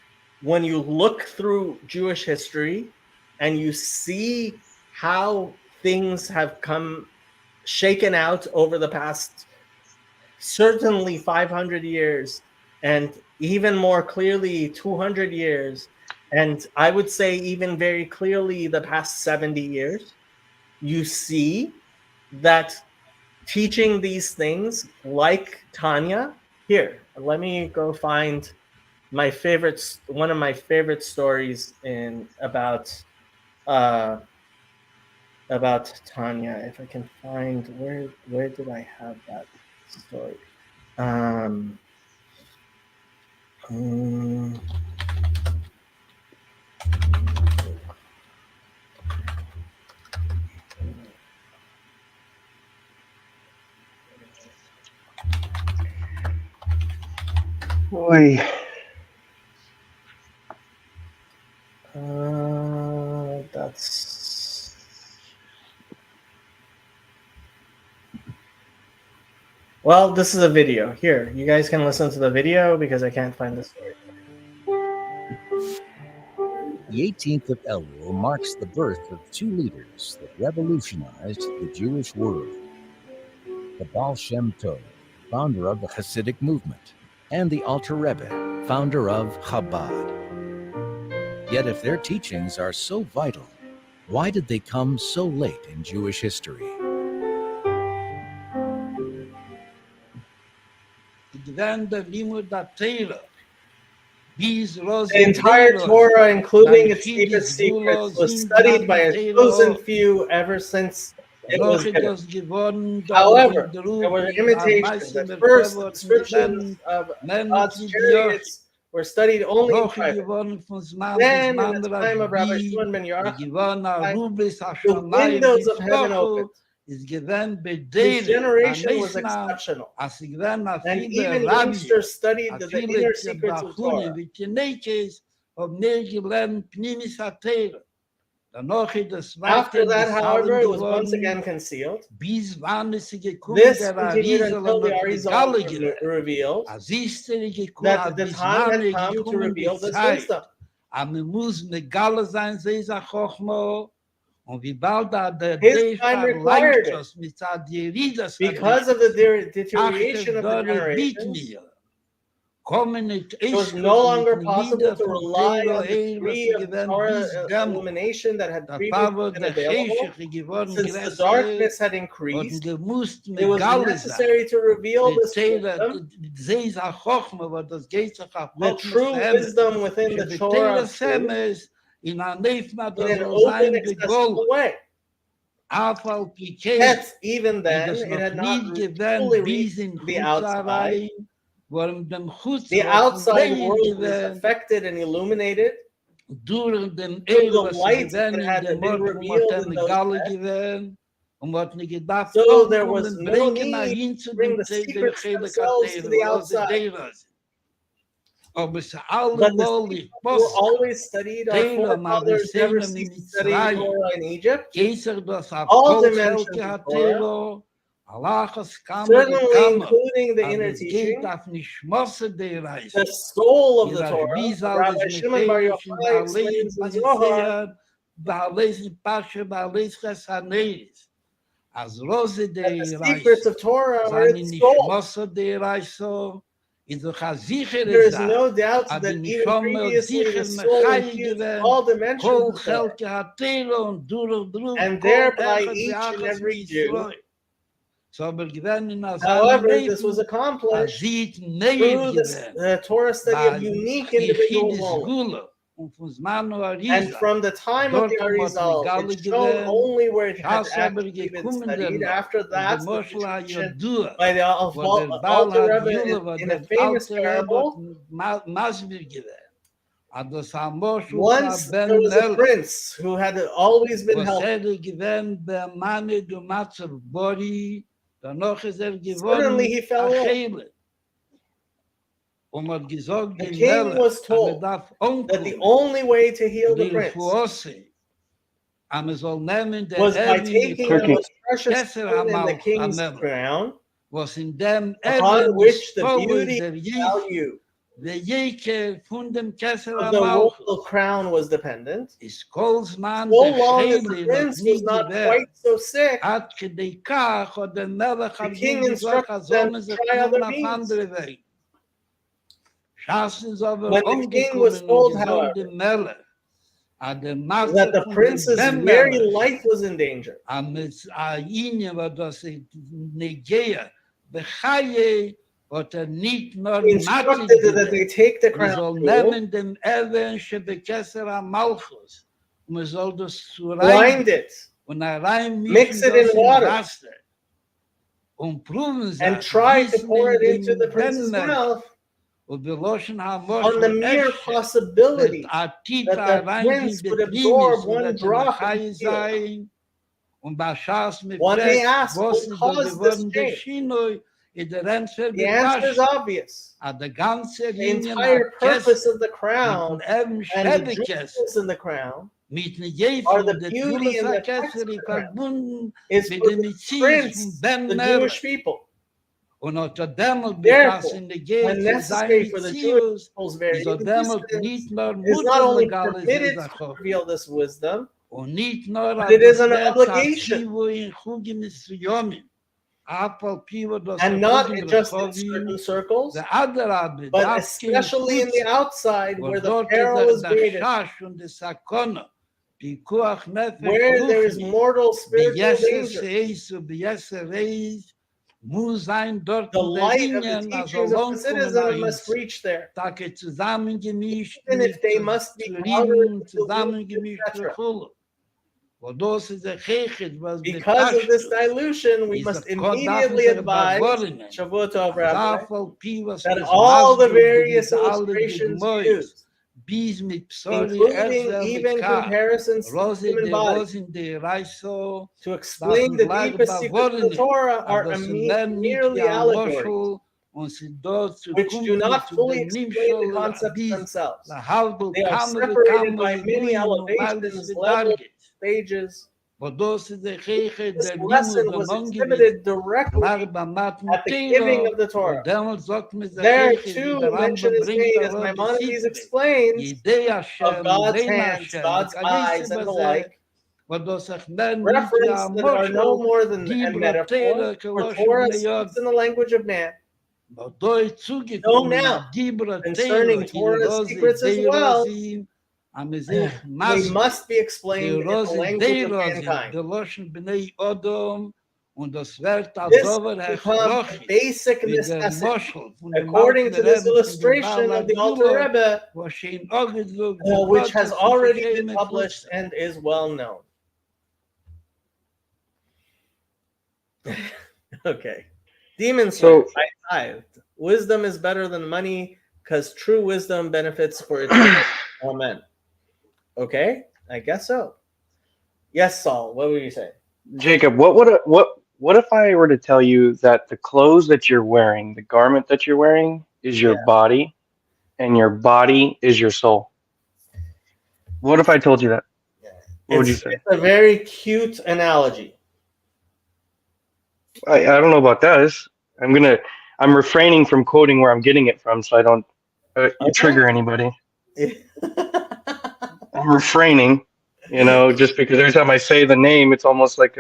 when you look through Jewish history and you see how things have come shaken out over the past certainly 500 years, and even more clearly 200 years, and I would say even very clearly the past 70 years, you see that teaching these things like Tanya, here, let me go find my favorite, one of my favorite stories about Tanya. If I can find where did I have that story? Boy. That's well, this is a video. Here, you guys can listen to the video because I can't find the story. The 18th of Elul marks the birth of two leaders that revolutionized the Jewish world: the Baal Shem Tov, founder of the Hasidic movement, and the Alter Rebbe, founder of Chabad. Yet if their teachings are so vital, why did they come so late in Jewish history? The entire Torah, including its deepest secrets, was studied by a chosen few ever since it was given. However, there were imitations. At first, the descriptions of God's chariots were studied only in private. Then, in the time of Rabbi Shimon ben Yochai, the windows of heaven opened. His generation was exceptional, and even youngsters studied the inner secrets of Torah. After that, however, it was once again concealed. This continued until the Arizal revealed that the time had come to reveal this wisdom. His time required it. Because of the deterioration of the generations, it was no longer possible to rely on the degree of Torah illumination that had previously been available. Since the darkness had increased, it was necessary to reveal this wisdom, the true wisdom within the Torah, in an open, accessible way. Yet, even then, it had not fully reached the outside. The outside world was affected and illuminated through the light that had been revealed in those texts. So there was no need to bring the secrets themselves to the outside. But the secrets were always studied. Our forefathers never ceased studying Torah in Egypt. All dimensions of Torah, certainly including the inner teaching, the soul of the Torah. Rabbi Shimon Bar Yochai explains in Zohar, אז לא זה that the דאורייסו. secrets of Torah are seine its soul. נשמוסו דאורייסו, ist doch a sichere There is Sache. no doubt Aber that die even Neshama previously sicher the soul mechai infused gewesen, all dimensions כל of Torah, חלקי התורה und durch, and כל thereby אחד each and ואחת every Jew. מישראל. So aber gewesen in seinem However, this Leben, was accomplished sieht through mehr the gewesen. Torah study of Weil unique die individuals Chidis only. Gula und von Zman und And Arizal, from the time of the dort wird Arizal, Megali it's shown gewesen, only where it had als aber actually been gekommen studied. dann After und that, der the Moschel tradition HaYodua, by the wo der Baal Alter HaGiula, Rebbe wo in a der famous alte Rebbe parable. Masbir gewesen. Das HaMoschel Once Ben there was a Melech, prince who had always been was healthy. gewesen bei Mane du Matzer Bori, danach ist Suddenly geworden he fell ill. Achele. Und hat gesagt, The dem king Melech, was told darf that the umkommen, only way to heal the die prince Fuose, aber soll nehmen der was by ewige taking the König, most precious Kesser stone in the HaMalch, king's HaMelech, crown, was in dem upon Eben which the Stowe beauty der and Jid, value der Jeker von dem Kesser of the HaMalch, royal crown was dependent. ist Kolzmann So der long as the Chele noch prince was nie not gewährt. quite so sick, Ad kedei kach hat der Melech the hat king ihm gesagt, instructed soll them man to sich try other kommen auf means. andere Weg. Schaßen sie aber When the king was umgekommen und told, gesagt however, dem Melech, an der that Matze the von dem prince's Ben very Melech, life was in danger, am es a Inje, was das Negeia, bechaye, hat nicht nur he Matze instructed that they gegeben. take the Man crown soll jewel, nehmen dem Even, Shebekesser HaMalchus, und man soll das zu blind rein it, und rein mix it in water, Raster. Und proben sie, and try to gießen pour it in into dem the prince's Ben-Melech, mouth und wir loschen on the HaMoschel mere Esche, possibility that a tiefer that the reingehen prince would absorb Betriebnis und one that drop Mechai and heal. sein, und bei Schaas mit One may Fress, ask, was what ist da caused this geworden, der change? Shinoi, in der Rentfer The answer is bewaschen, obvious. a der ganze The Linien entire hat purpose Kessel, of the mit crown dem Eben and the Schebekessel, jewels in the crown mit dem are Jefer the und der beauty and the Tulisa effects Kessel of the crown. verbunden It's mit for dem the Metzies prince, von Ben the Melech. Jewish people. Und hat er damals Therefore, befassen in der Gegend when für sein necessary for the Jewish Metzies, people's very ist er damals existence, nicht nur is not only Mutterlegale permitted to Sache, reveal this wisdom, und nicht nur but it is an obligation. Zivu in Chugim Yomim. Apal Pivo das and not Chugim just in Rechovim, certain circles, der Adrabe, but especially in the outside wo where the dort peril is der greatest, Schasch und der Sakona, Pikuach Nefesh where there is Gufni, mortal spiritual B'yeser danger. Seis und B'yeser Reis, muss sein dort The in der light of the Linien, also teachings of long kommen Hasidism must reach there, Tage zusammengemischt, even if they mit must be Turin, powdered, zusammengemischt, etc. wo das ist der Chechet, was Because of this betascht, dilution, we is must that God immediately darf advise bewornen, Shavuot Tov Rabbi Zafal Pivas that is all the Masber, various die alle illustrations Gemois, used, bis mit Psori, including Erzel, even Bekar, comparisons to the Rose human de body, Rose in de Reiso, to explain the Darf deepest man secrets of the bewornen, Torah, are aber sie lernen nicht merely wie ein allegories, Moschel, und sie dort zu which do kommen not zu fully dem explain the Nimschel, concepts bis themselves. la halbe They are Kammer, separated by Kammer, many Ruin und Malus elevations, levels, Gedarget. stages. Wo das ist der Chechet, This der lesson Limud was und Ungewiss, exhibited directly klar beim Matten at the giving of the und Torah. damals sagt man, der There Chechet, too, der mention Rambam is bringt made, da as raus die Maimonides Sifre, explains, Idee of Hashem, God's Rein hands, Hashem, God's eyes, and the like, wo das sich mehr nicht reference wie that ein are no Moschel, more than a Dibra metaphor, Teira, for Keloshim Torah Neyod, speaks in the language of man, wo doi Know zugekommen, now Dibra concerning Teira, Torah's Rose, secrets as well. Rosim, am sich they Masber, must be explained in the Rose, language of Rosim, mankind. der Loschen Bnei Odom, und das wird als This Dover becomes a Hechrochi, basic wie der necessity. Moschel von dem According alten to this Rebbe, von dem illustration Baal of the Alter HaGdula, Rebbe, wo schon angedruckt, which has Prozess already von been Shemet published Fuster. and is well known. Okay. Demons. So- I tithed. Wisdom is better than money because true wisdom benefits for eternity. Amen. Okay, I guess so. Yes, Saul. What were you saying? Jacob, what if I were to tell you that the clothes that you're wearing, the garment that you're wearing, is your body, and your body is your soul? What if I told you that? What would you say? It's a very cute analogy. I don't know about that. I'm refraining from quoting where I'm getting it from, so I don't trigger anybody. I'm refraining, just because every time I say the name, it's almost like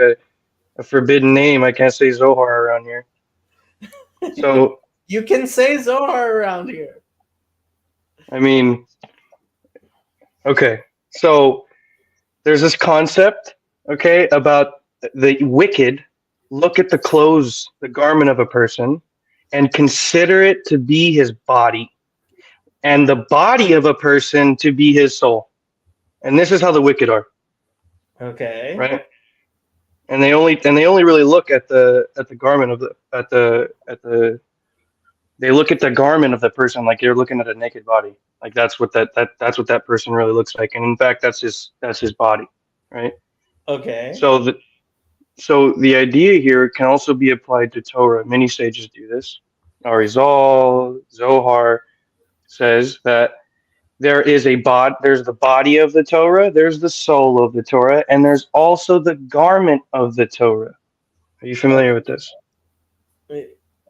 a forbidden name. I can't say Zohar around here. So You can say Zohar around here. I mean, okay. So there's this concept, okay, about the wicked look at the clothes, the garment of a person, and consider it to be his body, and the body of a person to be his soul. And this is how the wicked are, Okay. right? And they only really look at the garment of they look at the garment of the person like you're looking at a naked body. Like that's what that's what that person really looks like. And in fact, that's his body, right? Okay. So the idea here can also be applied to Torah. Many sages do this. Arizal, Zohar says that there's the body of the Torah, there's the soul of the Torah, and there's also the garment of the Torah. Are you familiar with this?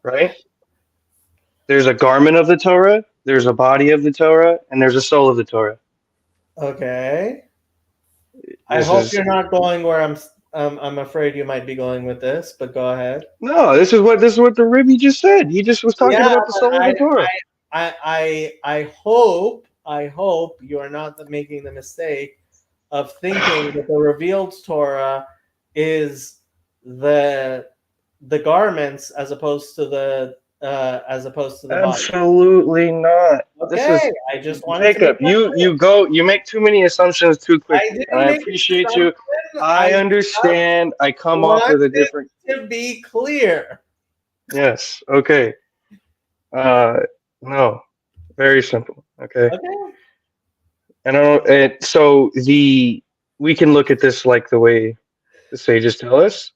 Right? There's a garment of the Torah, there's a body of the Torah, and there's a soul of the Torah. Okay. I This hope is- you're not going where I'm afraid you might be going with this, but go ahead. No, this is what the Rebbe just said. He just was talking about the soul of the Torah. I hope you are not making the mistake of thinking that the revealed Torah is the garments as opposed to the body. Absolutely not. Okay, This is I just wanted Jacob. to make You make too many assumptions too I quickly, didn't and I make appreciate an you. assumption. I understand. I come off with a different. To be clear. Yes. Okay. No. Very simple. Okay. Okay. And I don't. So we can look at this like the way the sages tell us.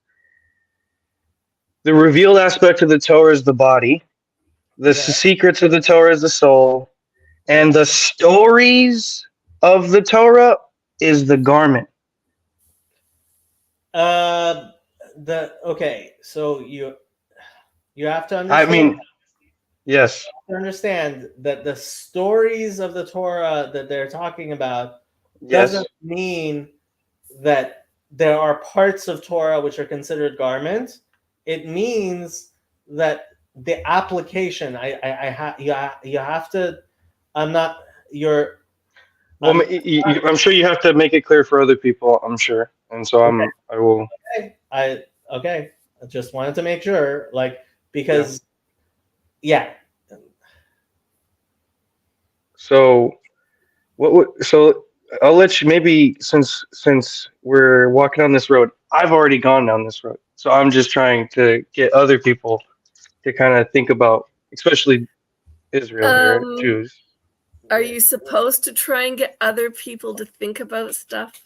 The revealed aspect of the Torah is the body. The secrets of the Torah is the soul, and the stories of the Torah is the garment. Okay, so you have to I understand. mean, yes. You have to understand that the stories of the Torah that they're talking about Yes. doesn't mean that there are parts of Torah which are considered garments. It means that the application. You have to. I'm not. You're. Well, I'm sure you have to make it clear for other people. I'm sure, and so I will. Okay. I just wanted to make sure, because, yeah. So, so I'll let you, maybe since we're walking on this road, I've already gone down this road. So I'm just trying to get other people to kind of think about, especially Israel here, Jews. Are you supposed to try and get other people to think about stuff?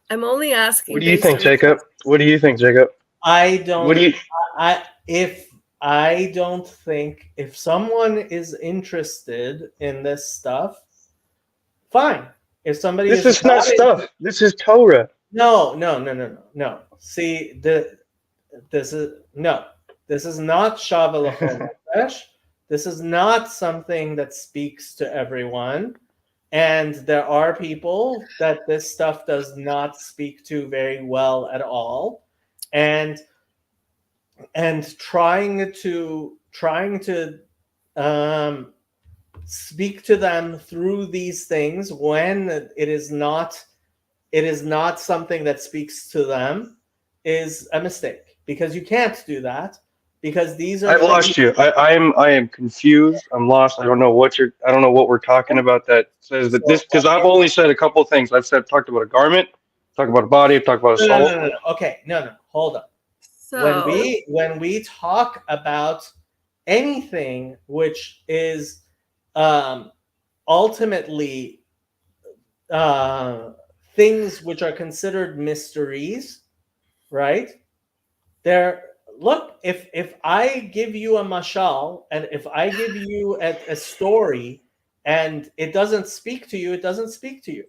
I'm only asking. What do you think, Jacob? What do you think, Jacob? I don't. What do you? I don't think if someone is interested in this stuff, fine. If somebody This is not stuff. This is Torah. No. See, this is not Shavuot Nefesh. This is not something that speaks to everyone. And there are people that this stuff does not speak to very well at all. And trying to speak to them through these things when it is not something that speaks to them is a mistake, because you can't do that, because these are. I've lost you. I am confused. I'm lost. I don't know what we're talking about that says that this, because I've only said a couple of things. I've talked about a garment, talked about a body, talked about a soul. No. Okay, no. Hold on. So when we talk about anything which is ultimately things which are considered mysteries, right? Look, if I give you a mashal, and if I give you a story and it doesn't speak to you, it doesn't speak to you.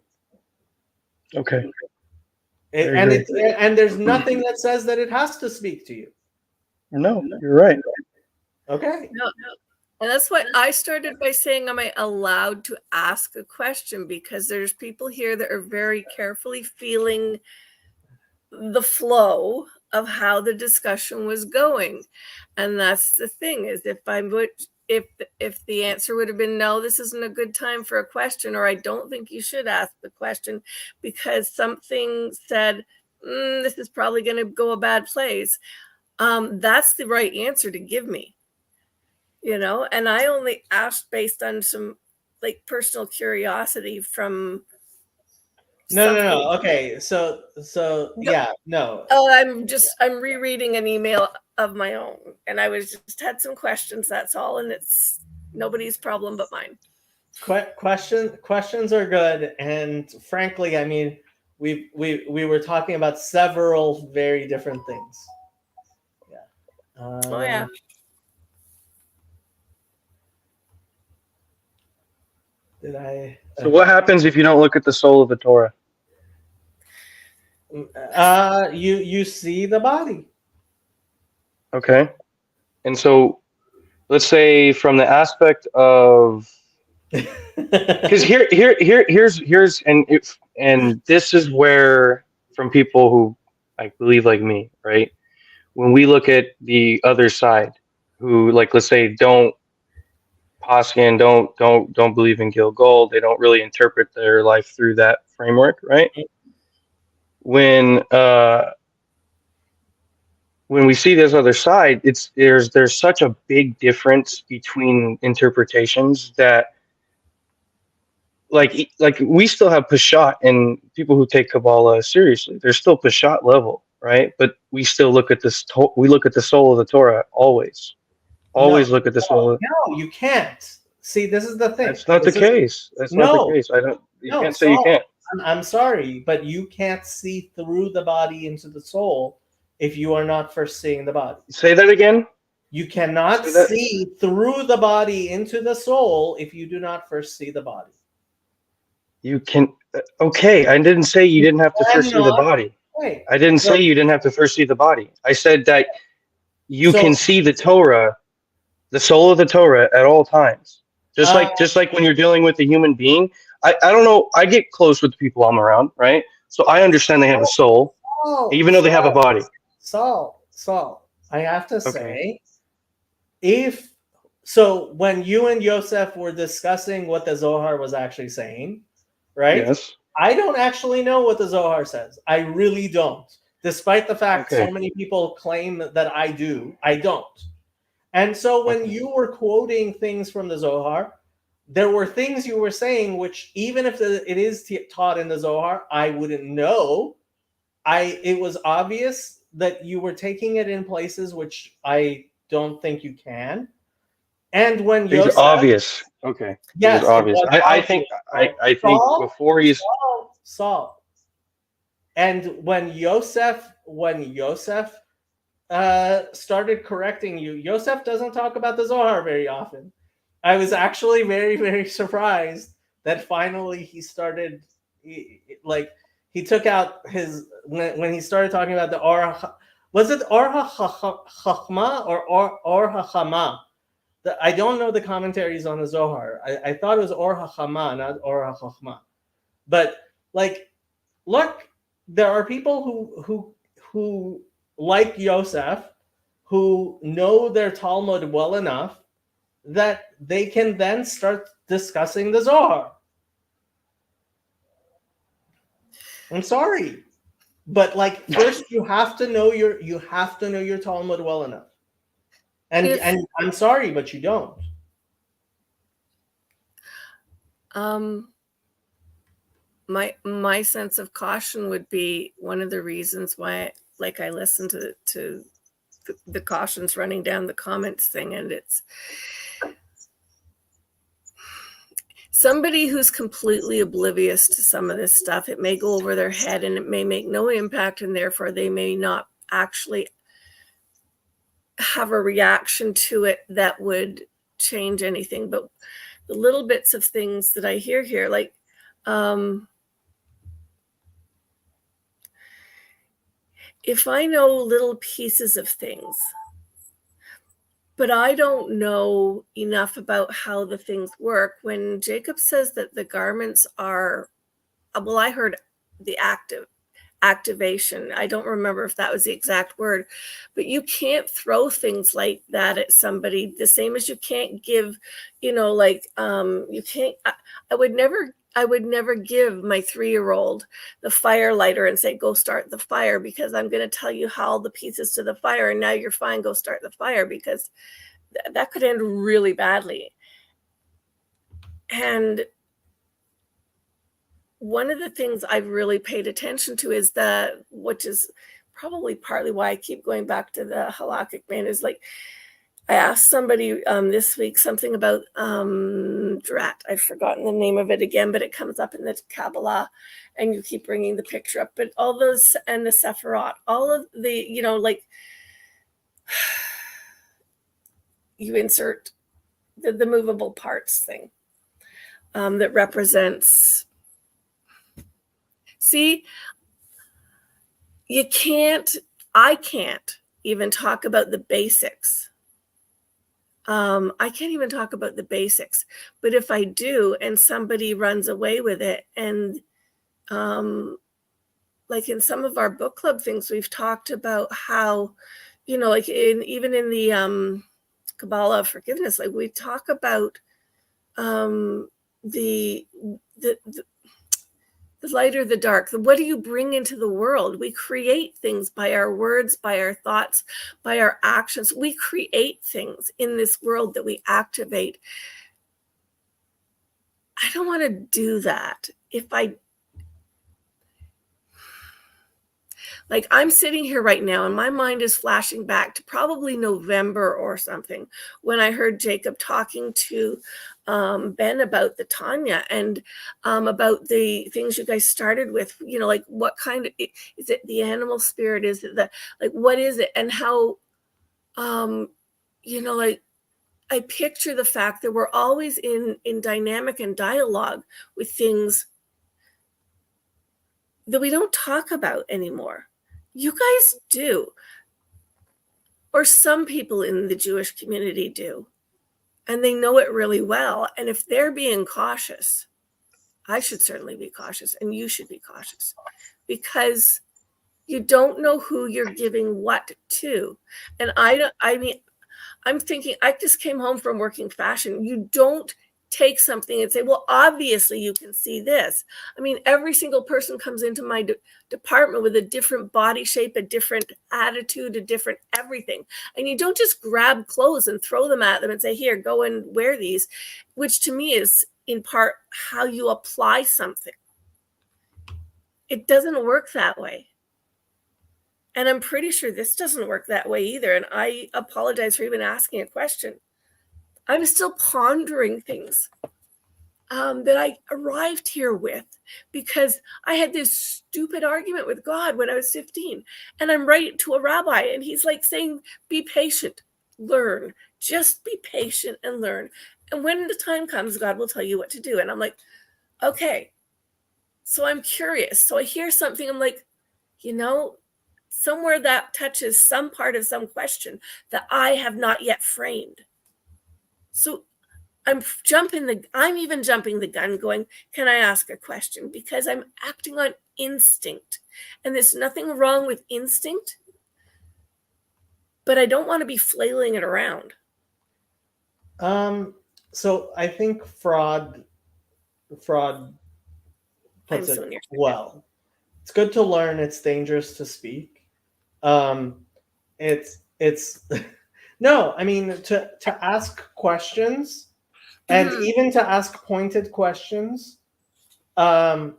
Okay. And there's nothing that says that it has to speak to you. No, you're right. Okay. No. And that's why I started by saying, am I allowed to ask a question? Because there's people here that are very carefully feeling the flow of how the discussion was going. And that's the thing, is if the answer would have been no, this isn't a good time for a question, or I don't think you should ask the question because something said, this is probably going to go a bad place. That's the right answer to give me, and I only asked based on some like personal curiosity from No. Okay. So yeah, no. Oh, I'm rereading an email of my own, and I just had some questions. That's all, and it's nobody's problem but mine. Questions are good, and frankly, I mean, we were talking about several very different things. Yeah. Oh yeah. Did I? So what happens if you don't look at the soul of the Torah? You see the body. Okay. And so let's say from the aspect of, because here's and this is where, from people who I believe like me, right? When we look at the other side, who, like, let's say don't Poskin, don't believe in Gilgul, they don't really interpret their life through that framework, right? When we see this other side, there's such a big difference between interpretations that like we still have Peshat, and people who take Kabbalah seriously, there's still Peshat level, right? But we still look at this. We look at the soul of the Torah always. Look at the soul. No, you can't. See, this is the thing. That's not the case. That's not the case. You can't say you can't. I'm sorry, but you can't see through the body into the soul if you are not first seeing the body. Say that again. You cannot see through the body into the soul if you do not first see the body. You can. Okay, I didn't say you didn't have to first see the body. Wait, I didn't say you didn't have to first see the body. I said that you can see the Torah, the soul of the Torah, at all times. Just like when you're dealing with a human being. I don't know. I get close with the people I'm around, right? So I understand they have a soul, even though they have a body. Saul, I have to say, when you and Yosef were discussing what the Zohar was actually saying, right? Yes. I don't actually know what the Zohar says. I really don't. Despite the fact so many people claim that I do, I don't. And so when you were quoting things from the Zohar, there were things you were saying which, even if it is taught in the Zohar, I wouldn't know. It was obvious that you were taking it in places which I don't think you can. And when These are obvious. Okay. Yes, these are obvious. I think before he's Saul. And when Yosef started correcting you, Yosef doesn't talk about the Zohar very often. I was actually very, very surprised that finally he started, he took out his, when he started talking about the Or, was it Or HaChachma or Or HaChama? I don't know the commentaries on the Zohar. I thought it was Or HaChama, not Or HaChachma. But look, there are people who like Yosef, who know their Talmud well enough that they can then start discussing the Zohar. I'm sorry, but first you have to know your Talmud well enough. And I'm sorry, but you don't. My sense of caution would be one of the reasons why, I listened to the cautions running down the comments thing, and it's somebody who's completely oblivious to some of this stuff. It may go over their head and it may make no impact, and therefore they may not actually have a reaction to it that would change anything. But the little bits of things that I hear here, if I know little pieces of things, but I don't know enough about how the things work. When Jacob says that the garments are, I heard the activation. I don't remember if that was the exact word, but you can't throw things like that at somebody, the same as you can't give, you can't, I would never give my 3-year-old the fire lighter and say, go start the fire, because I'm going to tell you how all the pieces to the fire, and now you're fine, go start the fire, because that could end really badly. And one of the things I've really paid attention to is which is probably partly why I keep going back to the halakhic man, is like, I asked somebody this week something about Drat. I've forgotten the name of it again, but it comes up in the Kabbalah, and you keep bringing the picture up. But all those, and the Sephirot, all of the, you insert the movable parts thing that represents. See, I can't even talk about the basics. I can't even talk about the basics, but if I do, and somebody runs away with it, and like in some of our book club things, we've talked about how, like even in the Kabbalah of forgiveness, like we talk about the light or the dark. What do you bring into the world? We create things by our words, by our thoughts, by our actions. We create things in this world that we activate. I don't want to do that. I'm sitting here right now, and my mind is flashing back to probably November or something, when I heard Jacob talking to Ben about the Tanya, and about the things you guys started with, like what kind of, is it the animal spirit? Is it what is it? And how, I picture the fact that we're always in dynamic and dialogue with things that we don't talk about anymore. You guys do, or some people in the Jewish community do, and they know it really well. And if they're being cautious, I should certainly be cautious, and you should be cautious, because you don't know who you're giving what to. And I'm thinking, I just came home from working fashion. You don't take something and say, well, obviously you can see this. I mean, every single person comes into my department with a different body shape, a different attitude, a different everything. And you don't just grab clothes and throw them at them and say, here, go and wear these, which to me is in part how you apply something. It doesn't work that way. And I'm pretty sure this doesn't work that way either. And I apologize for even asking a question. I'm still pondering things that I arrived here with, because I had this stupid argument with God when I was 15. And I'm right to a rabbi, and he's like saying, be patient, learn, just be patient and learn. And when the time comes, God will tell you what to do. And I'm like, okay. So I'm curious. So I hear something, I'm like, somewhere that touches some part of some question that I have not yet framed. So I'm even jumping the gun, going, can I ask a question? Because I'm acting on instinct. And there's nothing wrong with instinct, but I don't want to be flailing it around. So I think Fraud puts it well. It's good to learn. It's dangerous to speak. It's no, I mean, to ask questions, and even to ask pointed questions, to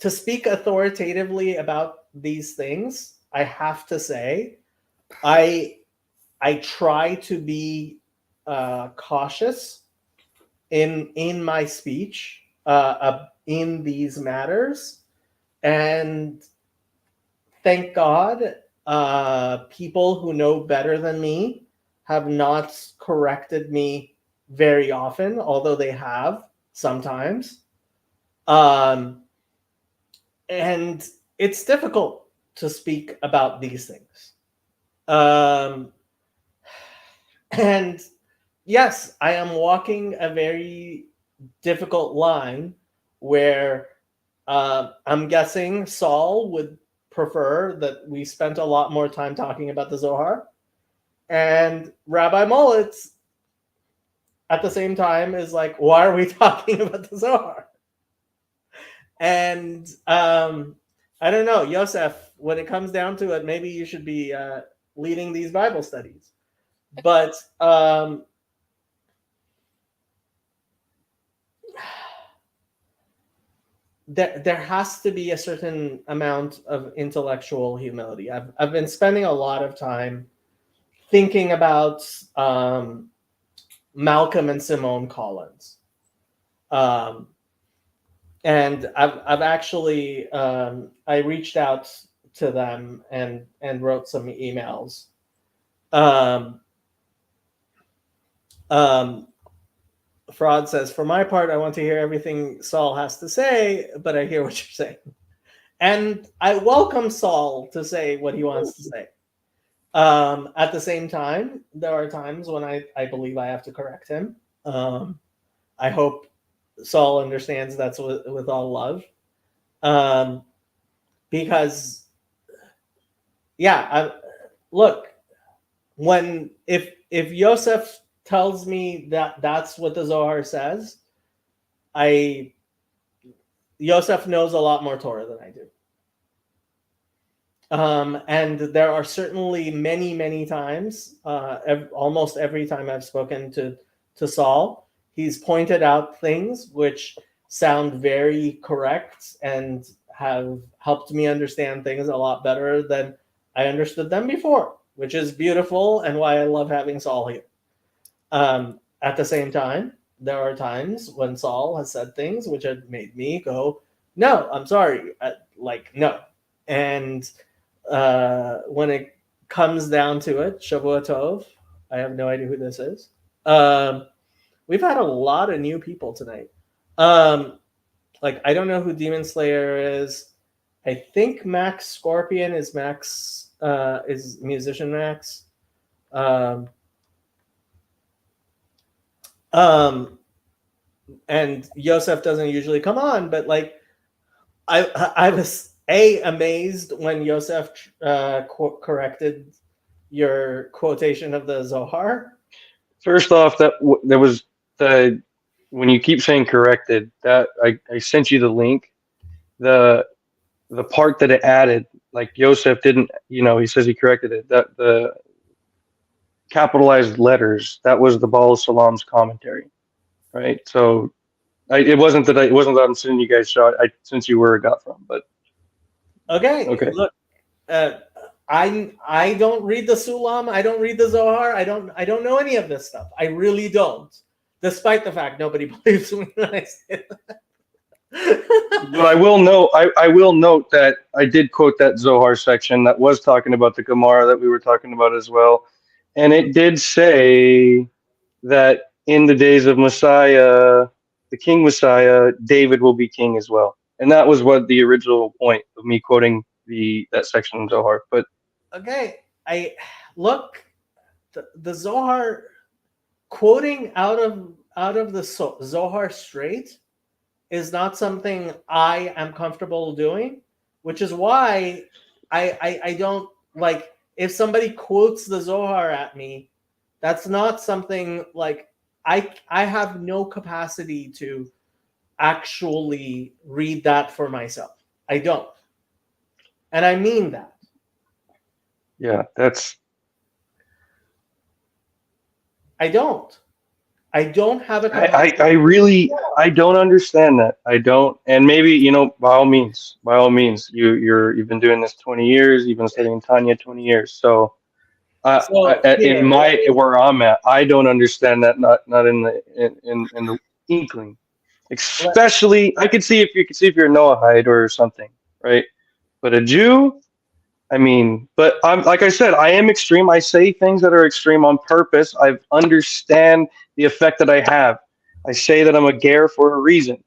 speak authoritatively about these things, I have to say, I try to be cautious in my speech in these matters, and thank God, people who know better than me have not corrected me very often, although they have sometimes. And it's difficult to speak about these things. And yes, I am walking a very difficult line where I'm guessing Saul would prefer that we spent a lot more time talking about the Zohar. And Rabbi Molitz, at the same time, is like, why are we talking about the Zohar? And I don't know, Yosef, when it comes down to it, maybe you should be leading these Bible studies. But there has to be a certain amount of intellectual humility. I've been spending a lot of time thinking about Malcolm and Simone Collins. And I've actually I reached out to them and wrote some emails. Fraud says, for my part, I want to hear everything Saul has to say, but I hear what you're saying. And I welcome Saul to say what he wants to say. At the same time, there are times when I believe I have to correct him. I hope Saul understands that's with all love. Because, yeah, look, if Yosef tells me that that's what the Zohar says, Yosef knows a lot more Torah than I do. And there are certainly many times, almost every time I've spoken to Saul, he's pointed out things which sound very correct and have helped me understand things a lot better than I understood them before, which is beautiful and why I love having Saul here. At the same time, there are times when Saul has said things which have made me go, no, I'm sorry, no. And when it comes down to it, Shavua Tov, I have no idea who this is. We've had a lot of new people tonight. I don't know who Demon Slayer is. I think Max Scorpion is musician Max. And Yosef doesn't usually come on, but I was amazed when Yosef corrected your quotation of the Zohar. First off, there was when you keep saying corrected, that I sent you the link. The part that it added, like Yosef didn't, he says he corrected it. That the capitalized letters, that was the Baal Salam's commentary, right? So it wasn't that I'm sending you guys shot. I sent you where it got from, but okay. Look, I don't read the Sulam. I don't read the Zohar. I don't know any of this stuff. I really don't. Despite the fact nobody believes me when I say that. But I will note that I did quote that Zohar section that was talking about the Gemara that we were talking about as well, and it did say that in the days of Messiah, the King Messiah, David will be king as well, and that was what the original point of me quoting that section of Zohar. But okay, the Zohar, quoting out of the Zohar straight is not something I am comfortable doing, which is why I don't like if somebody quotes the Zohar at me. That's not something I have no capacity to actually read that for myself. I don't, and I mean that. Yeah, I don't have a I don't understand that. I don't, and maybe by all means, you've been doing this 20 years. You've been studying Tanya 20 years. So, where I'm at, I don't understand that. Not in the inkling. Especially, I could see if you're a Noahide or something, right? But a Jew. I mean, but like I said, I am extreme. I say things that are extreme on purpose. I understand the effect that I have. I say that I'm a ger for a reason.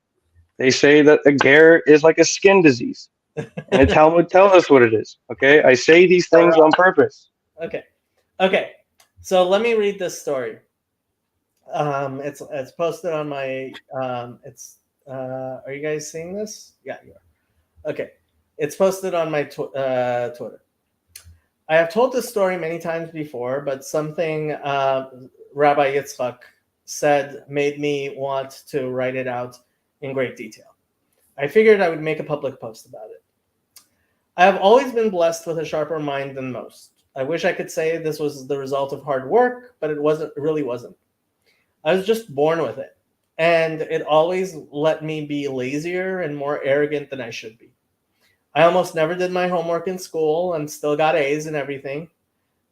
They say that a ger is like a skin disease. And the Talmud tells us what it is. Okay? I say these things on purpose. Okay. So let me read this story. It's posted on my are you guys seeing this? Yeah, you are. Okay, it's posted on my Twitter. I have told this story many times before, but something Rabbi Yitzchak said made me want to write it out in great detail. I figured I would make a public post about it. I have always been blessed with a sharper mind than most. I wish I could say this was the result of hard work, but it really wasn't. I was just born with it, and it always let me be lazier and more arrogant than I should be. I almost never did my homework in school and still got A's and everything.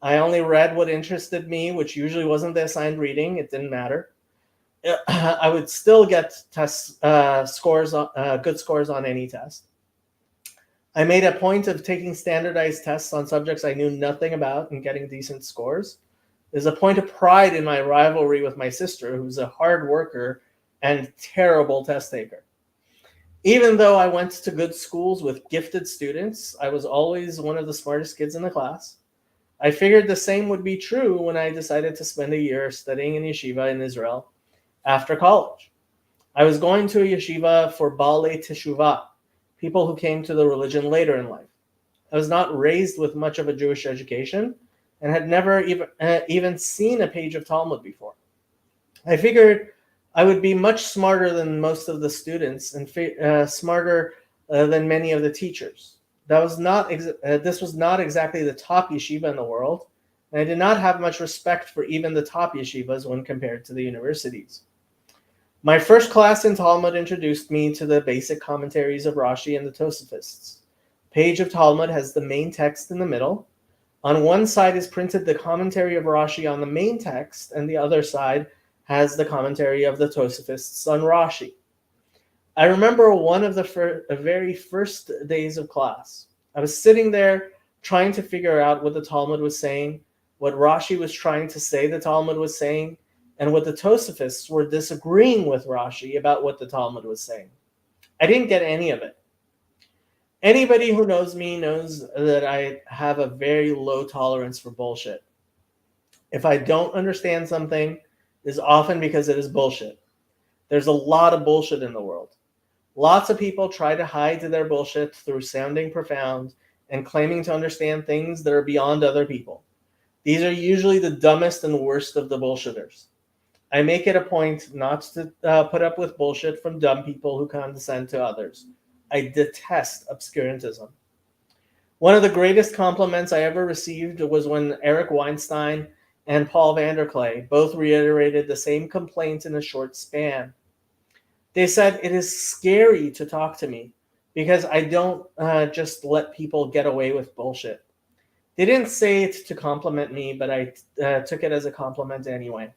I only read what interested me, which usually wasn't the assigned reading. It didn't matter. I would still get good scores on any test. I made a point of taking standardized tests on subjects I knew nothing about and getting decent scores. There's a point of pride in my rivalry with my sister, who's a hard worker and terrible test taker. Even though I went to good schools with gifted students, I was always one of the smartest kids in the class. I figured the same would be true when I decided to spend a year studying in yeshiva in Israel after college. I was going to a yeshiva for Baalei Teshuvah, people who came to the religion later in life. I was not raised with much of a Jewish education and had never even seen a page of Talmud before. I figured I would be much smarter than most of the students and smarter than many of the teachers. This was not exactly the top yeshiva in the world, and I did not have much respect for even the top yeshivas when compared to the universities. My first class in Talmud introduced me to the basic commentaries of Rashi and the Tosafists. Page of Talmud has the main text in the middle. On one side is printed the commentary of Rashi on the main text, and the other side has the commentary of the Tosafists on Rashi. I remember one of the very first days of class. I was sitting there trying to figure out what the Talmud was saying, what Rashi was trying to say the Talmud was saying, and what the Tosafists were disagreeing with Rashi about what the Talmud was saying. I didn't get any of it. Anybody who knows me knows that I have a very low tolerance for bullshit. If I don't understand something, it's often because it is bullshit. There's a lot of bullshit in the world. Lots of people try to hide their bullshit through sounding profound and claiming to understand things that are beyond other people. These are usually the dumbest and worst of the bullshitters. I make it a point not to put up with bullshit from dumb people who condescend to others. I detest obscurantism. One of the greatest compliments I ever received was when Eric Weinstein and Paul Vanderklay both reiterated the same complaint in a short span. They said, "It is scary to talk to me because I don't just let people get away with bullshit." They didn't say it to compliment me, but I took it as a compliment anyway.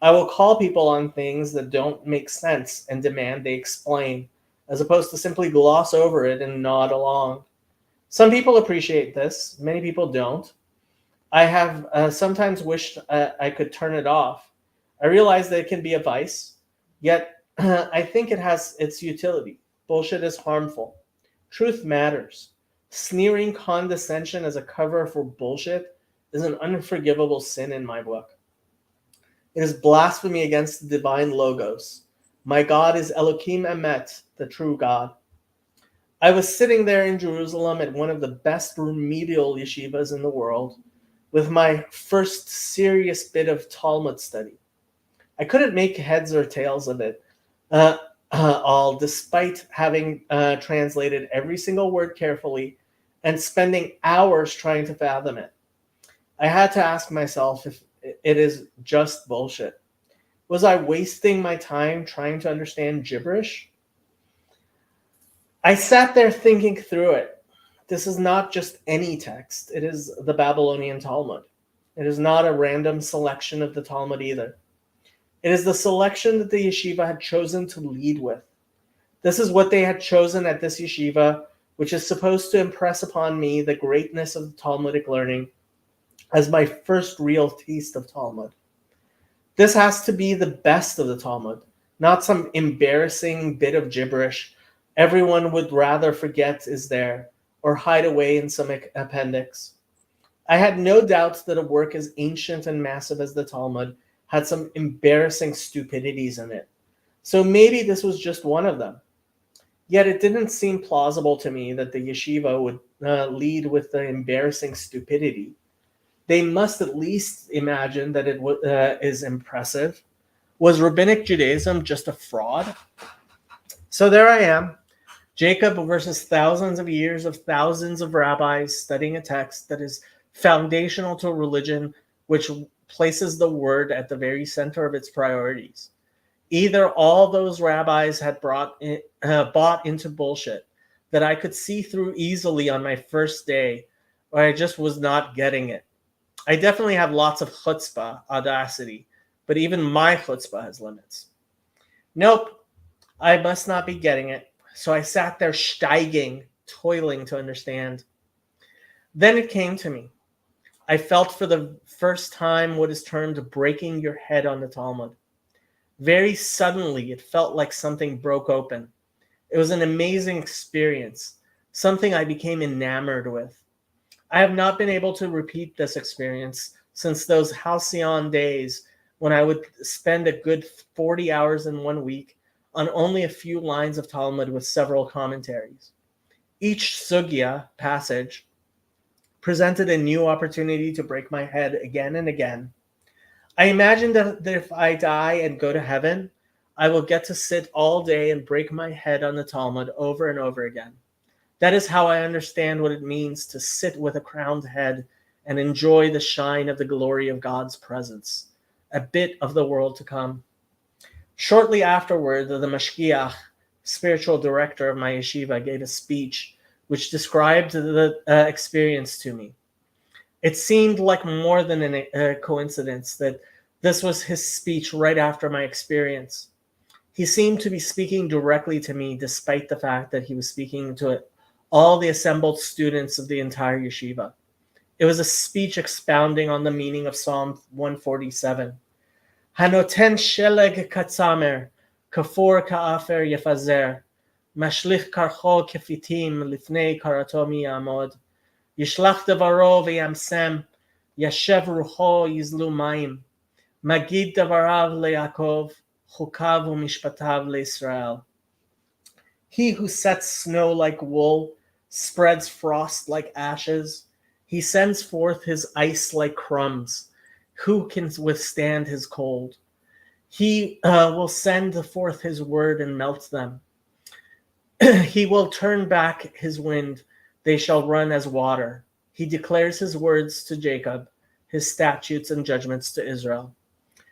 I will call people on things that don't make sense and demand they explain, as opposed to simply gloss over it and nod along. Some people appreciate this, many people don't. I have sometimes wished I could turn it off. I realize that it can be a vice, yet I think it has its utility. Bullshit is harmful. Truth matters. Sneering condescension as a cover for bullshit is an unforgivable sin in my book. It is blasphemy against the divine logos. My God is Elohim Emet, the true God. I was sitting there in Jerusalem at one of the best remedial yeshivas in the world with my first serious bit of Talmud study. I couldn't make heads or tails of it all, despite having translated every single word carefully and spending hours trying to fathom it. I had to ask myself if it is just bullshit. Was I wasting my time trying to understand gibberish? I sat there thinking through it. This is not just any text. It is the Babylonian Talmud. It is not a random selection of the Talmud either. It is the selection that the yeshiva had chosen to lead with. This is what they had chosen at this yeshiva, which is supposed to impress upon me the greatness of the Talmudic learning as my first real taste of Talmud. This has to be the best of the Talmud, not some embarrassing bit of gibberish everyone would rather forget is there or hide away in some appendix. I had no doubts that a work as ancient and massive as the Talmud had some embarrassing stupidities in it. So maybe this was just one of them. Yet it didn't seem plausible to me that the yeshiva would lead with the embarrassing stupidity. They must at least imagine that it is impressive. Was Rabbinic Judaism just a fraud? So there I am, Jacob versus thousands of years of thousands of rabbis studying a text that is foundational to a religion which places the word at the very center of its priorities. Either all those rabbis had bought into bullshit that I could see through easily on my first day, or I just was not getting it. I definitely have lots of chutzpah, audacity, but even my chutzpah has limits. Nope, I must not be getting it. So I sat there steiging, toiling to understand. Then it came to me. I felt for the first time what is termed breaking your head on the Talmud. Very suddenly, it felt like something broke open. It was an amazing experience, something I became enamored with. I have not been able to repeat this experience since those halcyon days when I would spend a good 40 hours in 1 week on only a few lines of Talmud with several commentaries. Each sugya passage presented a new opportunity to break my head again and again. I imagine that if I die and go to heaven, I will get to sit all day and break my head on the Talmud over and over again. That is how I understand what it means to sit with a crowned head and enjoy the shine of the glory of God's presence, a bit of the world to come. Shortly afterward, the mashgiach, spiritual director of my yeshiva, gave a speech which described the experience to me. It seemed like more than a coincidence that this was his speech right after my experience. He seemed to be speaking directly to me, despite the fact that he was speaking to all the assembled students of the entire yeshiva. It was a speech expounding on the meaning of Psalm 147. Hanoten sheleg katzamer, kafur ka'afer yefazer, mashlich karcho kefitim lifnei karato miyamod, yishlach davaro v'yamsem, yashev rucho yizlu mayim, magid davarav leYaakov, chukav u'mishpatav leYisrael. He who sets snow like wool, spreads frost like ashes. He sends forth his ice like crumbs. Who can withstand his cold? He will send forth his word and melt them. He will turn back his wind. They shall run as water. He declares his words to Jacob, his statutes and judgments to Israel.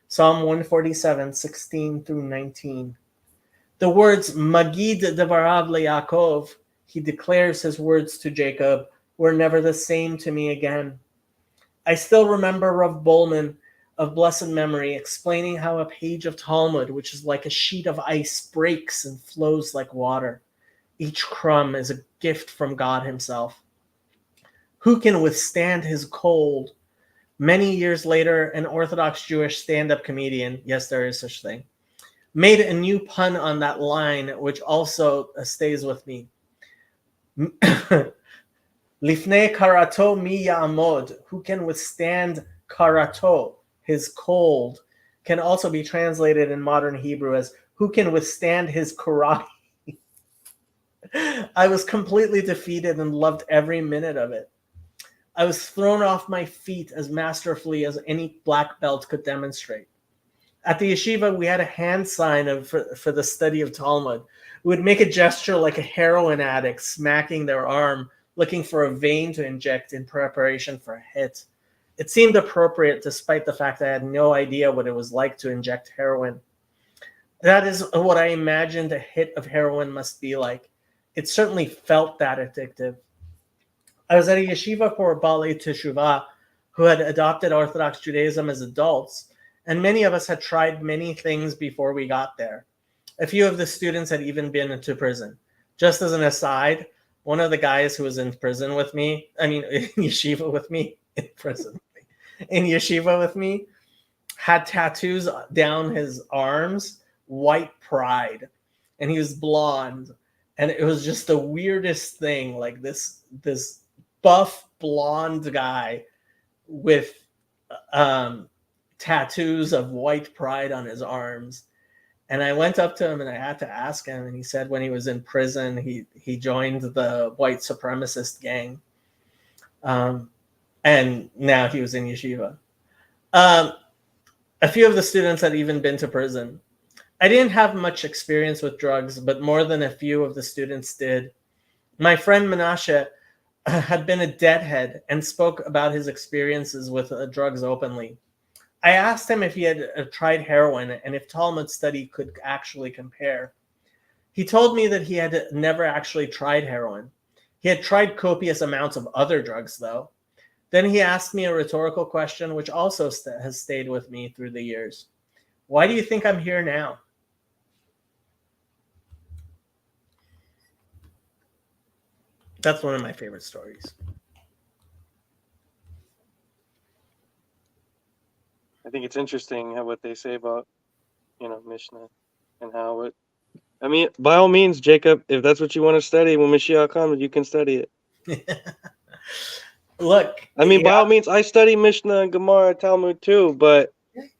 Psalm 147, 16 through 19. The words Magid Devarav leYaakov, he declares his words to Jacob, were never the same to me again. I still remember Rav Bolman of blessed memory explaining how a page of Talmud, which is like a sheet of ice, breaks and flows like water. Each crumb is a gift from God himself. Who can withstand his cold? Many years later, an Orthodox Jewish stand-up comedian, yes, there is such thing, made a new pun on that line, which also stays with me. Lifnei karato mi ya'amod, who can withstand karato, his cold, can also be translated in modern Hebrew as who can withstand his karate. I was completely defeated and loved every minute of it. I was thrown off my feet as masterfully as any black belt could demonstrate. At the yeshiva, we had a hand sign for the study of Talmud. We would make a gesture like a heroin addict smacking their arm, looking for a vein to inject in preparation for a hit. It seemed appropriate despite the fact that I had no idea what it was like to inject heroin. That is what I imagined a hit of heroin must be like. It certainly felt that addictive. I was at a yeshiva for Baalei Teshuvah who had adopted Orthodox Judaism as adults, and many of us had tried many things before we got there. A few of the students had even been into prison. Just as an aside, one of the guys who was in prison with me, in yeshiva with me, in yeshiva with me, had tattoos down his arms, white pride, and he was blonde. And it was just the weirdest thing, like this buff blonde guy with tattoos of white pride on his arms. And I went up to him and I had to ask him, and he said when he was in prison, he joined the white supremacist gang, and now he was in yeshiva. A few of the students had even been to prison. I didn't have much experience with drugs, but more than a few of the students did. My friend Menashe had been a deadhead and spoke about his experiences with drugs openly. I asked him if he had tried heroin and if Talmud study could actually compare. He told me that he had never actually tried heroin. He had tried copious amounts of other drugs, though. Then he asked me a rhetorical question, which also has stayed with me through the years. Why do you think I'm here now? That's one of my favorite stories. I think it's interesting how what they say about, Mishnah and how it. I mean, by all means, Jacob, if that's what you want to study, when Mashiach comes, you can study it. Look, I mean, by all means, I study Mishnah and Gemara, Talmud too, but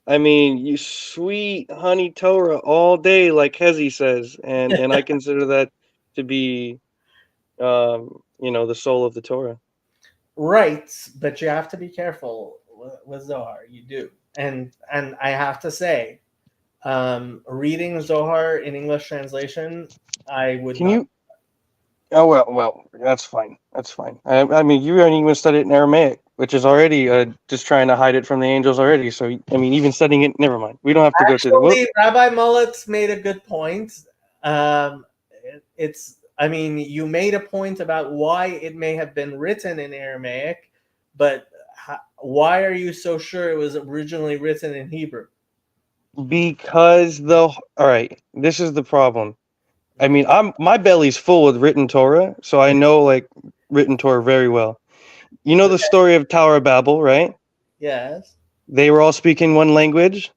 I mean, you sweet honey Torah all day, like Hezi says, and I consider that to be, the soul of the Torah. Right, but you have to be careful with Zohar. You do, and I have to say, reading Zohar in English translation, I would. Can you? Oh well, that's fine. That's fine. I mean, you aren't even study it in Aramaic, which is already just trying to hide it from the angels already. So I mean, even studying it, never mind. We don't have to go through the. Rabbi Mullet made a good point. I mean, you made a point about why it may have been written in Aramaic, but why are you so sure it was originally written in Hebrew? Because all right, this is the problem. I mean, my belly's full with written Torah, so I know like written Torah very well. You know the story of Tower of Babel, right? Yes. They were all speaking one language.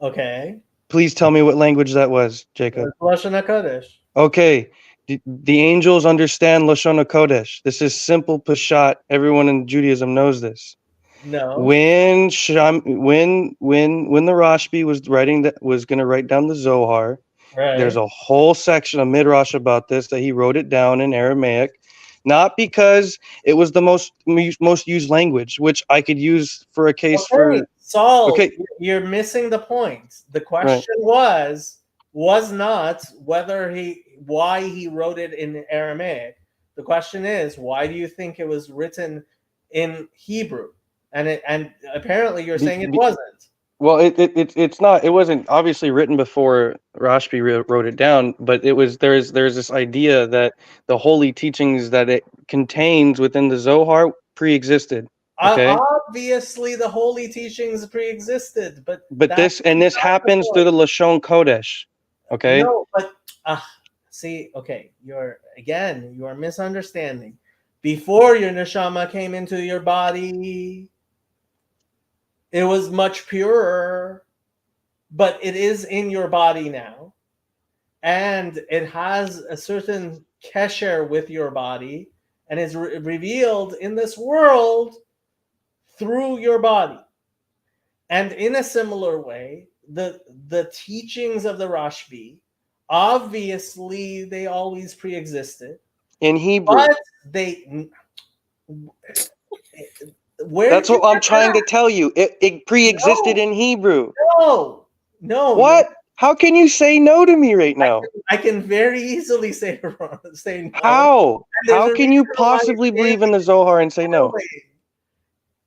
Okay. Please tell me what language that was, Jacob. Lashon HaKodesh. Okay. The angels understand Lashon HaKodesh. This is simple Peshat. Everyone in Judaism knows this. No. When the Rashbi was going to write down the Zohar, right. There's a whole section of Midrash about this that he wrote it down in Aramaic, not because it was the most used language, which I could use for a case for. Saul, Okay, you're missing the point. The question was not why he wrote it in Aramaic. The question is, why do you think it was written in Hebrew? And apparently you're saying it wasn't. Well, it's not. It wasn't obviously written before Rashbi wrote it down, but there's this idea that the holy teachings that it contains within the Zohar pre-existed. Okay. Obviously, the holy teachings pre-existed, but this happens through the Lashon Kodesh. Okay. No, but see, okay, you are misunderstanding. Before your neshama came into your body, it was much purer, but it is in your body now, and it has a certain kesher with your body, and is revealed in this world through your body. And in a similar way, the teachings of the Rashbi, obviously, they always pre-existed in Hebrew, but that's what I'm trying to tell you. It pre-existed in Hebrew. No. What? How can you say no to me right now? I can very easily say no. How? How can you possibly believe in the Zohar and say no?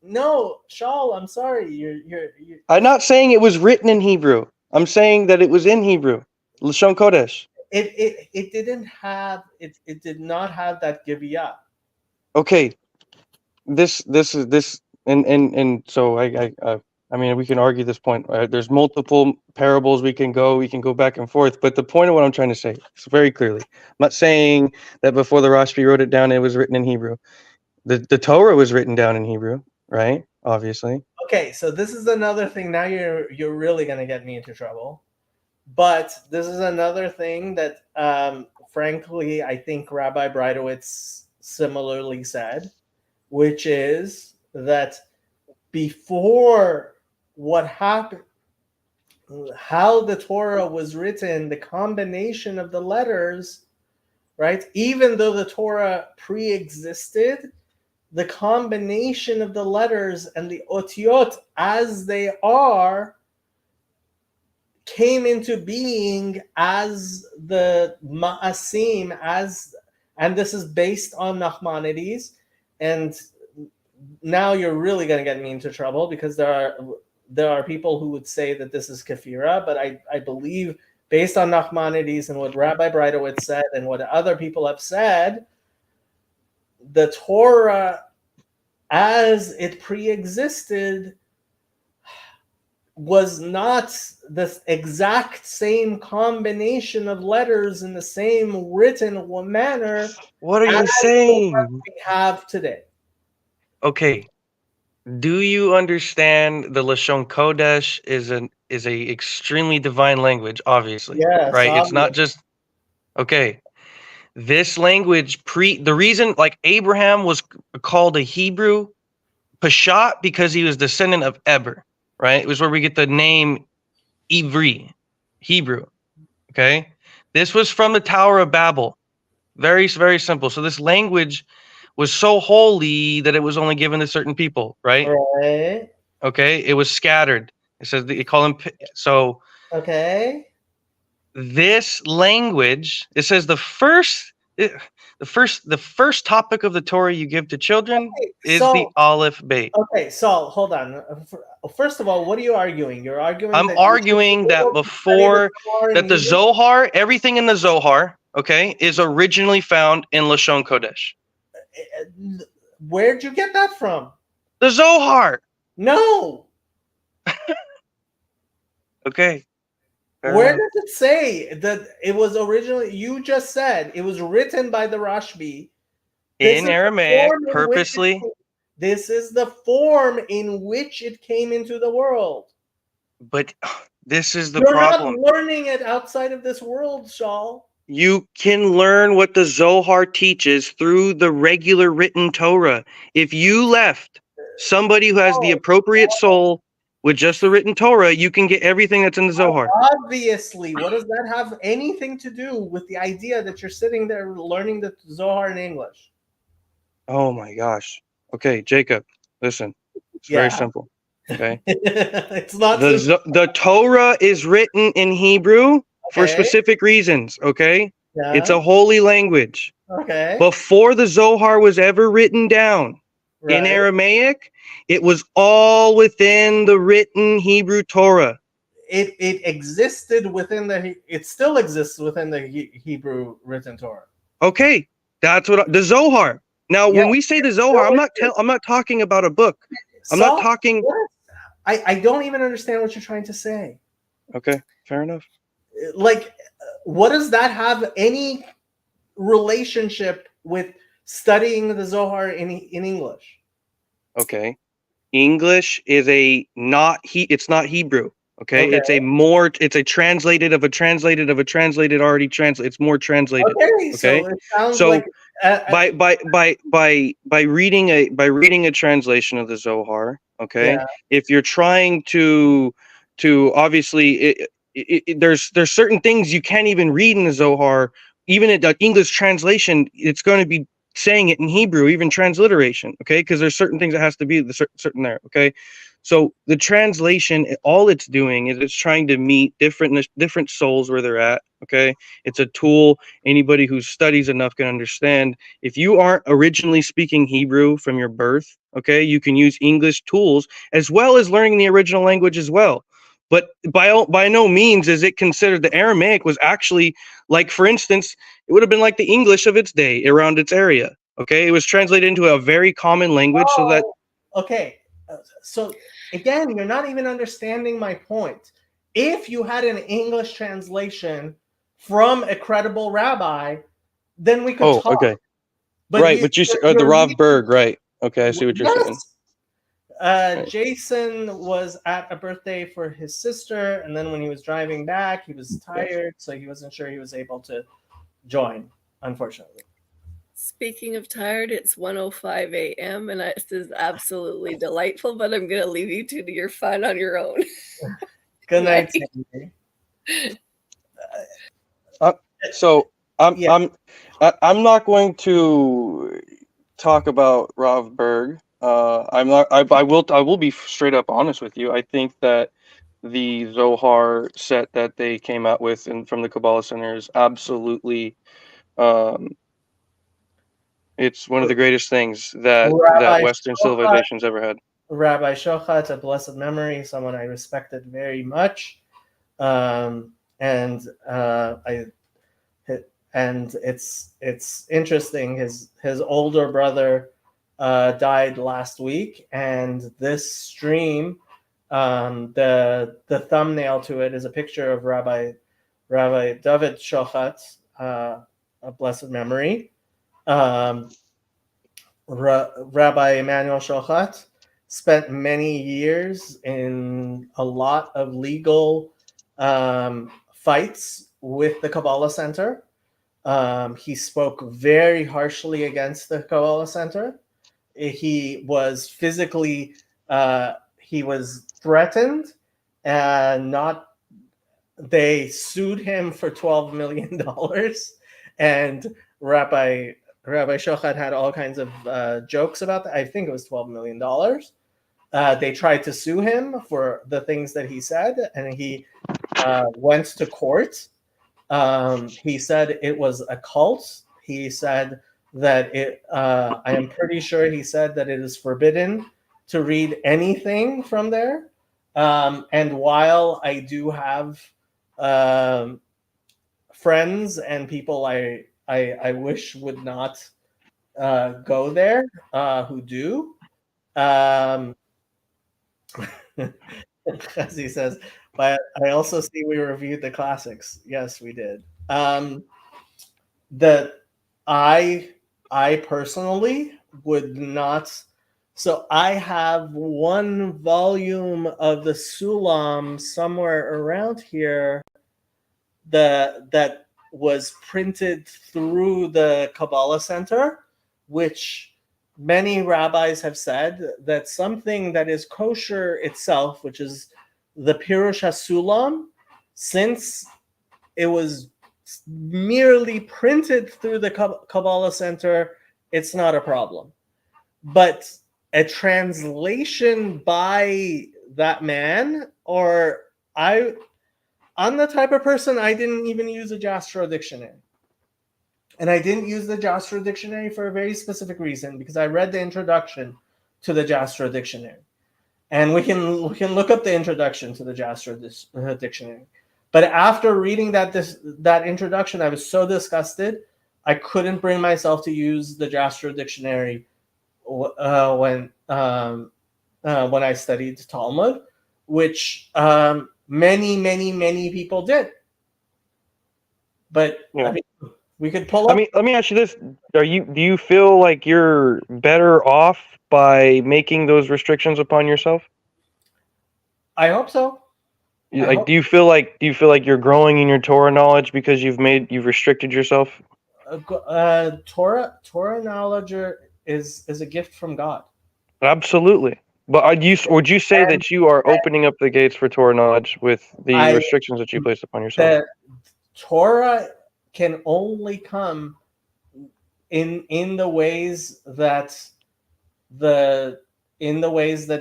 No, Shaul, I'm sorry. You're I'm not saying it was written in Hebrew. I'm saying that it was in Hebrew. Lashon Kodesh. It did not have that giviyah. Okay. This and so I mean, we can argue this point. There's multiple parables we can go back and forth. But the point of what I'm trying to say is very clearly, I'm not saying that before the Rashbi wrote it down, it was written in Hebrew. The Torah was written down in Hebrew, right? Obviously. Okay, so this is another thing. Now you're really gonna get me into trouble. But this is another thing that, frankly, I think Rabbi Breitowitz similarly said, which is that before what happened how the Torah was written, the combination of the letters, right? Even though the Torah pre-existed, the combination of the letters and the otiot as they are came into being as the ma'asim, and this is based on Nachmanides. And now you're really going to get me into trouble, because there are people who would say that this is kafira, but I believe, based on Nachmanides and what Rabbi Breitowitz said and what other people have said, the Torah as it pre-existed was not the exact same combination of letters in the same written manner. What are you as saying? we have today. Okay. Do you understand the Lashon Kodesh is a extremely divine language, obviously. Yes, right? It's not obvious. just okay. This language the reason like Abraham was called a Hebrew Peshat because he was descendant of Eber, right? It was where we get the name Ivri, Hebrew. Okay. This was from the Tower of Babel. Very, very simple. So this language was so holy that it was only given to certain people, right? Right. Okay. It was scattered. It says that you call him. So Okay. this language, it says the first topic of the Torah you give to children is the Aleph Beit. Okay, so hold on. First of all, what are you arguing? You're arguing. I'm arguing that before that the Zohar, everything in the Zohar, okay, is originally found in Lashon Kodesh. Where'd you get that from? The Zohar. No. Okay. Where does it say that it was originally? You just said it was written by the Rashbi in Aramaic, purposely. This is the form in which it came into the world. But this is the You're problem. You're not learning it outside of this world, Shaul. You can learn what the Zohar teaches through the regular written Torah. If you left somebody who has the appropriate soul with just the written Torah, you can get everything that's in the Zohar. Obviously, what does that have anything to do with the idea that you're sitting there learning the Zohar in English? Oh my gosh. Okay, Jacob, listen. It's very simple. Okay. It's not the Torah is written in Hebrew for specific reasons. Okay. Yeah. It's a holy language. Okay. Before the Zohar was ever written down in Aramaic, it was all within the written Hebrew Torah. It existed within it still exists within the Hebrew written Torah. Okay. That's what the Zohar. Now, when we say the Zohar, I'm not talking about a book. I'm not talking. I don't even understand what you're trying to say. Okay, fair enough. Like, what does that have any relationship with studying the Zohar in English? Okay, English is it's not Hebrew. Okay, it's a translated of a translated of a translated already translated. It's more translated. Okay, so it sounds so like by reading a translation of the Zohar, okay, if you're trying to obviously there's certain things you can't even read in the Zohar, even in the English translation, it's going to be saying it in Hebrew, even transliteration, okay, because there's certain things that has to be certain there, okay. So the translation, all it's doing is it's trying to meet different souls where they're at. Okay, it's a tool. Anybody who studies enough can understand. If you aren't originally speaking Hebrew from your birth, okay, you can use English tools as well as learning the original language as well. But by no means is it considered the Aramaic was actually like, for instance, it would have been like the English of its day around its area. Okay, it was translated into a very common language so that. Okay. So again, you're not even understanding my point. If you had an English translation from a credible rabbi, then we could talk. Okay. But but you the Rav Berg, right? Okay, I see what you're saying. Jason was at a birthday for his sister, and then when he was driving back, he was tired, so he wasn't sure he was able to join, unfortunately. Speaking of tired, it's 1:05 a.m. and this is absolutely delightful, but I'm going to leave you two to your fun on your own. Good night, Night. Sandy. So Yeah. I'm not going to talk about Rav Berg. I'm not. I will be straight up honest with you. I think that the Zohar set that they came out with from the Kabbalah Center is absolutely. It's one of the greatest things that Rabbi Western Shochat, civilization's ever had. Rabbi Shochat, a blessed memory, someone I respected very much, and it's interesting. His older brother died last week, and this stream, the thumbnail to it is a picture of Rabbi David Shochat, a blessed memory. Rabbi Emmanuel Shochat spent many years in a lot of legal fights with the Kabbalah Center. He spoke very harshly against the Kabbalah Center. He was physically, he was threatened, and they sued him for $12 million, and Rabbi Shochat had all kinds of jokes about that. I think it was $12 million. They tried to sue him for the things that he said, and he went to court. He said it was a cult. He said that I am pretty sure he said that it is forbidden to read anything from there. And while I do have friends and people I wish would not go there, who do, as he says, but I also see we reviewed the classics. Yes, we did. That I personally would not. So I have one volume of the Sulam somewhere around here that was printed through the Kabbalah Center, which many rabbis have said that something that is kosher itself, which is the Pirush HaSulam, since it was merely printed through the Kabbalah Center, it's not a problem. But a translation by that man, or I'm the type of person, I didn't even use a Jastrow dictionary. And I didn't use the Jastrow dictionary for a very specific reason, because I read the introduction to the Jastrow dictionary. And we can look up the introduction to the Jastrow dictionary. But after reading that introduction, I was so disgusted, I couldn't bring myself to use the Jastrow dictionary when I studied Talmud, which many people did. But Yeah. I mean, we could pull up. Let me ask you this: do you feel like you're better off by making those restrictions upon yourself? I hope so. Do you feel like you're growing in your Torah knowledge because you've restricted yourself? Torah knowledge is a gift from God. Absolutely. But would you say that you are opening up the gates for Torah knowledge with the restrictions that you placed upon yourself? The Torah can only come in the ways that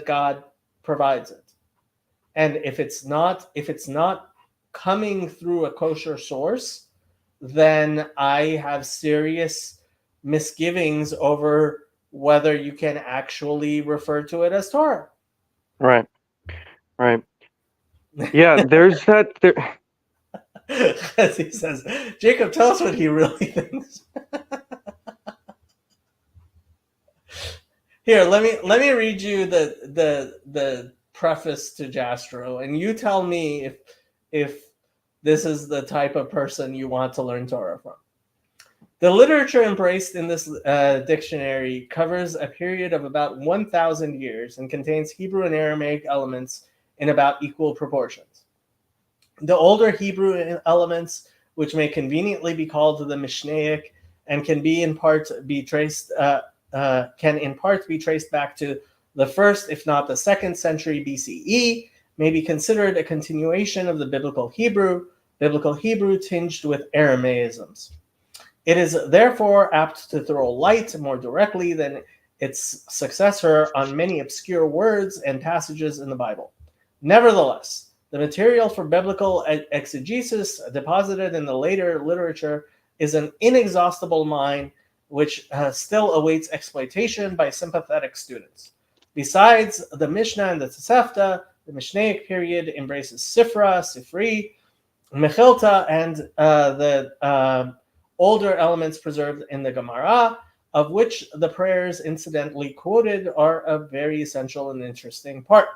God provides it. And if it's not coming through a kosher source, then I have serious misgivings over whether you can actually refer to it as Torah. Right. Yeah, there's that. As he says, Jacob, tell us what he really thinks. Here, let me read you the preface to Jastrow, and you tell me if this is the type of person you want to learn Torah from. The literature embraced in this dictionary covers a period of about 1,000 years and contains Hebrew and Aramaic elements in about equal proportions. The older Hebrew elements, which may conveniently be called the Mishnaic and can in part be traced back to the 1st, if not the 2nd century BCE, may be considered a continuation of the biblical Hebrew tinged with Aramaisms. It is therefore apt to throw light more directly than its successor on many obscure words and passages in the Bible. Nevertheless, the material for biblical exegesis deposited in the later literature is an inexhaustible mine which still awaits exploitation by sympathetic students. Besides the Mishnah and the Tosefta, the Mishnaic period embraces Sifra, Sifri, Mechilta, and the older elements preserved in the Gemara, of which the prayers incidentally quoted are a very essential and interesting part.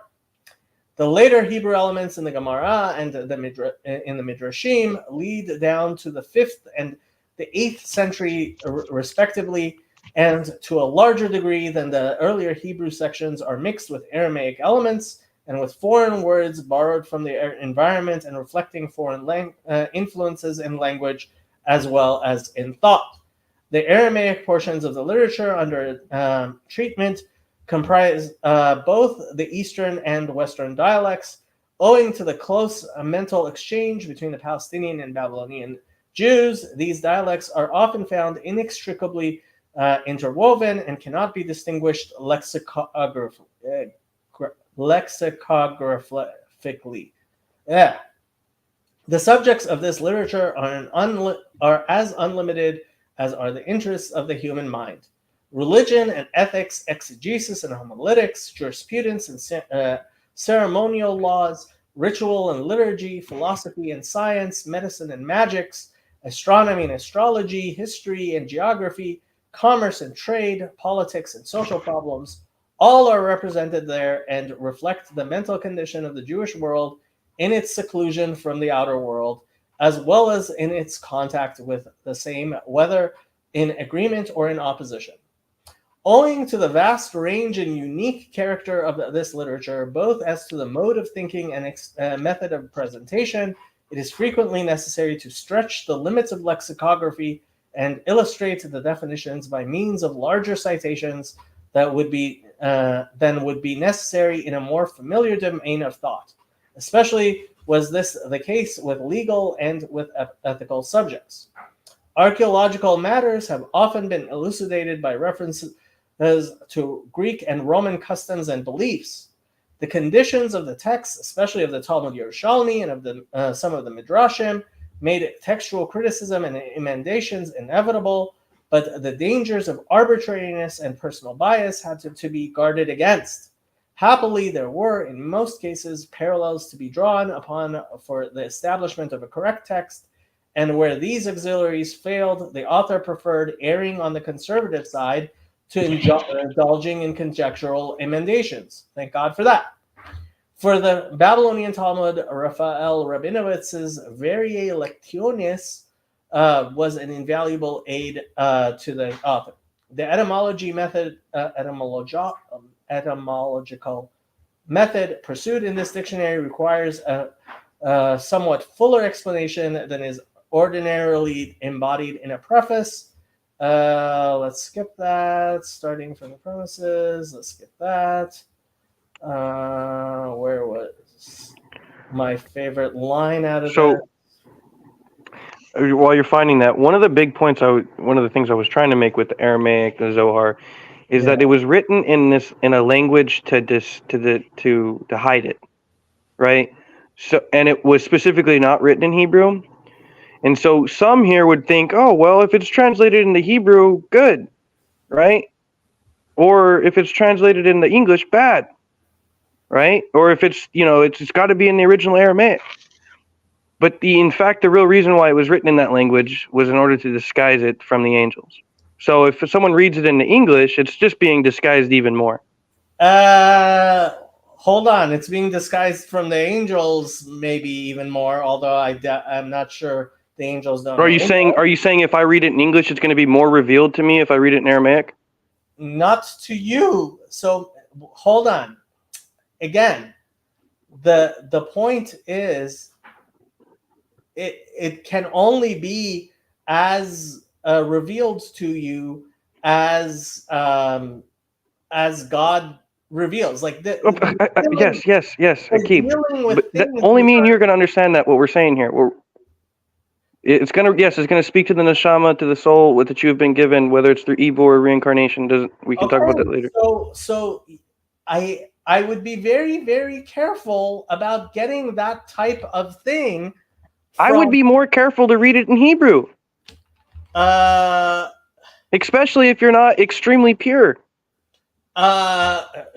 The later Hebrew elements in the Gemara and in the Midrashim lead down to the 5th and the 8th century respectively, and to a larger degree than the earlier Hebrew sections are mixed with Aramaic elements and with foreign words borrowed from the environment and reflecting foreign influences in language as well as in thought. The Aramaic portions of the literature under treatment comprise both the Eastern and Western dialects. Owing to the close mental exchange between the Palestinian and Babylonian Jews, these dialects are often found inextricably interwoven and cannot be distinguished lexicographically. The subjects of this literature are as unlimited as are the interests of the human mind. Religion and ethics, exegesis and homiletics, jurisprudence and ceremonial laws, ritual and liturgy, philosophy and science, medicine and magics, astronomy and astrology, history and geography, commerce and trade, politics and social problems, all are represented there and reflect the mental condition of the Jewish world in its seclusion from the outer world, as well as in its contact with the same, whether in agreement or in opposition. Owing to the vast range and unique character of this literature, both as to the mode of thinking and method of presentation, it is frequently necessary to stretch the limits of lexicography and illustrate the definitions by means of larger citations than would be necessary in a more familiar domain of thought. Especially was this the case with legal and with ethical subjects. Archaeological matters have often been elucidated by references to Greek and Roman customs and beliefs. The conditions of the texts, especially of the Talmud Yerushalmi and of some of the Midrashim, made textual criticism and emendations inevitable, but the dangers of arbitrariness and personal bias had to be guarded against. Happily, there were, in most cases, parallels to be drawn upon for the establishment of a correct text, and where these auxiliaries failed, the author preferred erring on the conservative side to indulging in conjectural emendations. Thank God for that. For the Babylonian Talmud, Raphael Rabinowitz's Variae Lectionis was an invaluable aid to the author. The etymological method pursued in this dictionary requires a somewhat fuller explanation than is ordinarily embodied in a preface. Let's skip that. Starting from the premises, let's skip that. Where was my favorite line out of that? While you're finding that, one of the big points, one of the things I was trying to make with the Aramaic, the Zohar, is that it was written in a language to hide it, right? So, and it was specifically not written in Hebrew. And so some here would think, oh, well, if it's translated into Hebrew, good, right? Or if it's translated into English, bad, right? Or if it's, it's got to be in the original Aramaic. But in fact, the real reason why it was written in that language was in order to disguise it from the angels. So if someone reads it into English, it's just being disguised even more. Hold on. It's being disguised from the angels, maybe even more, although I'm not sure the angels don't. Are you saying if I read it in English, it's going to be more revealed to me if I read it in Aramaic? Not to you. So hold on. Again, the point is, it can only be as revealed to you as God reveals. Like Yes. I keep. dealing with But things only me and that you are gonna understand that what we're saying here. It's gonna speak to the neshama, to the soul, with that you have been given, whether it's through evil or reincarnation. We can talk about that later. So I would be very, very careful about getting that type of thing. I would be more careful to read it in Hebrew, especially if you're not extremely pure.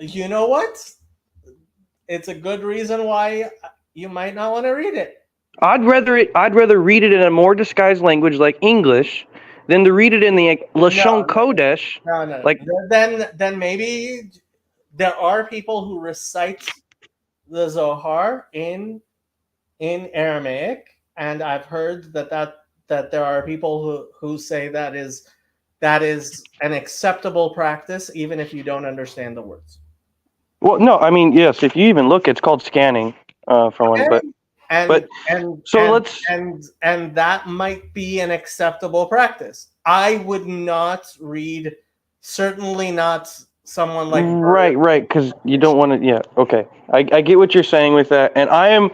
You know what? It's a good reason why you might not want to read it. I'd rather read it in a more disguised language like English than to read it in the Lashon Kodesh. No. Like Then maybe there are people who recite the Zohar in Aramaic, and I've heard that there are people who say that is an acceptable practice, even if you don't understand the words. well, no, I mean yes. If you even look, it's called scanning for one. But and that might be an acceptable practice. I would not read, certainly not someone like right, because you don't want to. Yeah, okay, I get what you're saying with that, and I am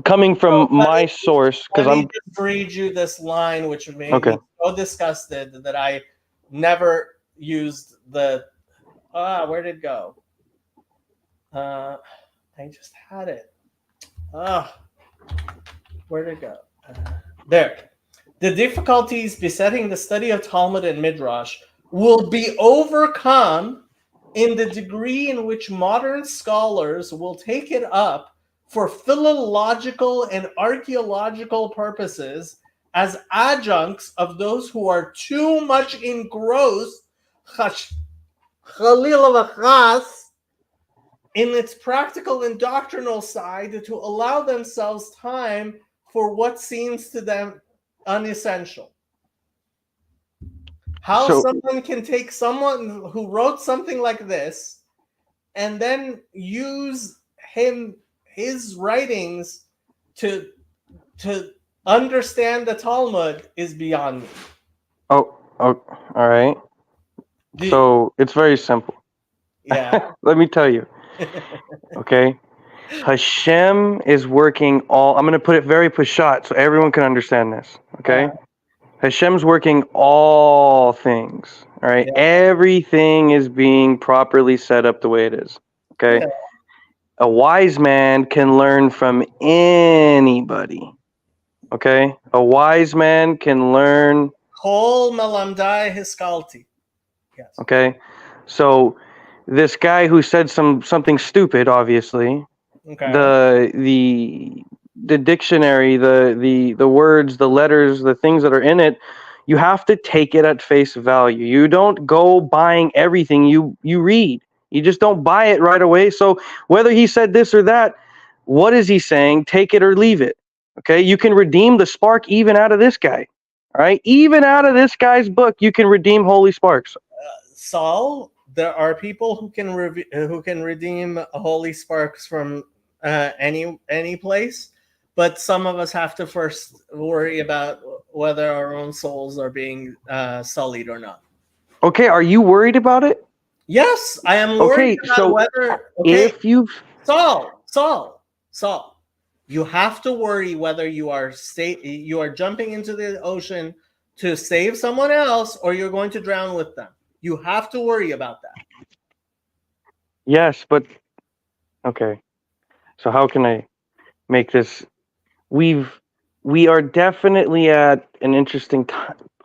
coming from my source because Let me just read you this line, which made me so disgusted that I never used the. Where did it go? I just had it. Where did it go? There. The difficulties besetting the study of Talmud and Midrash will be overcome in the degree in which modern scholars will take it up for philological and archaeological purposes as adjuncts of those who are too much engrossed in its practical and doctrinal side to allow themselves time for what seems to them unessential. How someone can take someone who wrote something like this and then use his writings to understand the Talmud is beyond me. Oh, all right. So it's very simple. Yeah. Let me tell you. Okay. Hashem is working I'm going to put it very pushat so everyone can understand this. Okay. Hashem's working all things. All right. Yeah. Everything is being properly set up the way it is. Okay. Yeah. A wise man can learn from anybody. Okay. A wise man can learn. Kol melamdai hiskalti. Yes. Okay. So this guy who said something stupid, obviously. Okay. The dictionary, the words, the letters, the things that are in it, you have to take it at face value. You don't go buying everything you read. You just don't buy it right away. So whether he said this or that, what is he saying? Take it or leave it. Okay? You can redeem the spark even out of this guy. All right? Even out of this guy's book, you can redeem holy sparks. Saul, there are people who can redeem holy sparks from any place, but some of us have to first worry about whether our own souls are being sullied or not. Okay, are you worried about it? Yes, I am worried about whether. Okay, if you Saul, you have to worry whether you are jumping into the ocean to save someone else or you're going to drown with them. You have to worry about that. Yes, but okay. So how can I make this? We are definitely at an interesting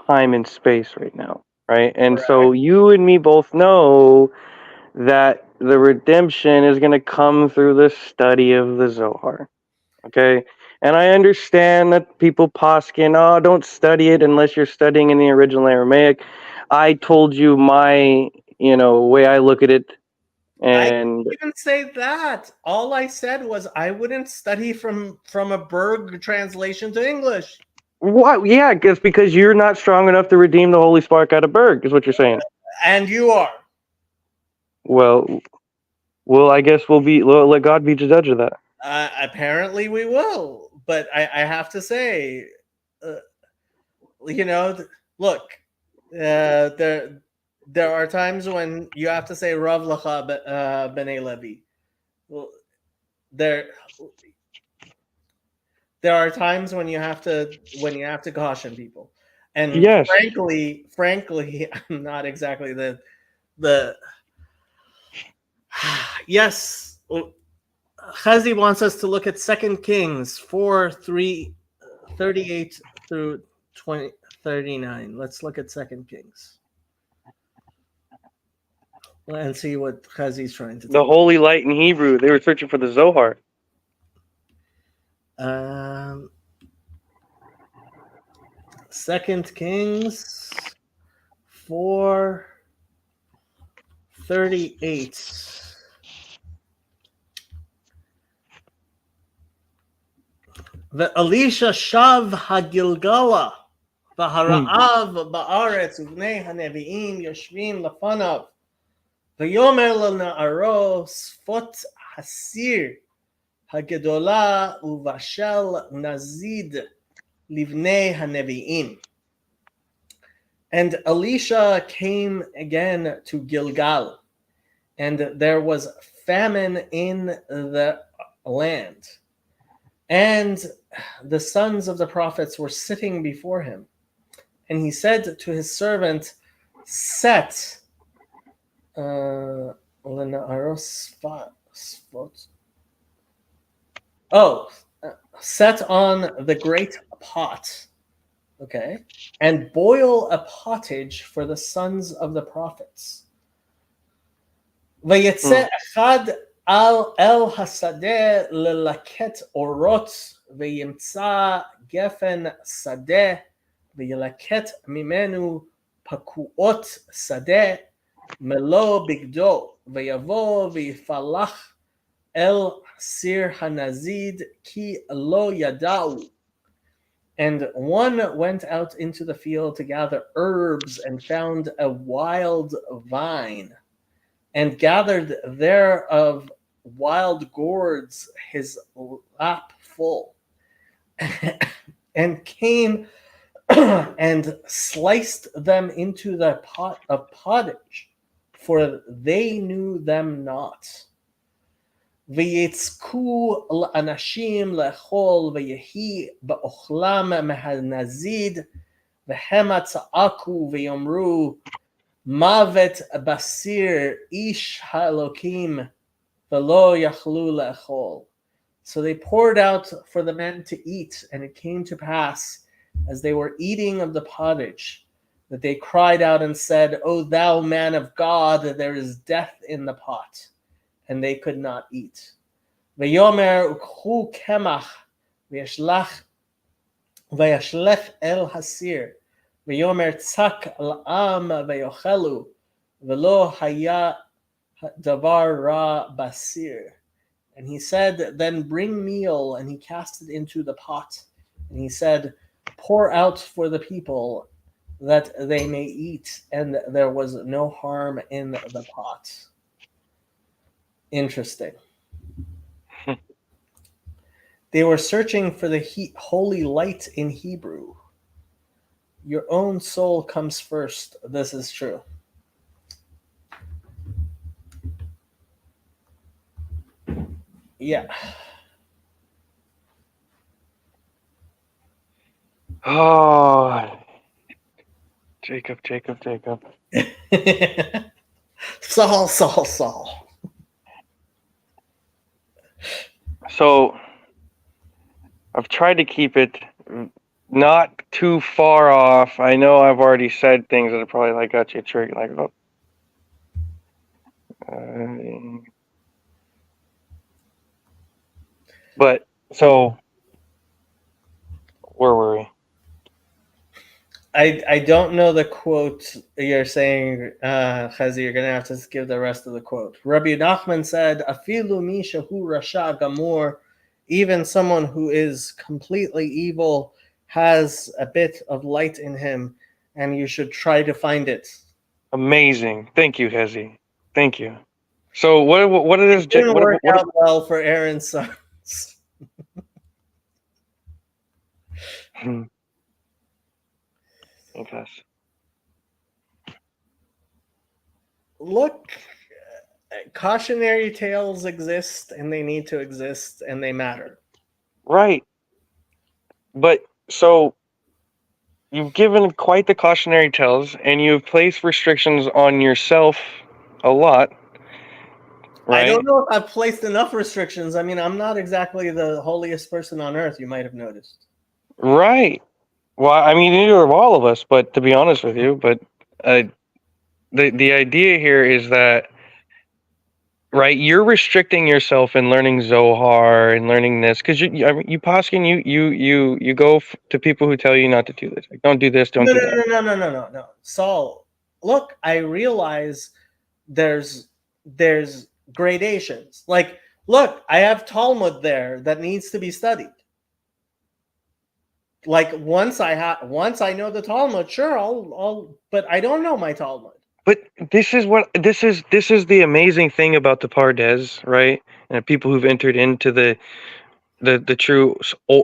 time in space right now, right? And so you and me both know that the redemption is going to come through the study of the Zohar, okay? And I understand that people poskin, don't study it unless you're studying in the original Aramaic. I told you my, way I look at it. And I didn't even say that. All I said was I wouldn't study from a Berg translation to English. What? Yeah, it's because you're not strong enough to redeem the Holy Spark out of Berg, is what you're saying. And you are. Well, I guess we'll let God be the judge of that. Apparently we will. But I have to say, look, there are times when you have to say Rav Lacha B'nai Levi. Well, there are times when you have to caution people, and Yes. frankly, I'm not exactly the yes. Chazi wants us to look at 2 Kings 4:38 through 39. Let's look at 2 Kings and see what Chazi's trying to The tell holy light in Hebrew. They were searching for the Zohar. us. 2 Kings 4:38. The Elisha shav hagilgala v'hara'av ba'aretz uvnei hanevi'im yoshvim lefanav v'yomer lena'aro sfot hasir hagedola uvashel nazid livnei hanevi'im. And Elisha came again to Gilgal, and there was famine in the land. And the sons of the prophets were sitting before him. And he said to his servant, set set on the great pot, okay, and boil a pottage for the sons of the prophets. ויצא אחד אל השדה ללקט אורות וימצא גפן שדה וילקט ממנו פקועות שדה מלוא בגדו ויבוא ויפלח אל סיר הנזיד כי לא ידעו. And one went out into the field to gather herbs and found a wild vine, and gathered thereof wild gourds his lap full, and came and sliced them into the pot of pottage, for they knew them not. ויצקו לאנשים לאכול ויהי באוכלם מהנזיד, והמה צעקו ויאמרו Mavet basir ish halokim velo yachlu le'echol. So they poured out for the men to eat, and it came to pass, as they were eating of the pottage, that they cried out and said, O thou man of God, there is death in the pot, and they could not eat. Veyomer ukhu kemach v'yashlech el hasir. ויאמר צק לעם ויאכלו ולא היה דבר רע בסיר. And he said, then bring meal, and he cast it into the pot. And he said, pour out for the people that they may eat, and there was no harm in the pot. Interesting. They were searching for the holy light in Hebrew. Your own soul comes first. This is true. Yeah. Oh, Jacob. Saul. So I've tried to keep it not too far off. I know I've already said things that are probably like got you triggered, like, oh. But so where were we? I don't know the quote you're saying, Chazi. You're going to have to give the rest of the quote. Rabbi Nachman said, Afilu mi shehu rasha gamur, even someone who is completely evil has a bit of light in him, and you should try to find it. Amazing. Thank you, Hezi. Thank you. So what it is? It didn't work out well for Aaron's sons. Okay. look, cautionary tales exist, and they need to exist, and they matter. Right. But so you've given quite the cautionary tales, and you've placed restrictions on yourself a lot. Right? I don't know if I've placed enough restrictions. I mean, I'm not exactly the holiest person on earth, you might have noticed. Right. Well, I mean, neither of all of us, but to be honest with you, but the idea here is that, right, you're restricting yourself in learning Zohar and learning this because I mean, you Poskin, you go to people who tell you not to do this. Like, don't do this, don't do that. No. Saul, look, I realize there's gradations. Like, look, I have Talmud there that needs to be studied. Like, once I know the Talmud, sure, I'll but I don't know my Talmud. But this is the amazing thing about the Pardes, right? And people who've entered into the true,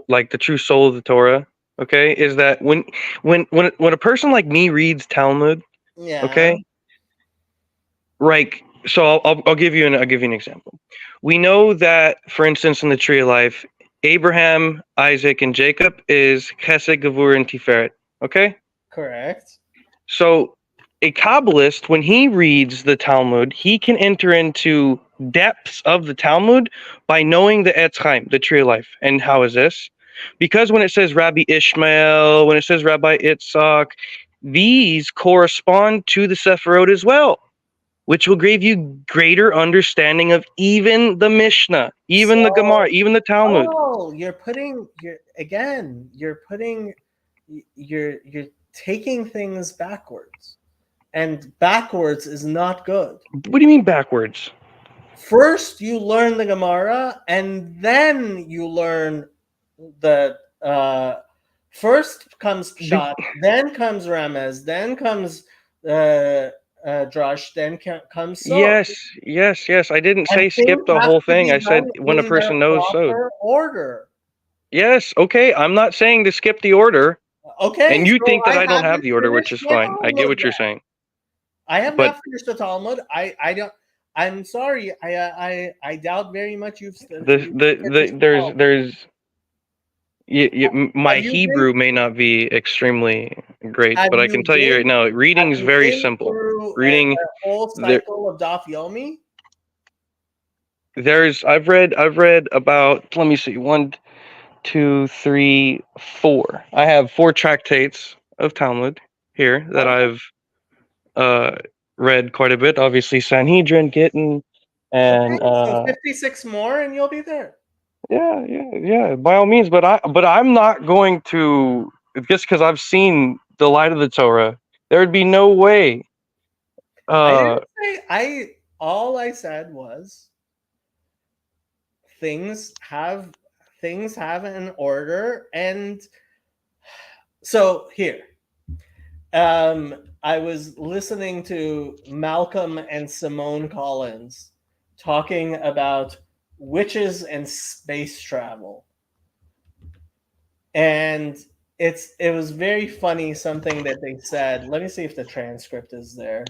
like the true soul of the Torah, okay, is that when a person like me reads Talmud, Yeah. okay, right. So I'll give you an example. We know that, for instance, in the Tree of Life, Abraham, Isaac, and Jacob is Chesed, Gevur, and Tiferet. Okay. Correct. So a Kabbalist, when he reads the Talmud, he can enter into depths of the Talmud by knowing the Etz Chaim, the Tree of Life. And how is this? Because when it says Rabbi Ishmael, when it says Rabbi Itzhak, these correspond to the Sephirot as well, which will give you greater understanding of even the Mishnah, even the Gemara, even the Talmud. Oh, you're taking things backwards. And backwards is not good. What do you mean backwards? First, you learn the Gemara, and then you learn the first comes Pshat, then comes Ramez, then comes Drush, then comes Sod. Yes. I didn't say skip the whole thing. I said when a person knows Sod. Order. Yes, okay. I'm not saying to skip the order. Okay. And you so think that I don't haven't have the order, which is finished my fine. I get what you're Talmud saying. I have But- not finished the Talmud. I don't. I'm sorry. I doubt very much you've. There's my Have you Hebrew may not be extremely great, Have but I can tell you right now, reading is have you very been simple. through Reading, a whole there- cycle of Daf Yomi? I've read about, let me see, 1, 2, 3, 4. I have 4 tractates of Talmud here that I've read quite a bit. Obviously, Sanhedrin, Gittin, and So 56 more, and you'll be there. yeah. By all means, but I'm not going to, just because I've seen the light of the Torah. There would be no way. All I said was things have an order, and so here. I was listening to Malcolm and Simone Collins talking about witches and space travel. And it was very funny, something that they said. Let me see if the transcript is there,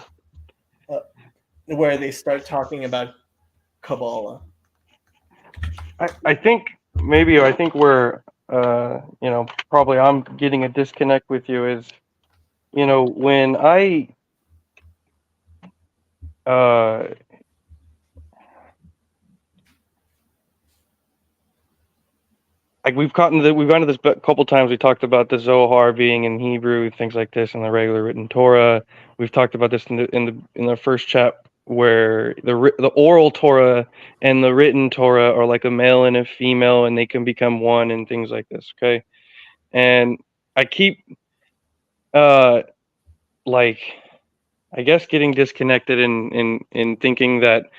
where they start talking about Kabbalah. I think where probably I'm getting a disconnect with you is, when I like we've gone to this a couple times. We talked about the Zohar being in Hebrew, things like this, and the regular written Torah. We've talked about this in the first chapter, where the oral Torah and the written Torah are like a male and a female, and they can become one, and things like this. Okay, and I keep I guess getting disconnected in thinking that,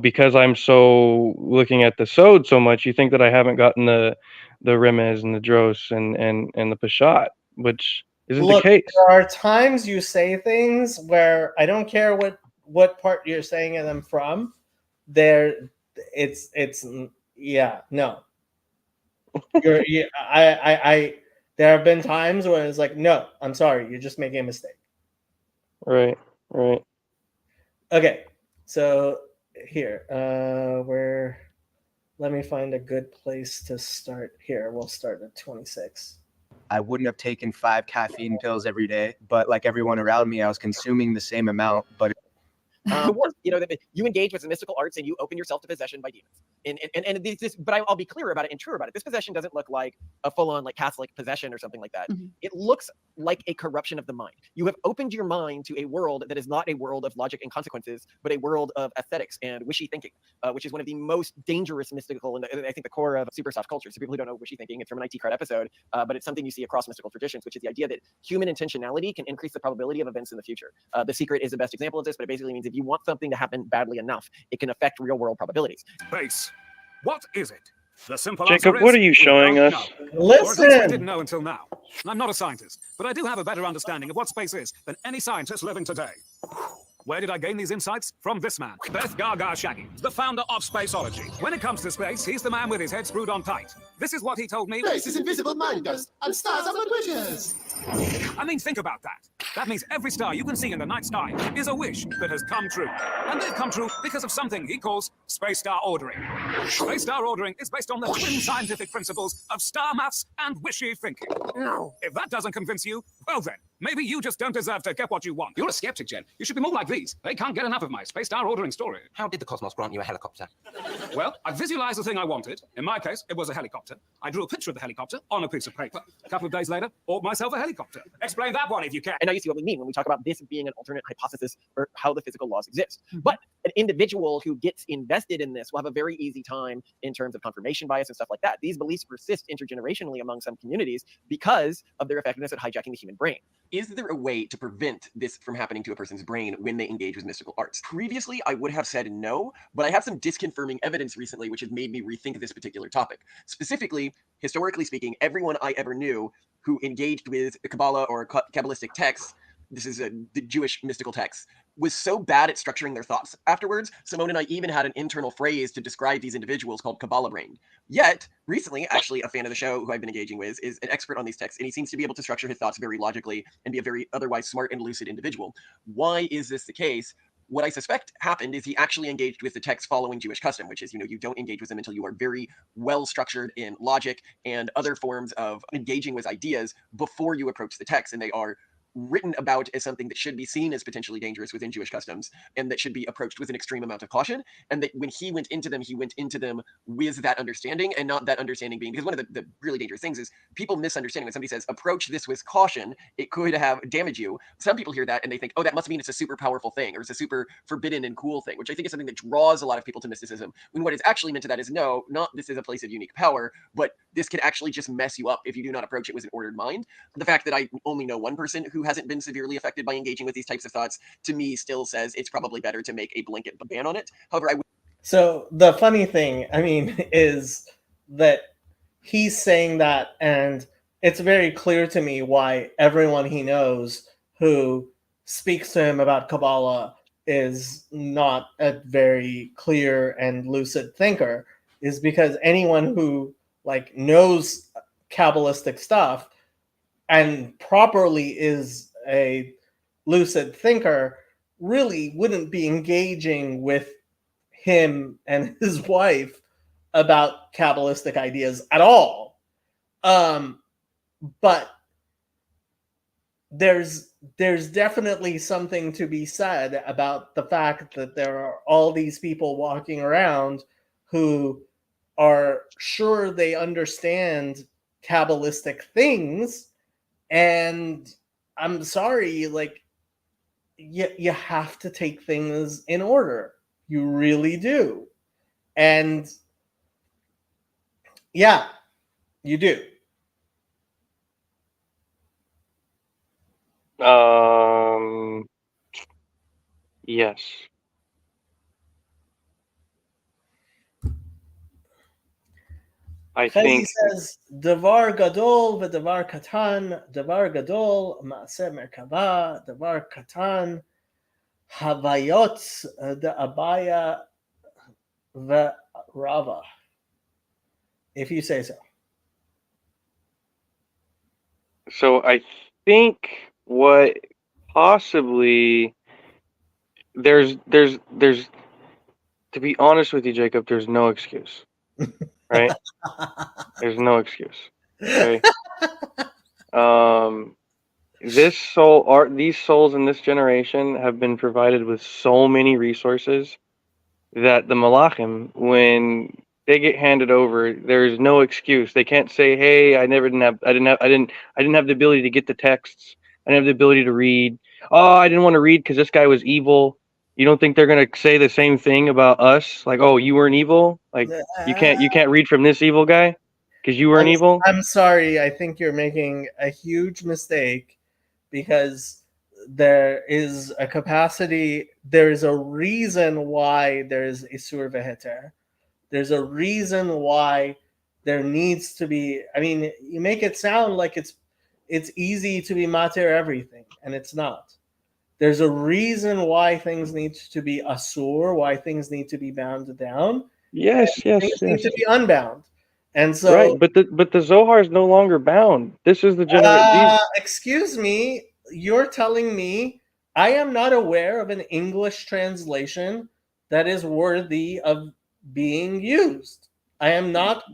because I'm so looking at the Sod so much, you think that I haven't gotten the Remez and the Dros and the Peshat, which isn't the case. There are times you say things where I don't care what part you're saying them from. There have been times where it's like, no, I'm sorry, you're just making a mistake. Right. Okay, so here, let me find a good place to start. Here, we'll start at 26. I wouldn't have taken 5 caffeine pills every day, but like everyone around me, I was consuming the same amount. But you engage with the mystical arts and you open yourself to possession by demons. And this, but I'll be clear about it and true about it. This possession doesn't look like a full-on like Catholic possession or something like that. It looks like a corruption of the mind. You have opened your mind to a world that is not a world of logic and consequences, but a world of aesthetics and wishy thinking, which is one of the most dangerous mystical, and I think the core of super soft culture. So people who don't know wishy thinking, it's from an IT Crowd episode, but it's something you see across mystical traditions, which is the idea that human intentionality can increase the probability of events in the future. The Secret is the best example of this, but it basically means if you want something to happen badly enough, it can affect real world probabilities. Space. What is it? The simple Jacob, answer what is are you we showing don't us? know. Or at least we Listen! didn't know until now. I'm not a scientist, but I do have a better understanding of what space is than any scientist living today. Where did I gain these insights? From this man, Beth Gaga Shaggy, the founder of Spaceology. When it comes to space, he's the man with his head screwed on tight. This is what he told me. Space is invisible mind ghost, and stars are but witches. I mean, think about that. That means every star you can see in the night sky is a wish that has come true. And they've come true because of something he calls space star ordering. Space star ordering is based on the twin scientific principles of star maths and wishy thinking. No. If that doesn't convince you, well then, maybe you just don't deserve to get what you want. You're a skeptic, Jen. You should be more like these. They can't get enough of my space star ordering story. How did the cosmos grant you a helicopter? Well, I visualized the thing I wanted. In my case, it was a helicopter. I drew a picture of the helicopter on a piece of paper. A couple of days later, bought myself a helicopter. Explain that one if you can. And now you see what we mean when we talk about this being an alternate hypothesis for how the physical laws exist. But an individual who gets invested in this will have a very easy time in terms of confirmation bias and stuff like that. These beliefs persist intergenerationally among some communities because of their effectiveness at hijacking the human brain. Is there a way to prevent this from happening to a person's brain when they engage with mystical arts? Previously, I would have said no, but I have some disconfirming evidence recently which has made me rethink this particular topic. Specifically, historically speaking, everyone I ever knew who engaged with Kabbalah or Kabbalistic texts, this is the Jewish mystical texts, was so bad at structuring their thoughts afterwards. Simone and I even had an internal phrase to describe these individuals called Kabbalah brain. Yet, recently, actually a fan of the show who I've been engaging with is an expert on these texts, and he seems to be able to structure his thoughts very logically and be a very otherwise smart and lucid individual. Why is this the case? What I suspect happened is he actually engaged with the text following Jewish custom, which is, you don't engage with them until you are very well structured in logic and other forms of engaging with ideas before you approach the text, and they are written about as something that should be seen as potentially dangerous within Jewish customs and that should be approached with an extreme amount of caution. And that when he went into them with that understanding, and not that understanding being, because one of the really dangerous things is people misunderstanding. When somebody says, approach this with caution, it could damage you. Some people hear that and they think, oh, that must mean it's a super powerful thing, or it's a super forbidden and cool thing, which I think is something that draws a lot of people to mysticism. When what is actually meant to that is, no, not this is a place of unique power, but this could actually just mess you up if you do not approach it with an ordered mind. The fact that I only know one person who hasn't been severely affected by engaging with these types of thoughts, to me, still says it's probably better to make a blanket ban on it. However, So the funny thing, is that he's saying that, and it's very clear to me why everyone he knows who speaks to him about Kabbalah is not a very clear and lucid thinker, is because anyone who knows Kabbalistic stuff and properly is a lucid thinker really wouldn't be engaging with him and his wife about Kabbalistic ideas at all. But there's definitely something to be said about the fact that there are all these people walking around who are sure they understand Kabbalistic things, and I'm sorry, you have to take things in order. You really do. And yeah, you do. Yes. I He think says, Davar gadol v'davar katan, davar gadol ma'aseh merkava, davar katan havayot da'abaya v'rava. If you say so. So I think what possibly there's to be honest with you, Jacob, there's no excuse. Right? There's no excuse. Okay. These souls in this generation have been provided with so many resources that the Malachim, when they get handed over, there's no excuse. They can't say, "Hey, I didn't have the ability to get the texts. I didn't have the ability to read. Oh, I didn't want to read because this guy was evil." You don't think they're gonna say the same thing about us? Like, "Oh, you weren't evil. Like, you can't read from this evil guy because you weren't evil." I'm sorry. I think you're making a huge mistake because there is a capacity. There is a reason why there is Isur Veheter. There's a reason why there needs to be. I mean, you make it sound like it's easy to be mater everything, and it's not. There's a reason why things need to be asur, why things need to be bound down. Yes. Things need to be unbound. And so, right, but the Zohar is no longer bound. This is the generation. Excuse me, you're telling me I am not aware of an English translation that is worthy of being used. I am not.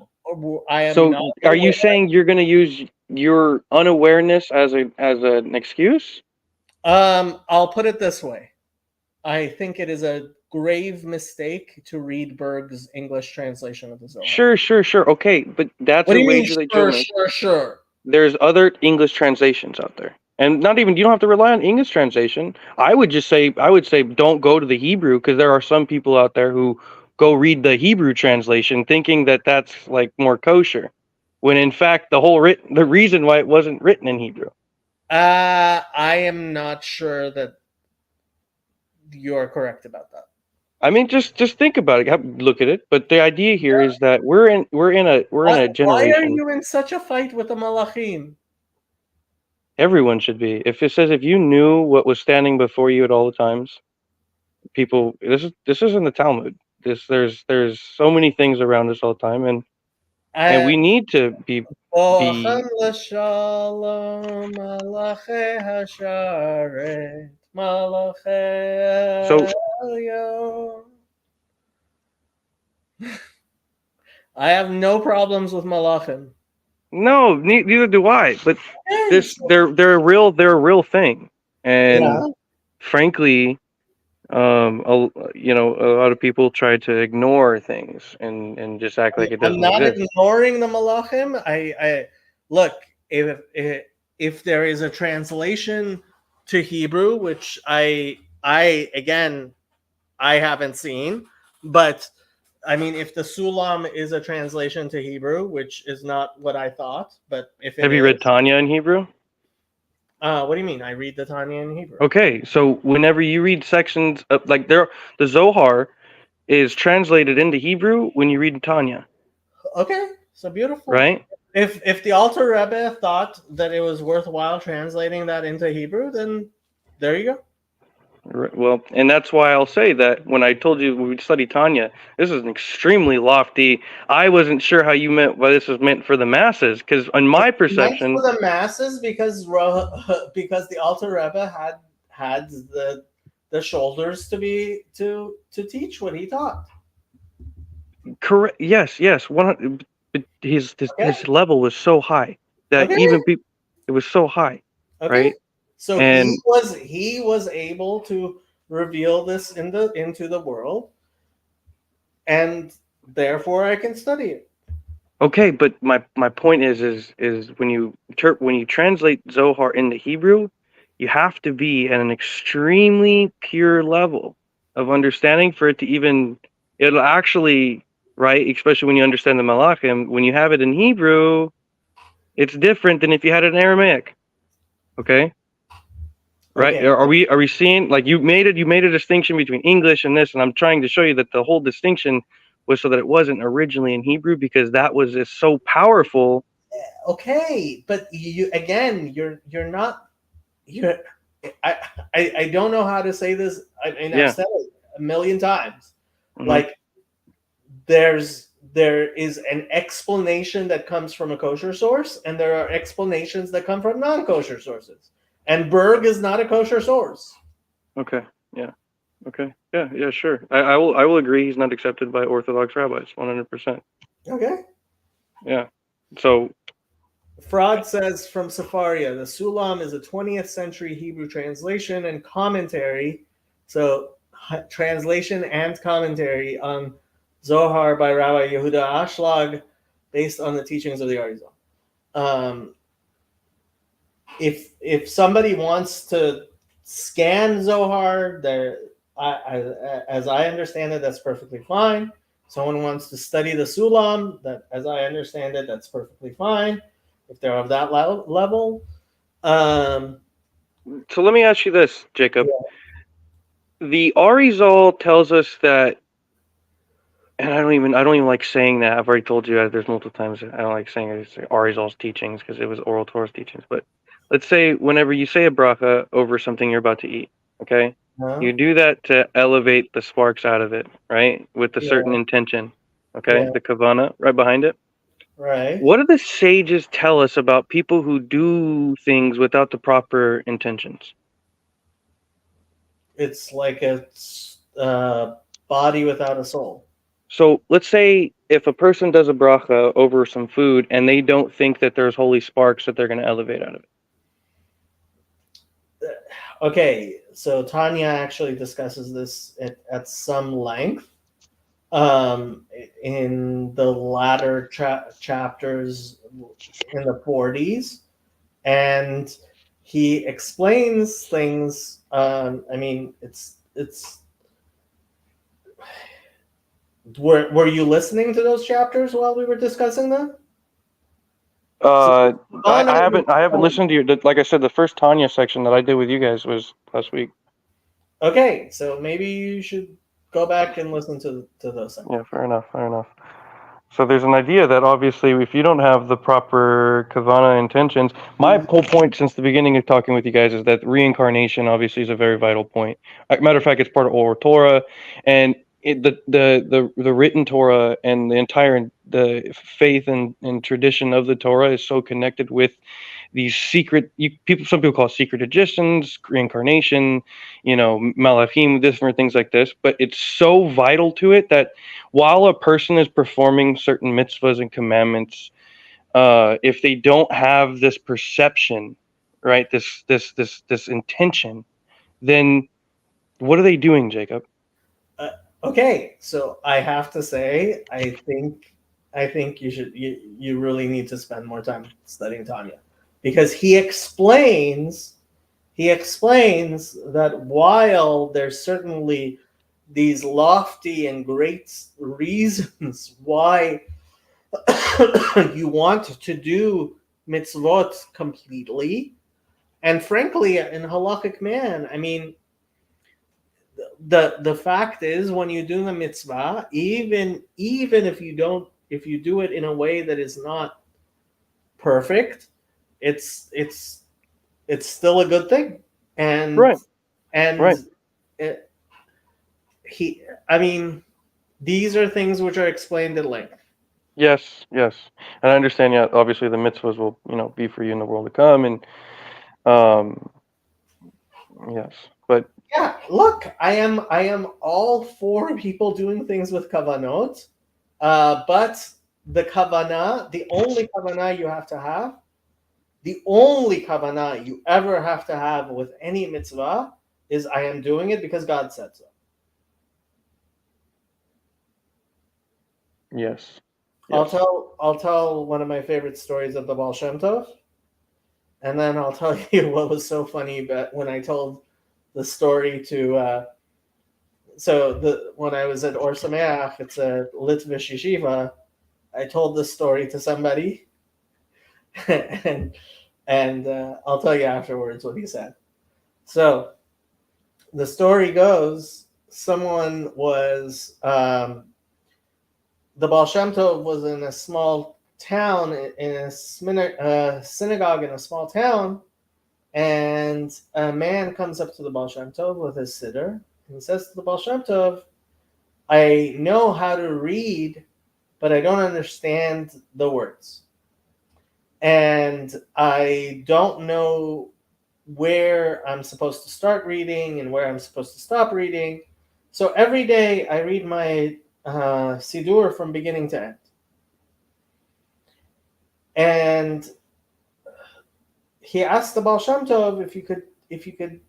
So, are you saying you're going to use your unawareness as an excuse? I'll put it this way. I think it is a grave mistake to read Berg's English translation of the Zohar. Sure. Okay, but that's What do you mean, sure. There's other English translations out there. And not even, you don't have to rely on English translation. I would say don't go to the Hebrew, because there are some people out there who go read the Hebrew translation thinking that that's like more kosher, when in fact the reason why it wasn't written in Hebrew. I am not sure that you're correct about that. I mean, just think about it. Look at it. But the idea here is that we're in a generation. Why are you in such a fight with the Malachim? Everyone should be. If it says if you knew what was standing before you at all the times, people. This is in the Talmud. There's so many things around us all the time, and we need to be. So I have no problems with Malachim. No, neither do I. But they're a real thing, and frankly, a lot of people try to ignore things and just act like it doesn't I'm not exist. ignoring the Malachim. I look, if there is a translation to Hebrew, which I haven't seen, but I mean, if the Sulam is a translation to Hebrew, which is not what I thought, but if Have you read Tanya in Hebrew? What do you mean? I read the Tanya in Hebrew. Okay, so whenever you read sections of, the Zohar is translated into Hebrew when you read Tanya. Okay, so beautiful. Right? If the Alter Rebbe thought that it was worthwhile translating that into Hebrew, then there you go. Well, and that's why I'll say that when I told you we would study Tanya, this is an extremely lofty. I wasn't sure how you meant why this was meant for the masses, because in my perception, meant for the masses because the Alter Rebbe had the shoulders to teach what he taught. Correct. Yes. But his level was so high that even people, it was so high, right? So he was able to reveal this into the world, and therefore I can study it. Okay, but my point is when you translate Zohar into Hebrew, you have to be at an extremely pure level of understanding for it to even. It'll actually, right, especially when you understand the Malachim. When you have it in Hebrew, it's different than if you had it in Aramaic. Okay. Right? Okay. Are we seeing, like, you made a distinction between English and this, and I'm trying to show you that the whole distinction was so that it wasn't originally in Hebrew, because that was just so powerful. Okay, but you're not. I don't know how to say this. I mean, I've said it a million times. Mm-hmm. Like, there is an explanation that comes from a kosher source, and there are explanations that come from non-kosher sources. And Berg is not a kosher source. Okay. Yeah. Okay. Yeah, sure. I will agree he's not accepted by Orthodox rabbis, 100%. Okay. Yeah. So Fraud says from Safaria, the Sulam is a 20th century Hebrew translation and commentary. So translation and commentary on Zohar by Rabbi Yehuda Ashlag, based on the teachings of the Arizal. If somebody wants to scan Zohar, as I understand it, that's perfectly fine. Someone wants to study the Sulam, that, as I understand it, that's perfectly fine. If they're of that level. so let me ask you this, Jacob. Yeah. The Arizal tells us that, and I don't even like saying that. I've already told you that there's multiple times I don't like saying it's Arizal's teachings because it was Oral Torah's teachings. But let's say whenever you say a bracha over something you're about to eat, okay? You do that to elevate the sparks out of it, right? With a certain intention, okay? Yeah. The kavana right behind it. Right. What do the sages tell us about people who do things without the proper intentions? It's like a body without a soul. So let's say if a person does a bracha over some food and they don't think that there's holy sparks that they're going to elevate out of it. Okay, so Tanya actually discusses this at some length in the latter chapters in the 40s, and he explains things. I mean, it's. Were you listening to those chapters while we were discussing them? I haven't listened to your, like I said, the first Tanya section that I did with you guys was last week. Okay, so maybe you should go back and listen to those things. Yeah, fair enough. So there's an idea that obviously if you don't have the proper kavana intentions, my whole point since the beginning of talking with you guys is that reincarnation obviously is a very vital point. Matter of fact, it's part of Oral Torah, and the written Torah and the faith and tradition of the Torah is so connected with these secret some people call it secret traditions, reincarnation, malachim, different things like this, but it's so vital to it that while a person is performing certain mitzvahs and commandments, if they don't have this perception, right, this intention, then what are they doing, Jacob? Okay, so I have to say, I think you really need to spend more time studying Tanya, because he explains that while there's certainly these lofty and great reasons why you want to do mitzvot completely, and frankly, in halakhic man, I mean, the fact is, when you do the mitzvah, even if you do it in a way that is not perfect, it's still a good thing. And right. I mean, these are things which are explained at length. Yes, and I understand. Yeah, obviously the mitzvahs will be for you in the world to come, and yes, but yeah, look, I am all for people doing things with kavanot, but the kavanah, the only kavanah you have to have, the only kavanah you ever have to have with any mitzvah is I am doing it because God said so. Yes. I'll tell one of my favorite stories of the Baal Shem Tov, and then I'll tell you what was so funny about when I told the story to when I was at Or Sameach, it's a Litvish yeshiva, I told this story to somebody, and I'll tell you afterwards what he said. So the story goes, someone was the Baal Shem Tov was in a small town, in a synagogue in a small town, and a man comes up to the Baal Shem Tov with his siddur, and says to the Baal Shem Tov, I know how to read, but I don't understand the words. And I don't know where I'm supposed to start reading and where I'm supposed to stop reading. So every day I read my Siddur from beginning to end. And he asked the Baal Shem Tov if you could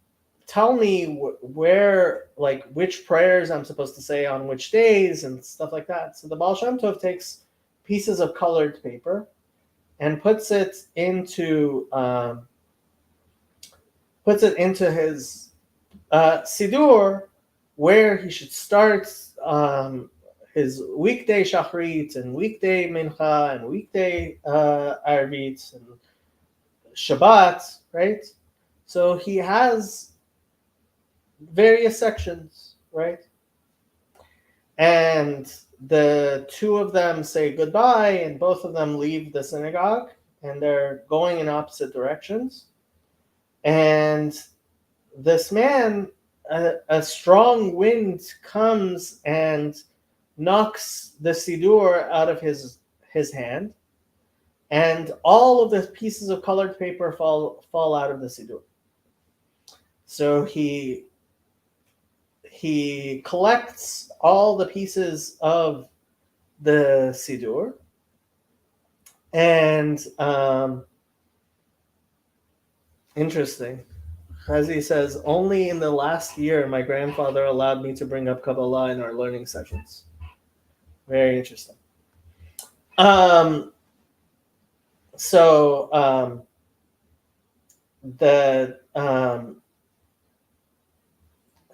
tell me where, like, which prayers I'm supposed to say on which days and stuff like that. So the Baal Shem Tov takes pieces of colored paper and puts it into his Siddur, where he should start his weekday Shachrit and weekday Mincha and weekday Arvit and Shabbat, right? So he has various sections, right? And the two of them say goodbye, and both of them leave the synagogue, and they're going in opposite directions. And this man, a strong wind comes and knocks the Siddur out of his hand, and all of the pieces of colored paper fall out of the Siddur. So he collects all the pieces of the Siddur, and interesting. Chazi says, only in the last year my grandfather allowed me to bring up Kabbalah in our learning sessions. Very interesting.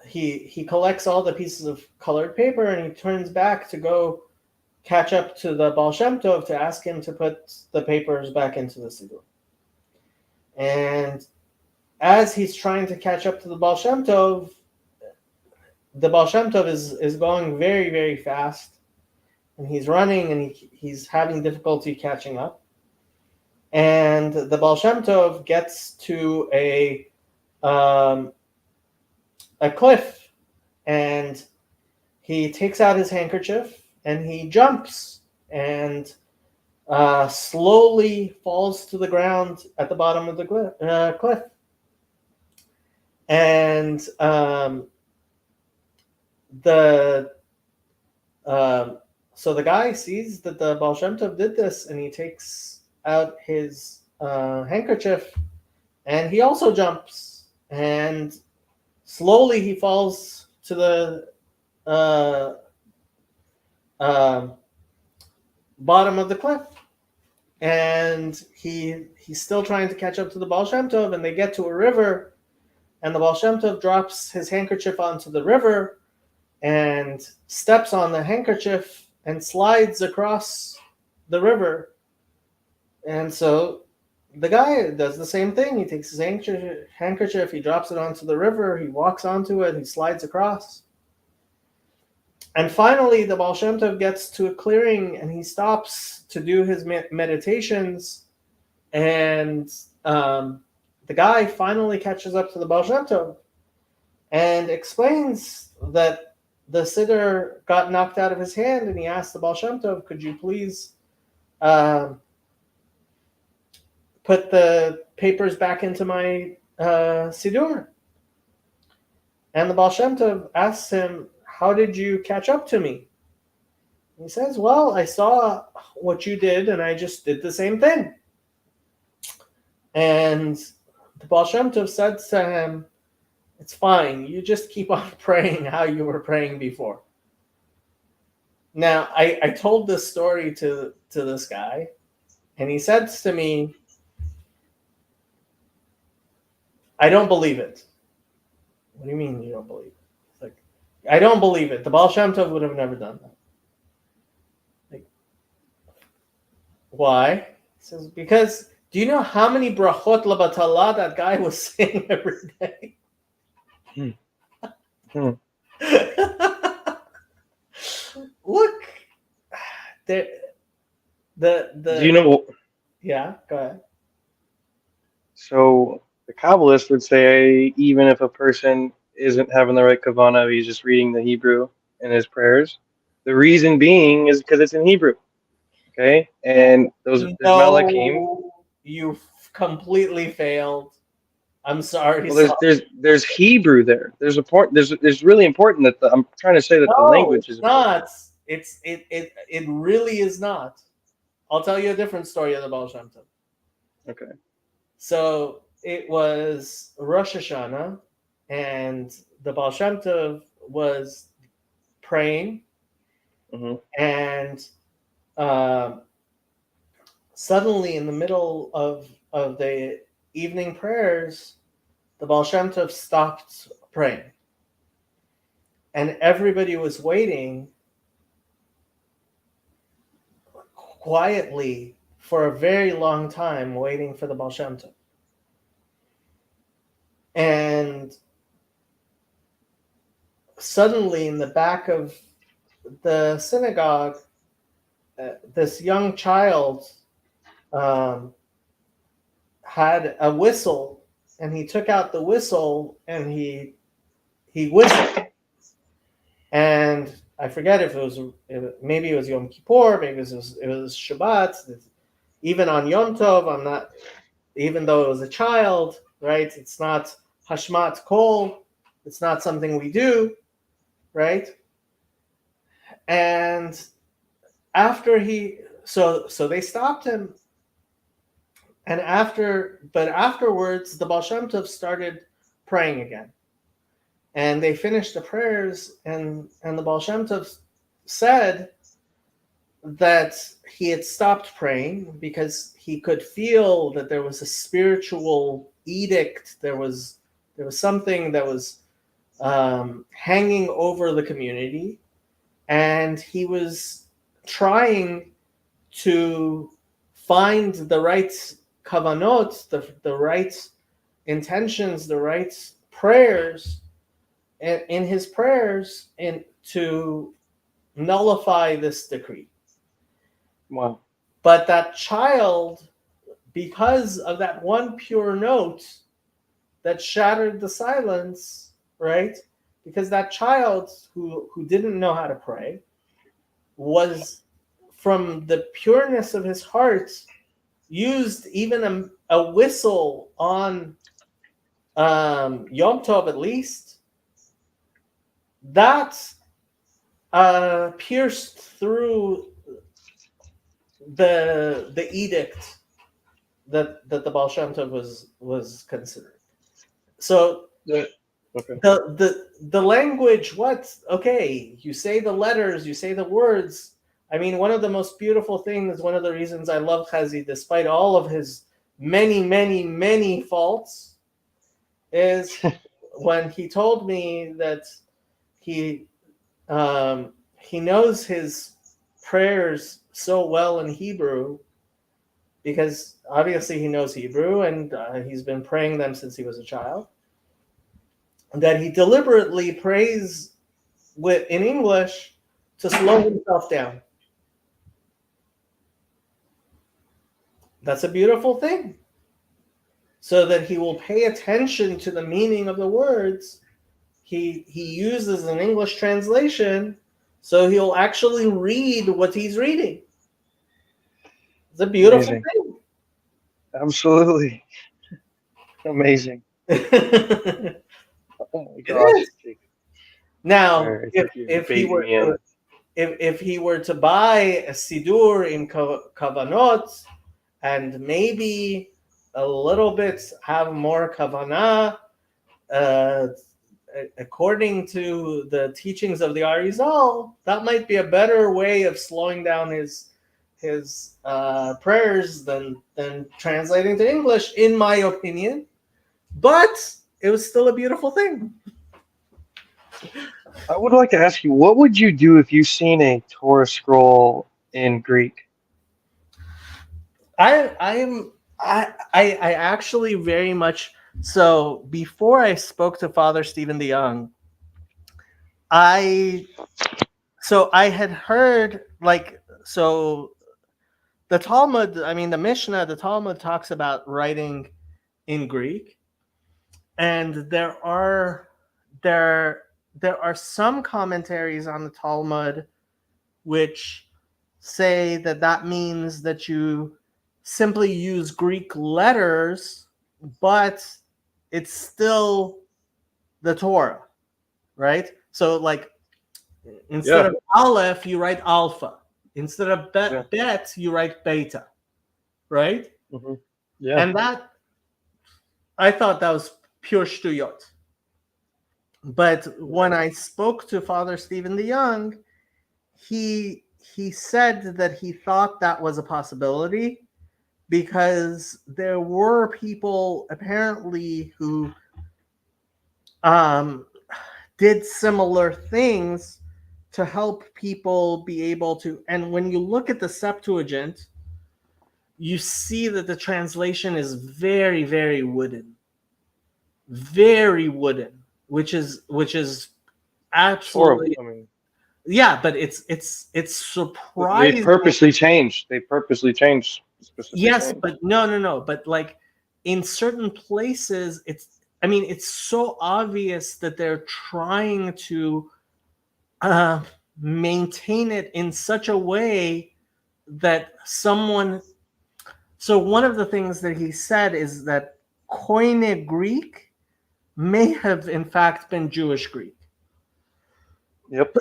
He collects all the pieces of colored paper, and he turns back to go catch up to the Baal Shem Tov to ask him to put the papers back into the Siddur. And as he's trying to catch up to the Baal Shem Tov is going very, very fast, and he's running, and he's having difficulty catching up. And the Baal Shem Tov gets to a cliff, and he takes out his handkerchief and he jumps and slowly falls to the ground at the bottom of the cliff. And so the guy sees that the Baal Shem Tov did this, and he takes out his handkerchief, and he also jumps, and slowly he falls to the bottom of the cliff. And he's still trying to catch up to the Baal Shem Tov, and they get to a river, and the Baal Shem Tov drops his handkerchief onto the river and steps on the handkerchief and slides across the river. And so the guy does the same thing. He takes his handkerchief, he drops it onto the river, he walks onto it, he slides across. And finally, the Baal Shem Tov gets to a clearing, and he stops to do his meditations. And the guy finally catches up to the Baal Shem Tov and explains that the Siddur got knocked out of his hand, and he asked the Baal Shem Tov, could you please put the papers back into my Siddur? And the Baal Shem Tov asks him, how did you catch up to me? He says, well, I saw what you did, and I just did the same thing. And the Baal Shem Tov said to him, it's fine. You just keep on praying how you were praying before. Now, I told this story to this guy, and he said to me, I don't believe it. What do you mean you don't believe it? It's like, I don't believe it. The Baal Shem Tov would have never done that. Like, why? He says, because do you know how many brachot labatala that guy was saying every day? Look, the Do you know? Yeah, go ahead. So the Kabbalists would say even if a person isn't having the right kavanah, he's just reading the Hebrew in his prayers. The reason being is because it's in Hebrew. Okay, and those Malakim. You completely failed. I'm sorry. Well, there's Hebrew there. There's a point. There's really important that I'm trying to say that the No, language is it's not. It really is not. I'll tell you a different story of the Baal Shem Tov. Okay. So it was Rosh Hashanah, and the Baal Shem Tov was praying, and suddenly in the middle of the evening prayers, the Baal Shem Tov stopped praying. And everybody was waiting quietly for a very long time, waiting for the Baal Shem Tov. And suddenly in the back of the synagogue, this young child had a whistle, and he took out the whistle and he whistled. And I forget if maybe it was Yom Kippur, maybe it was Shabbat. Even on Yom Tov, I'm not, even though it was a child, right? It's not Hashmat Kol. It's not something we do, right? And after so they stopped him. And afterwards, the Baal Shem Tov started praying again. And they finished the prayers, and the Baal Shem Tov said that he had stopped praying because he could feel that there was a spiritual edict. There was something that was hanging over the community, and he was trying to find the right kavanot, the right intentions, the right prayers in his prayers, and to nullify this decree. Wow. But that child, because of that one pure note that shattered the silence, right? Because that child who didn't know how to pray was, from the pureness of his heart, used even a whistle on Yom Tov at least, that pierced through the edict that the Baal Shem Tov was considered. So the language, okay, you say the letters, you say the words. I mean, one of the most beautiful things, one of the reasons I love Chazi, despite all of his many, many, many faults, is when he told me that he knows his prayers so well in Hebrew, because obviously he knows Hebrew, and he's been praying them since he was a child, that he deliberately prays in English to slow himself down. That's a beautiful thing. So that he will pay attention to the meaning of the words. He uses an English translation, so he'll actually read what he's reading. It's a beautiful thing. Absolutely. Amazing. Oh my gosh. Now, if he were to buy a Sidur in Kavanot, and maybe a little bit have more Kavanah, according to the teachings of the Arizal, that might be a better way of slowing down his prayers than translating to English, in my opinion. But it was still a beautiful thing. I would like to ask you, what would you do if you've seen a Torah scroll in Greek? I actually very much so. Before I spoke to Father Stephen DeYoung, I had heard, the Talmud. I mean, the Mishnah, the Talmud talks about writing in Greek, and there are some commentaries on the Talmud which say that means that you simply use Greek letters, but it's still the Torah, right? So like instead of Aleph, you write Alpha. Instead of Bet, you write Beta, right? Mm-hmm. Yeah. And that, I thought that was pure shtuyot. But when I spoke to Father Stephen DeYoung, he said that he thought that was a possibility because there were people apparently who did similar things to help people be able to. And when you look at the Septuagint, you see that the translation is very, very wooden, which is absolutely. I mean, yeah, but it's surprising. They purposely changed. Yes, but no. But like in certain places, it's so obvious that they're trying to maintain it in such a way that someone. So one of the things that he said is that Koine Greek may have in fact been Jewish Greek. Yep.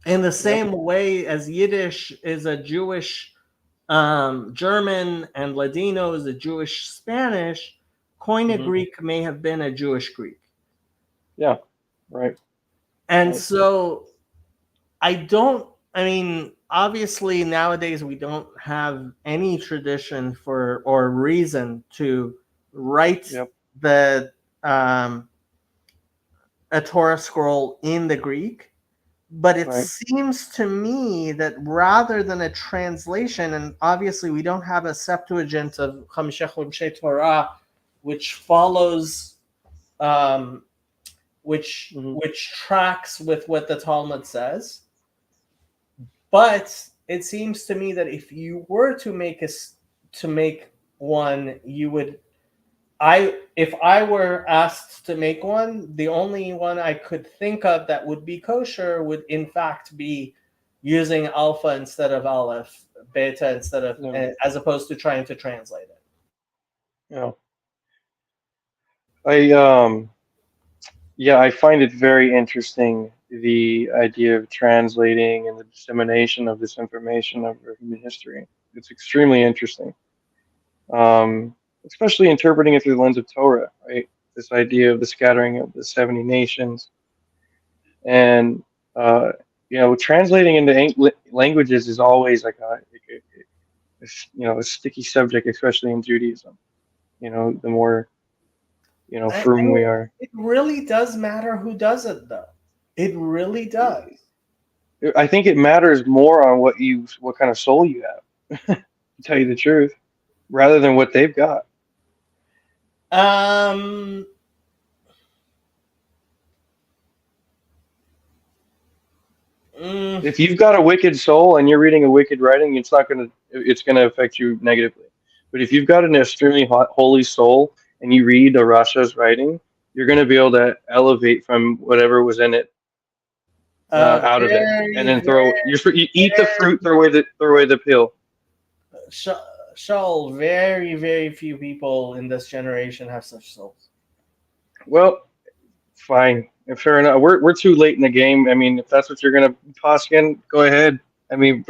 In the same way as Yiddish is a Jewish German and Ladino is a Jewish Spanish, Koine Greek may have been a Jewish Greek. Yeah, right. And so obviously nowadays we don't have any tradition for or reason to write the a Torah scroll in the Greek, but it seems to me that rather than a translation, and obviously we don't have a Septuagint of Chamishah Chumshei Torah, which follows, which tracks with what the Talmud says. But it seems to me that if you were to make one, you would. If I were asked to make one, the only one I could think of that would be kosher would in fact be using Alpha instead of Aleph, Beta instead of, as opposed to trying to translate it. Yeah. I find it very interesting, the idea of translating and the dissemination of this information over human history. It's extremely interesting. Especially interpreting it through the lens of Torah, right? This idea of the scattering of the 70 nations. And, translating into languages is always like a sticky subject, especially in Judaism. The more, firm we are. It really does matter who does it, though. It really does. I think it matters more on what kind of soul you have, to tell you the truth, rather than what they've got. If you've got a wicked soul and you're reading a wicked writing, it's gonna affect you negatively. But if you've got an extremely holy soul and you read a Rasha's writing, you're gonna be able to elevate from whatever was in it out of it, and then you eat the fruit, throw away the peel. Shaul, very, very few people in this generation have such souls. Well, fine. Fair enough. We're too late in the game. I mean, if that's what you're gonna toss in, go ahead. I mean,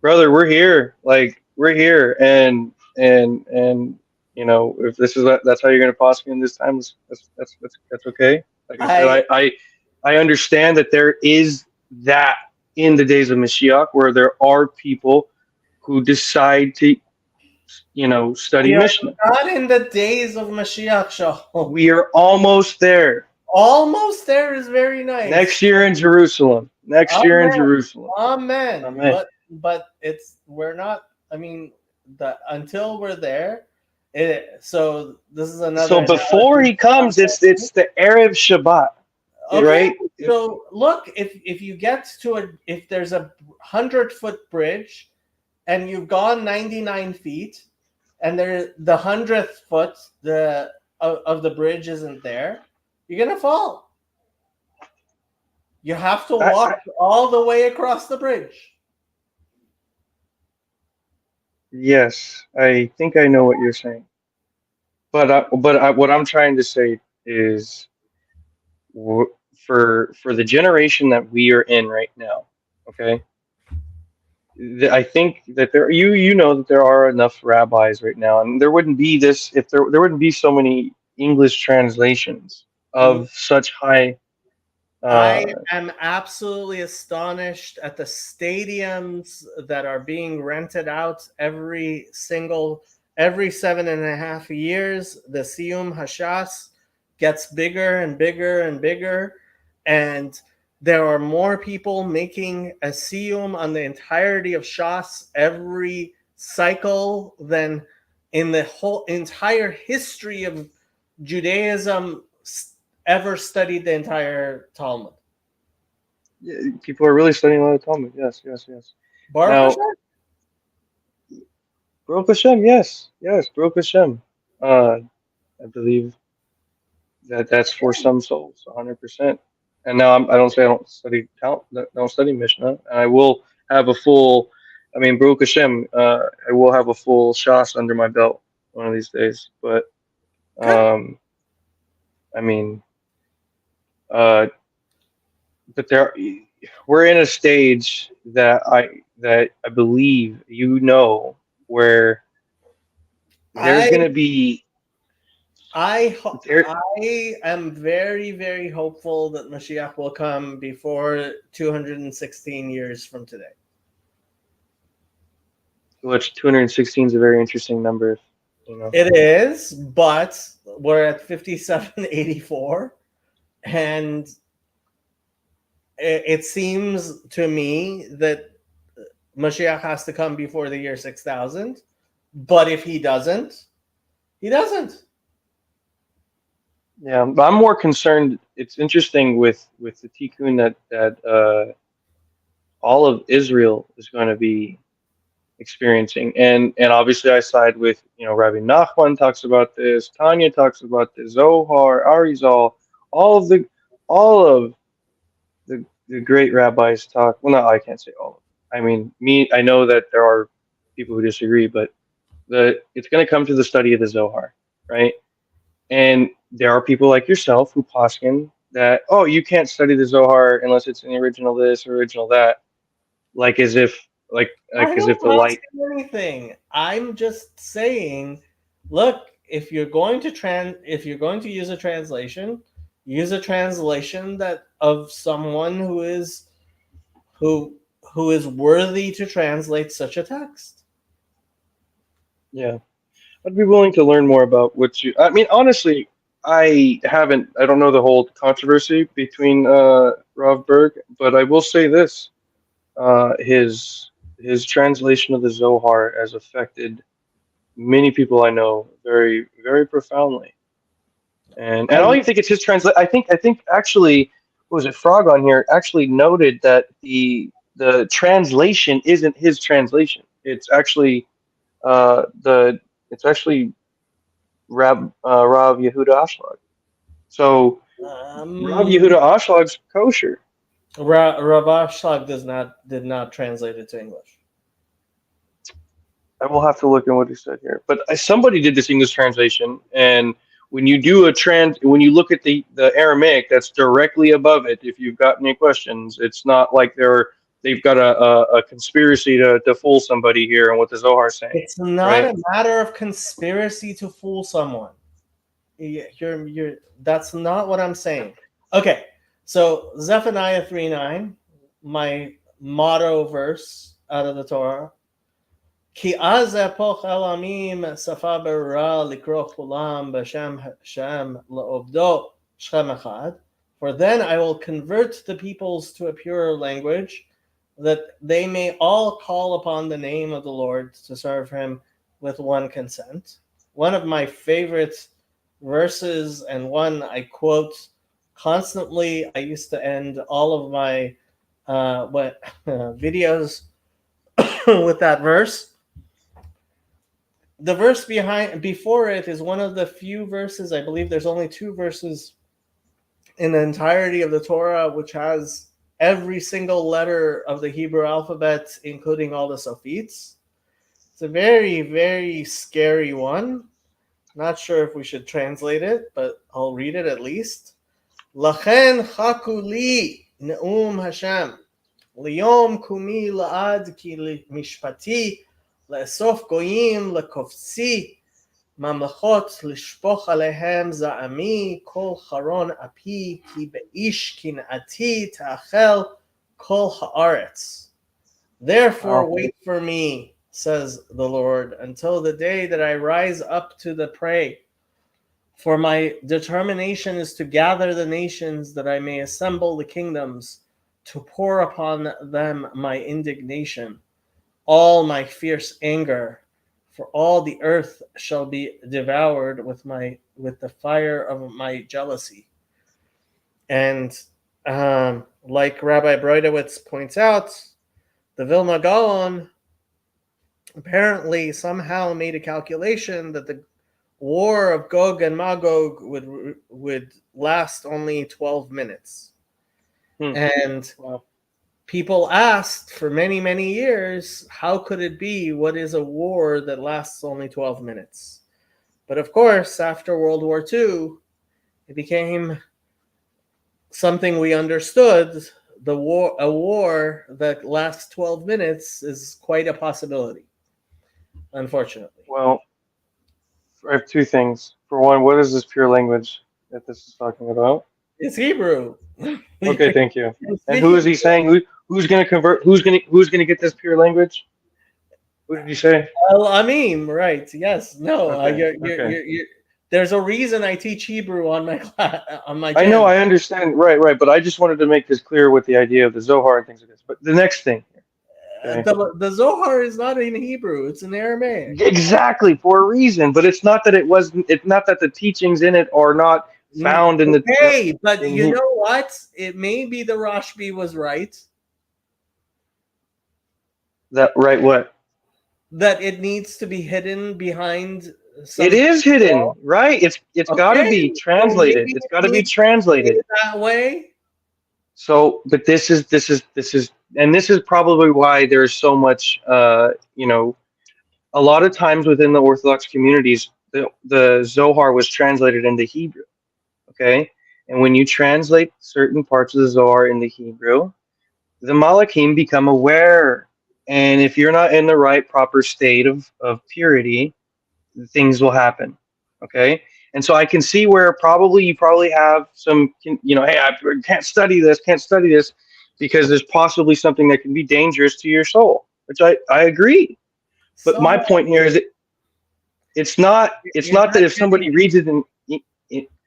brother, we're here. Like, we're here, and if this is that's how you're gonna toss in this time, that's okay. Like I said, I understand that there is that in the days of Mashiach, where there are people who decide to study Mishnah. Not in the days of Mashiach, Shaul. We are almost there. Almost there is very nice. Next year in Jerusalem. Amen. Amen. But we're not. I mean, until we're there. So this is another. So before he comes, it's the Erev Shabbat, right? So look, if you get to if there's a 100-foot bridge, and you've gone 99 feet, and the 100th foot of the bridge isn't there, you're gonna fall. You have to walk all the way across the bridge. Yes, I think I know what you're saying. what I'm trying to say is, for the generation that we are in right now, okay. I think that you know that there are enough rabbis right now, and there wouldn't be this if there wouldn't be so many English translations of such high. I am absolutely astonished at the stadiums that are being rented out every 7.5 years. The Siyum Hashas gets bigger and bigger and bigger, and there are more people making a Siyum on the entirety of Shas every cycle than in the whole entire history of Judaism ever studied the entire Talmud. Yeah, people are really studying a lot of Talmud. Yes. Baruch Now, Hashem. Baruch Hashem, yes, Baruch Hashem. I believe that's for some souls, 100%. And now I don't say I don't study don't study Mishnah, and I will have a full. I mean, Baruch Hashem, I will have a full Shas under my belt one of these days. But, I mean, but we're in a stage that I believe where there's going to be. I am very, very hopeful that Mashiach will come before 216 years from today. Which 216 is a very interesting number. You know. It is, but we're at 5784, and it seems to me that Mashiach has to come before the year 6000. But if he doesn't, he doesn't. Yeah, but I'm more concerned. It's interesting with the tikkun that all of Israel is going to be experiencing, and obviously I side with Rabbi Nachman talks about this, Tanya talks about this, Zohar, Arizal, all of the great rabbis talk. Well, no, I can't say all of them. I mean, I know that there are people who disagree, but it's going to come to the study of the Zohar, right? And there are people like yourself who poskin that, oh, you can't study the Zohar unless it's in the original this, original that, as if the light. Anything. I'm just saying, look, if you're going to use a translation, use a translation that of someone who is worthy to translate such a text. Yeah. I'd be willing to learn more about I mean, honestly, I don't know the whole controversy between Rav Berg, but I will say this. His translation of the Zohar has affected many people I know very, very profoundly. And I don't even think it's his translation. I think actually, what was it, Frog on here actually noted that the translation isn't his translation. It's actually Rav Yehuda Ashlag. So Rav Yehuda Ashlag's kosher. Rav Ashlag did not translate it to English. I will have to look at what he said here. But somebody did this English translation, and when you do when you look at the Aramaic that's directly above it, if you've got any questions, it's not like they've got a conspiracy to fool somebody here and what the Zohar is saying. It's not a matter of conspiracy to fool someone. That's not what I'm saying. Okay, so Zephaniah 3:9, my motto verse out of the Torah. Ki az epoch elamim safa berra likro chulam b'shem Hashem la'ovdo Shem echad. For then I will convert the peoples to a purer language, that they may all call upon the name of the Lord to serve him with one consent. One of my favorite verses, and one I quote constantly. I used to end all of my videos with that verse. The verse before it is one of the few verses, I believe there's only 2 verses in the entirety of the Torah which has every single letter of the Hebrew alphabet, including all the sophites. It's a very, very scary one. Not sure if we should translate it, but I'll read it at least. Lachen chaku li ne'um Hashem. Liyom kumi la'ad ki mishpati le'esof goyim lekofsi mamlachot lishpoch alehem za'ami kol charon api ki beish kin'ati ta'achel kol ha'aretz. Therefore wait for me, says the Lord, until the day that I rise up to the prey. For my determination is to gather the nations, that I may assemble the kingdoms, to pour upon them my indignation, all my fierce anger, for all the earth shall be devoured with the fire of my jealousy. And like Rabbi Breudowitz points out, the Vilna Gaon apparently somehow made a calculation that the war of Gog and Magog would last only 12 minutes. And people asked for many, many years, how could it be? What is a war that lasts only 12 minutes? But of course, after World War II, it became something we understood. A war that lasts 12 minutes is quite a possibility, unfortunately. Well, I have two things. For one, what is this pure language that this is talking about? It's Hebrew. Okay, thank you. And who is he saying? Who's going to convert? Who's going to get this pure language? Who did you say? Well, Amim, right? Yes. No. Okay, there's a reason I teach Hebrew on my class, on my. I know, I understand. Right. But I just wanted to make this clear with the idea of the Zohar and things like this. But the next thing. Okay. The Zohar is not in Hebrew; it's in Aramaic. Exactly, for a reason. But it's not that it wasn't. It's not that the teachings in it are not found in the. Okay, but you know what? It may be the Rashbi was right. That right? What? That it needs to be hidden behind. It is hidden, right? It's got to be translated. It's got to be translated that way. So, but this is, and this is probably why there's so much. A lot of times within the Orthodox communities, the Zohar was translated into Hebrew. Okay, and when you translate certain parts of the Zohar into Hebrew, the Malachim become aware. And if you're not in the right proper state of purity, things will happen. Okay. And so I can see where you probably have some, hey, I can't study this, because there's possibly something that can be dangerous to your soul, which I agree. But so, my point here is it's not that if somebody reads it and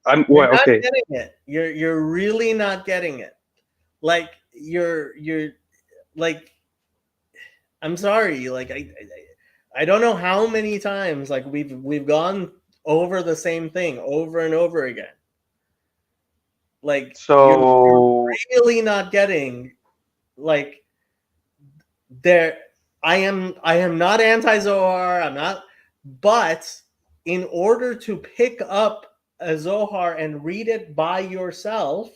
I'm well, okay. Not getting it. You're really not getting it. Like you're like, I'm sorry, like I don't know how many times like we've gone over the same thing over and over again. Like you're really not getting like there. I am not anti-Zohar. I'm not, but in order to pick up a Zohar and read it by yourself.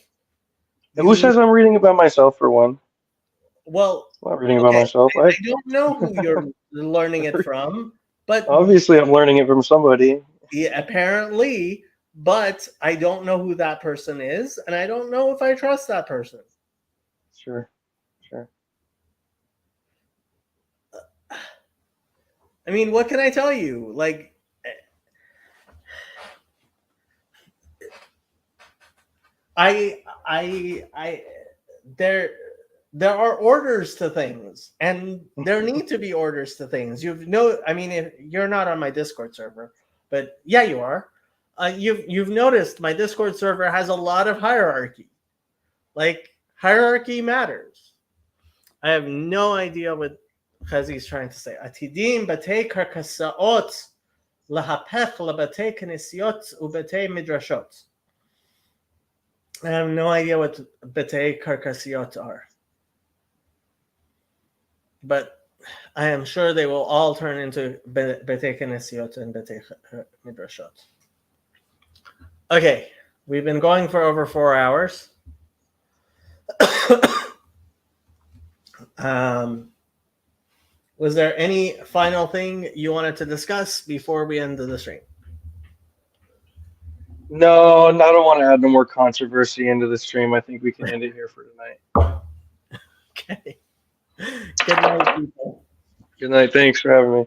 And who says I'm reading about myself for one? Well, I'm not reading about myself. I don't know who you're learning it from, but obviously I'm learning it from somebody. Yeah, apparently, but I don't know who that person is, and I don't know if I trust that person. Sure. I mean, what can I tell you? Like, there are orders to things, and there need to be orders to things. I mean, if you're not on my Discord server, but yeah, you are. You've noticed my Discord server has a lot of hierarchy. Like, hierarchy matters. I have no idea what Chazi's trying to say. Atidim batei karkasaot lahapech labatei knesiot ubetei midrashot. I have no idea what batei karkasiot are. But I am sure they will all turn into Betei Knesiot and Betei Midrashot. Okay, we've been going for over 4 hours. Was there any final thing you wanted to discuss before we end the stream? No, I don't want to add no more controversy into the stream. I think we can end it here for tonight. Okay. Good night, people. Good night. Thanks for having me.